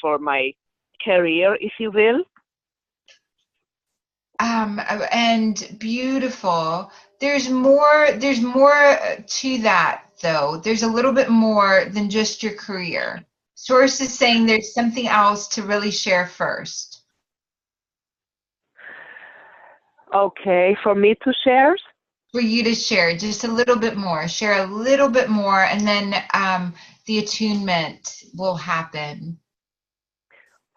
for my career, if you will. And beautiful. There's more to that though. There's a little bit more than just your career. Source is saying there's something else to really share first. Okay, for me to share? For you to share just a little bit more. Share a little bit more, and then the attunement will happen.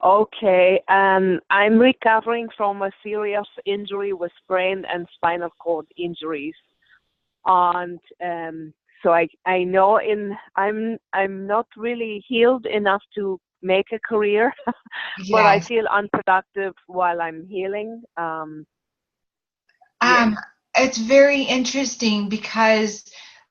Okay, I'm recovering from a serious injury with brain and spinal cord injuries, and so I know I'm not really healed enough to make a career, but I Yes. feel unproductive while I'm healing. It's very interesting because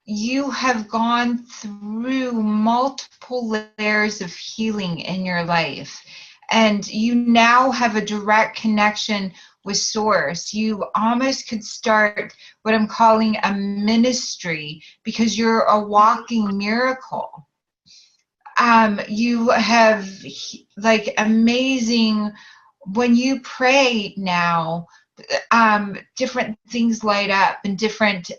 you have gone through multiple layers of healing in your life, and you now have a direct connection with Source. You almost could start what I'm calling a ministry because you're a walking miracle. You have like amazing, when you pray now, different things light up and different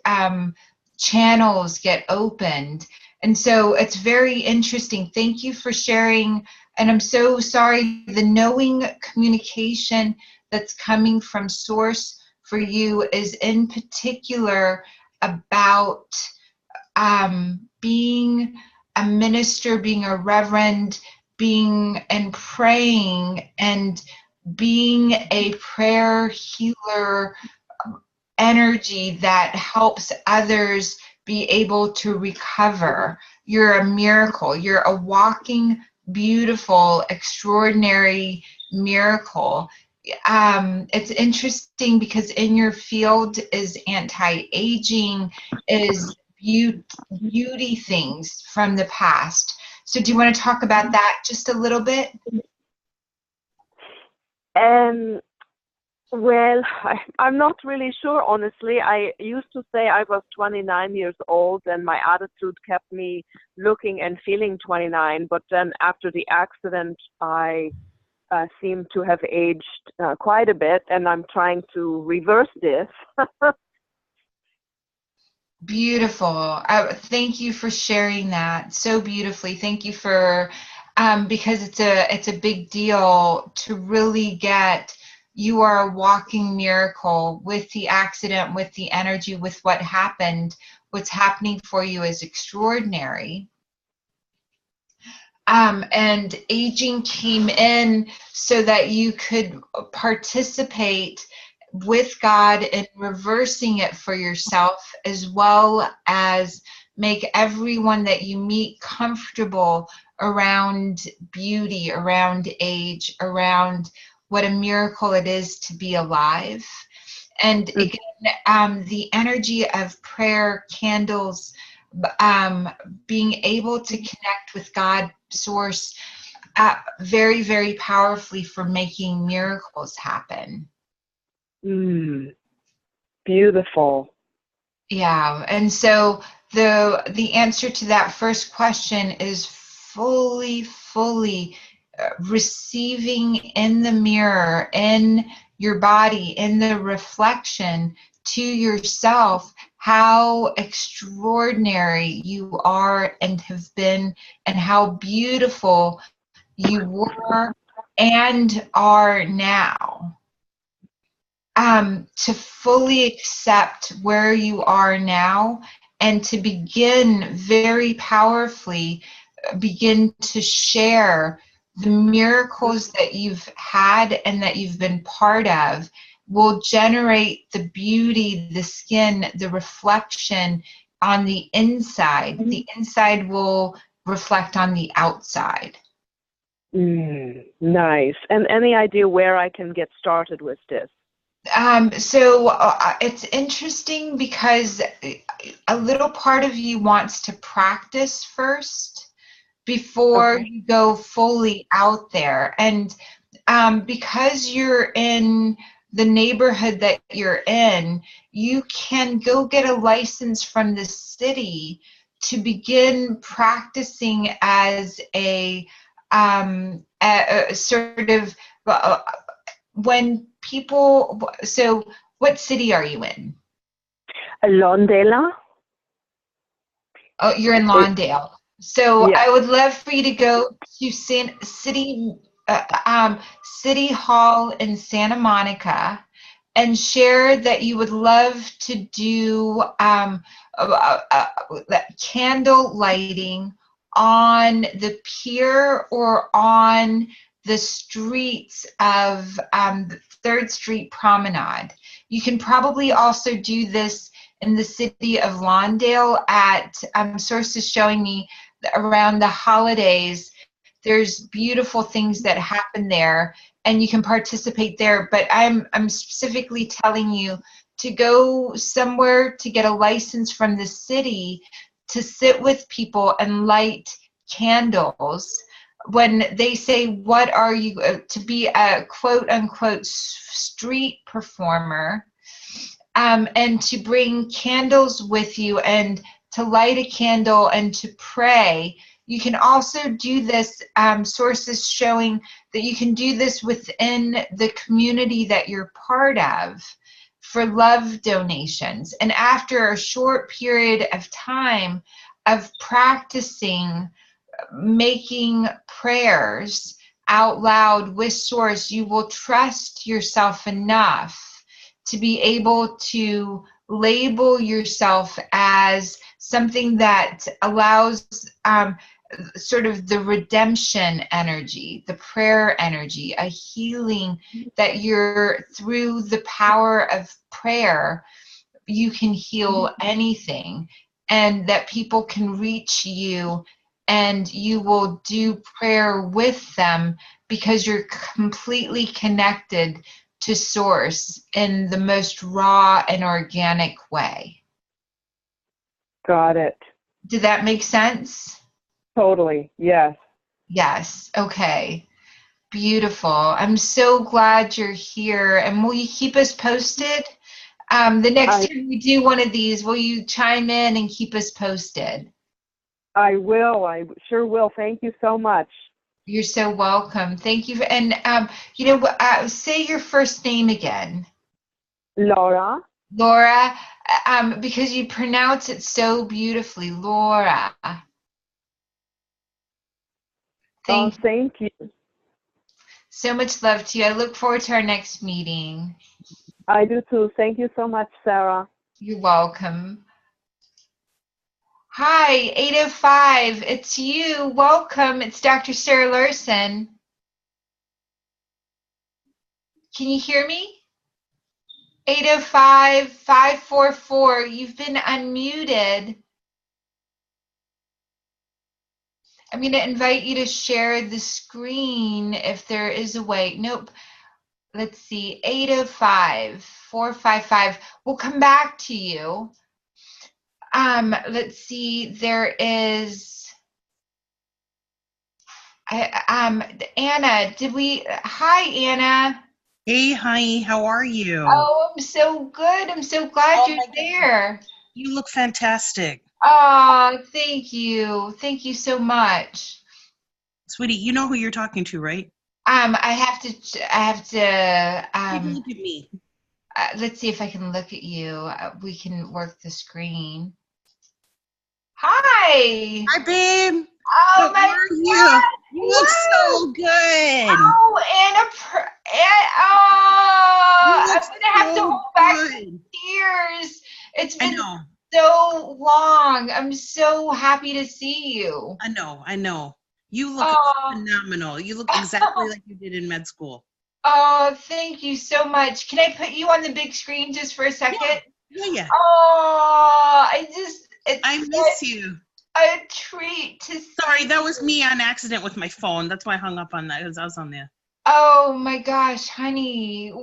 channels get opened. And so it's very interesting. Thank you for sharing. And I'm so sorry, the knowing communication that's coming from Source for you is in particular about being a minister, being a reverend, being and praying and being a prayer healer energy that helps others be able to recover. You're a miracle. You're a walking, beautiful, extraordinary miracle. It's interesting because in your field is anti-aging, is beauty things from the past. So do you want to talk about that just a little bit? Well, I'm not really sure, honestly. I used to say I was 29 years old, and my attitude kept me looking and feeling 29. But then after the accident, I seem to have aged quite a bit, and I'm trying to reverse this. Beautiful. Thank you for sharing that so beautifully. Thank you for because it's a big deal to really get. You are a walking miracle with the accident, with the energy, with what happened. What's happening for you is extraordinary. And aging came in so that you could participate with God in reversing it for yourself, as well as make everyone that you meet comfortable around beauty, around age, around what a miracle it is to be alive. And again, the energy of prayer, candles, being able to connect with God, Source, very, very powerfully for making miracles happen. Beautiful. Yeah, and so the answer to that first question is fully receiving in the mirror, in your body, in the reflection to yourself, how extraordinary you are and have been, and how beautiful you were and are now. To fully accept where you are now and to begin very powerfully begin to share the miracles that you've had and that you've been part of will generate the beauty, the skin, the reflection on the inside. The inside will reflect on the outside. Nice. And any idea where I can get started with this? It's interesting because a little part of you wants to practice first before Okay. you go fully out there. And because you're in the neighborhood that you're in, you can go get a license from the city to begin practicing as a sort of when people. So, what city are you in? Londela? Oh, you're in Lawndale. So Yeah. I would love for you to go to City Hall in Santa Monica and share that you would love to do candle lighting on the pier or on the streets of the Third Street Promenade. You can probably also do this in the city of Lawndale at sources showing me around the holidays. There's beautiful things that happen there, and you can participate there. But I'm specifically telling you to go somewhere to get a license from the city to sit with people and light candles. When they say, "What are you to be a quote unquote street performer?" And to bring candles with you and to light a candle and to pray. You can also do this, sources showing that you can do this within the community that you're part of for love donations. And after a short period of time of practicing making prayers out loud with Source, you will trust yourself enough to be able to label yourself as something that allows sort of the redemption energy, the prayer energy, a healing that you're through the power of prayer, you can heal anything, and that people can reach you and you will do prayer with them because you're completely connected to Source in the most raw and organic way. Got it. Did that make sense? Totally. Yes. Yes. Okay. Beautiful. I'm so glad you're here. And will you keep us posted? The next time we do one of these, will you chime in and keep us posted? I will. I sure will. Thank you so much. You're so welcome. Thank you. And, say your first name again. Laura. Laura, because you pronounce it so beautifully. Laura. Thank you. So much love to you. I look forward to our next meeting. I do too. Thank you so much, Sarah. You're welcome. Hi, 805. It's you. Welcome. It's Dr. Sarah Larsen. Can you hear me? 805-544. You've been unmuted. I'm going to invite you to share the screen if there is a way. Nope. Let's see. 805-455. We'll come back to you. Let's see. There is Anna. Hi, Anna. Hey, honey, how are you? Oh, I'm so good. I'm so glad you're there. You look fantastic. Oh, thank you. Thank you so much. Sweetie, you know who you're talking to, right? I have to, Take a look at me. Let's see if I can look at you. We can work the screen. Hi. Hi, babe. Oh, how my are you? God. You look so good. Oh, I'm going to have to hold back some tears. It's been so long. I'm so happy to see you. I know. You look phenomenal. You look exactly like you did in med school. Oh, thank you so much. Can I put you on the big screen just for a second? Yeah. Oh, I miss you. A treat to see. Sorry, that was me on accident with my phone. That's why I hung up on that because I was on there. Oh my gosh, honey.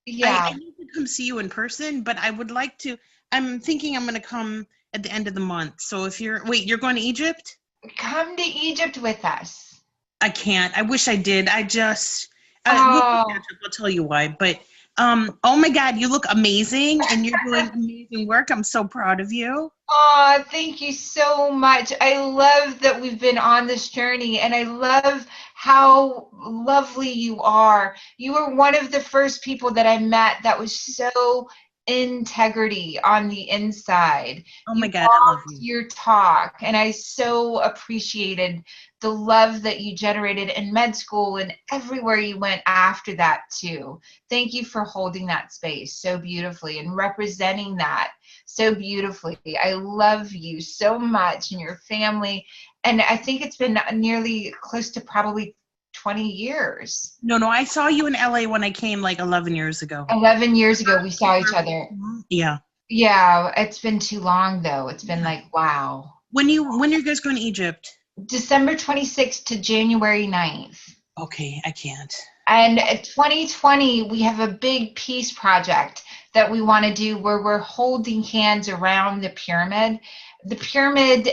Yeah. I need to come see you in person, but I would like to. I'm thinking I'm going to come at the end of the month. So if you're going to Egypt? Come to Egypt with us. I can't. I wish I did. I just we'll Oh. catch up. I'll tell you why. But oh my God, you look amazing, and you're doing amazing work. I'm so proud of you. Oh, thank you so much. I love that we've been on this journey, and I love how lovely you are. You were one of the first people that I met that was so integrity on the inside. Oh You my God, I love walked you. your talk, and I so appreciated the love that you generated in med school and everywhere you went after that too. Thank you for holding that space so beautifully and representing that so beautifully. I love you so much and your family. And I think it's been nearly close to probably 20 years. No, I saw you in LA when I came like 11 years ago. 11 years ago, we saw each other. Yeah. Yeah, it's been too long though. It's been like, wow. When are you guys going to Egypt? December 26th to January 9th. Okay, I can't. And 2020, we have a big peace project that we want to do where we're holding hands around the pyramid. The pyramid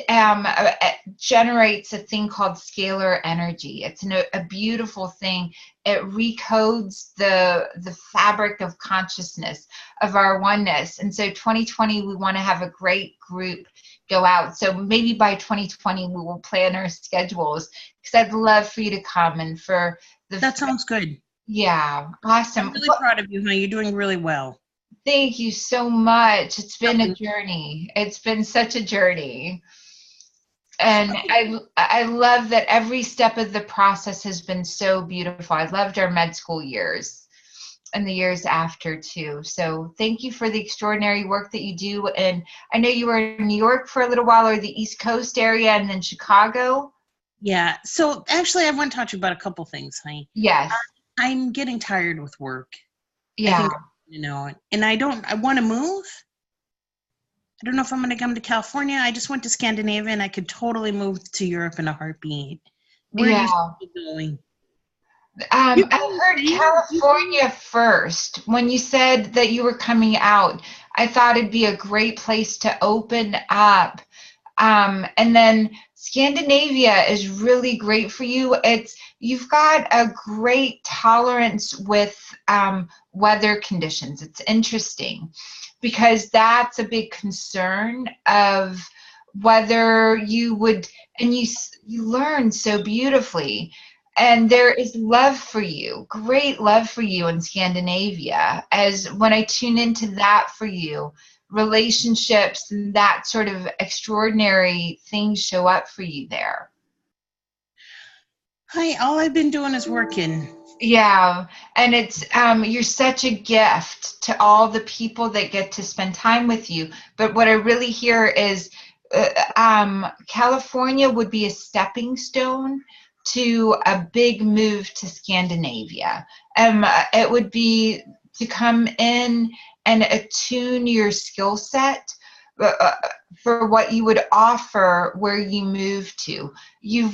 generates a thing called scalar energy. It's a beautiful thing. It recodes the fabric of consciousness of our oneness. And so 2020, we want to have a great group go out. So maybe by 2020, we will plan our schedules because I'd love for you to come and for that sounds good. Yeah, awesome. I'm really proud of you, honey. You're doing really well. Thank you so much. It's been a journey. It's been such a journey. And I love that every step of the process has been so beautiful. I loved our med school years and the years after too. So thank you for the extraordinary work that you do. And I know you were in New York for a little while, or the East Coast area, and then Chicago. Yeah. So actually, I want to talk to you about a couple things, honey. Yes. I'm getting tired with work. Yeah. I think, and I want to move. I don't know if I'm going to come to California. I just went to Scandinavia, and I could totally move to Europe in a heartbeat. Where do you see it going? I heard California first. When you said that you were coming out, I thought it'd be a great place to open up. And then Scandinavia is really great for you. You've got a great tolerance with weather conditions. It's interesting because that's a big concern of whether you would, and you learn so beautifully. And there is love for you, great love for you in Scandinavia. As when I tune into that for you, relationships and that sort of extraordinary things show up for you there. Hi, all I've been doing is working. Yeah, and it's you're such a gift to all the people that get to spend time with you. But what I really hear is California would be a stepping stone to a big move to Scandinavia. It would be to come in and attune your skill set for what you would offer where you move to. You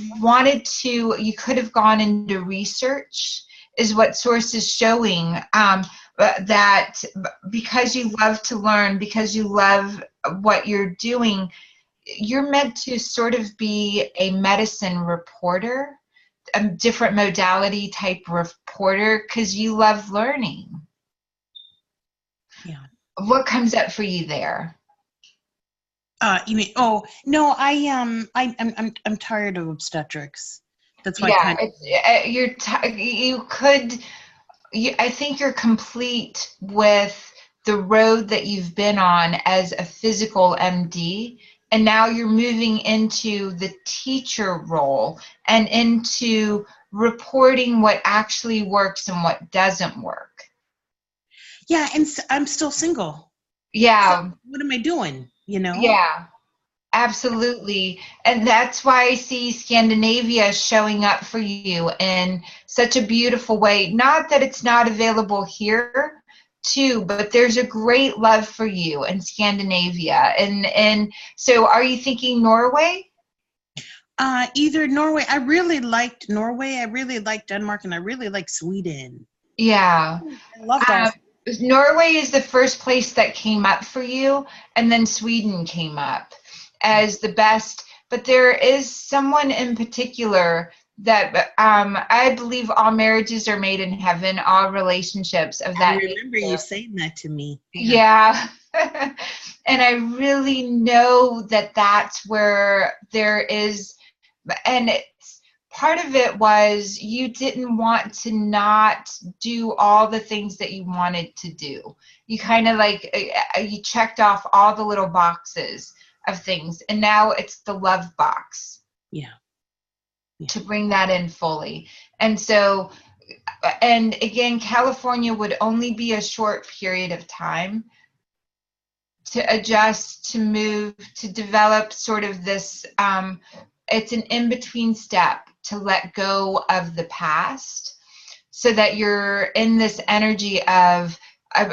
could have gone into research, is what source is showing, that because you love to learn, because you love what you're doing, you're meant to sort of be a medicine reporter, a different modality type reporter, because you love learning. Yeah. What comes up for you there? You mean? Oh no, I'm tired of obstetrics. That's why. I think you're complete with the road that you've been on as a physical MD, and now you're moving into the teacher role and into reporting what actually works and what doesn't work. Yeah, and I'm still single. Yeah. So what am I doing? Yeah. Absolutely. And that's why I see Scandinavia showing up for you in such a beautiful way. Not that it's not available here too, but there's a great love for you in Scandinavia. And so are you thinking Norway? Either Norway. I really liked Norway. I really liked Denmark, and I really liked Sweden. Yeah. I loved all. Norway is the first place that came up for you, and then Sweden came up as the best. But there is someone in particular that I believe all marriages are made in heaven, all relationships of that I remember nature. you saying that to me. Yeah. And I really know that that's where there is, and it's part of it was you didn't want to not do all the things that you wanted to do. You kind of like, you checked off all the little boxes of things, and now it's the love box. Yeah. To bring that in fully. And so, and again, California would only be a short period of time to adjust, to move, to develop sort of this, it's an in-between step to let go of the past so that you're in this energy of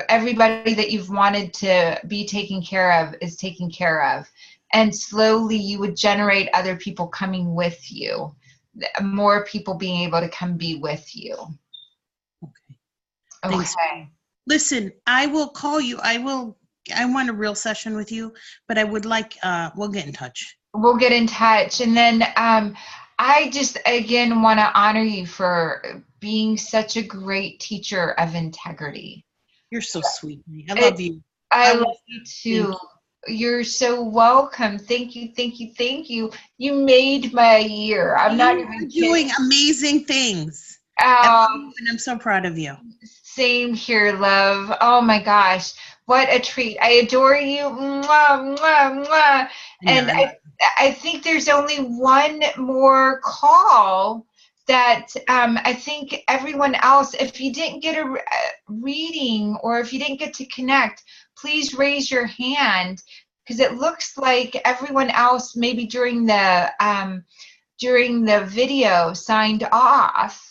everybody that you've wanted to be taken care of is taken care of. And slowly you would generate other people coming with you, more people being able to come be with you. Okay. Okay. Thanks. Listen, I will call you. I want a real session with you, but I would like, we'll get in touch. We'll get in touch. And then I just, again, want to honor you for being such a great teacher of integrity. You're so sweet. I love you. I love you too. You're so welcome. Thank you, thank you, thank you. You made my year. I'm not even doing amazing things. And I'm so proud of you. Same here, love. Oh my gosh, what a treat. I adore you. Mwah, mwah, mwah. And I think there's only one more call that I think everyone else, if you didn't get a reading or if you didn't get to connect, please raise your hand, because it looks like everyone else maybe during the video signed off.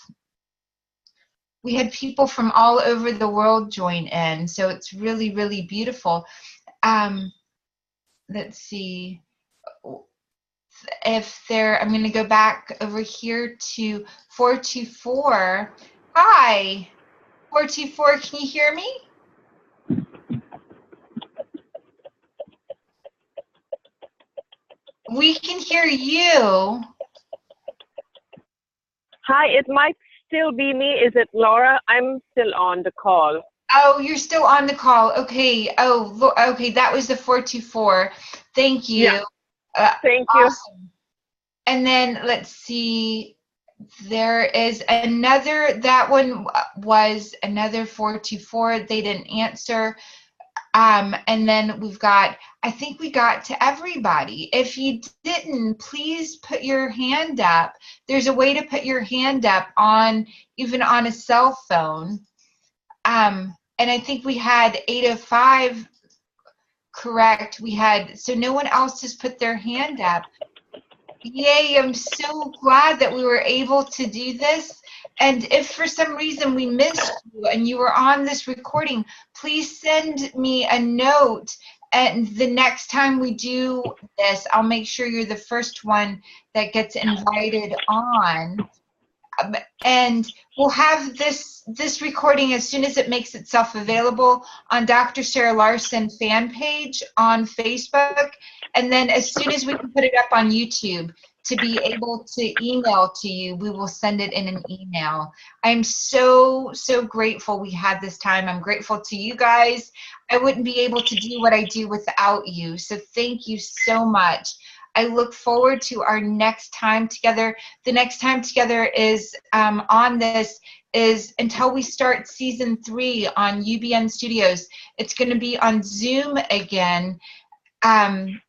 We had people from all over the world join in, so it's really, really beautiful. Let's see if there, I'm going to go back over here to 424. Hi, 424, can you hear me? We can hear you. Hi, it might still be me. Is it Laura? I'm still on the call. Oh, you're still on the call. Okay. Oh, okay. That was the 424. Thank you. Yeah. Thank you. Awesome. And then let's see. There is another. That one was another 424. They didn't answer. And then we've got, I think we got to everybody. If you didn't, please put your hand up. There's a way to put your hand up on, even on a cell phone. And I think we had 805 correct. We had, so no one else has put their hand up. Yay, I'm so glad that we were able to do this. And if for some reason we missed you and you were on this recording, please send me a note. And the next time we do this, I'll make sure you're the first one that gets invited on. And we'll have this recording as soon as it makes itself available on Dr. Sarah Larsen fan page on Facebook. And then as soon as we can put it up on YouTube to be able to email to you, we will send it in an email. I'm so, so grateful we had this time. I'm grateful to you guys. I wouldn't be able to do what I do without you. So thank you so much. I look forward to our next time together. The next time together is on this is until we start season 3 on UBN Studios. It's going to be on Zoom again. And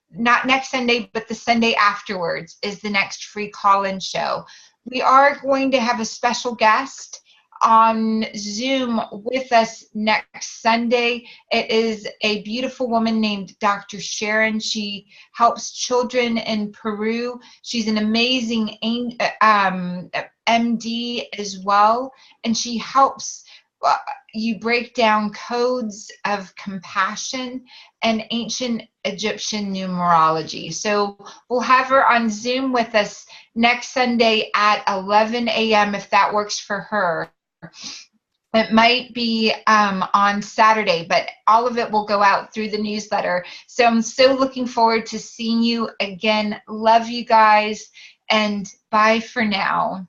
not next Sunday, but the Sunday afterwards is the next free call-in show. We are going to have a special guest on Zoom with us next Sunday. It is a beautiful woman named Dr. Sharon. She helps children in Peru. She's an amazing MD as well, and she helps you break down codes of compassion and ancient Egyptian numerology. So we'll have her on Zoom with us next Sunday at 11 a.m. if that works for her. It might be on Saturday, but all of it will go out through the newsletter. So I'm so looking forward to seeing you again. Love you guys, and bye for now.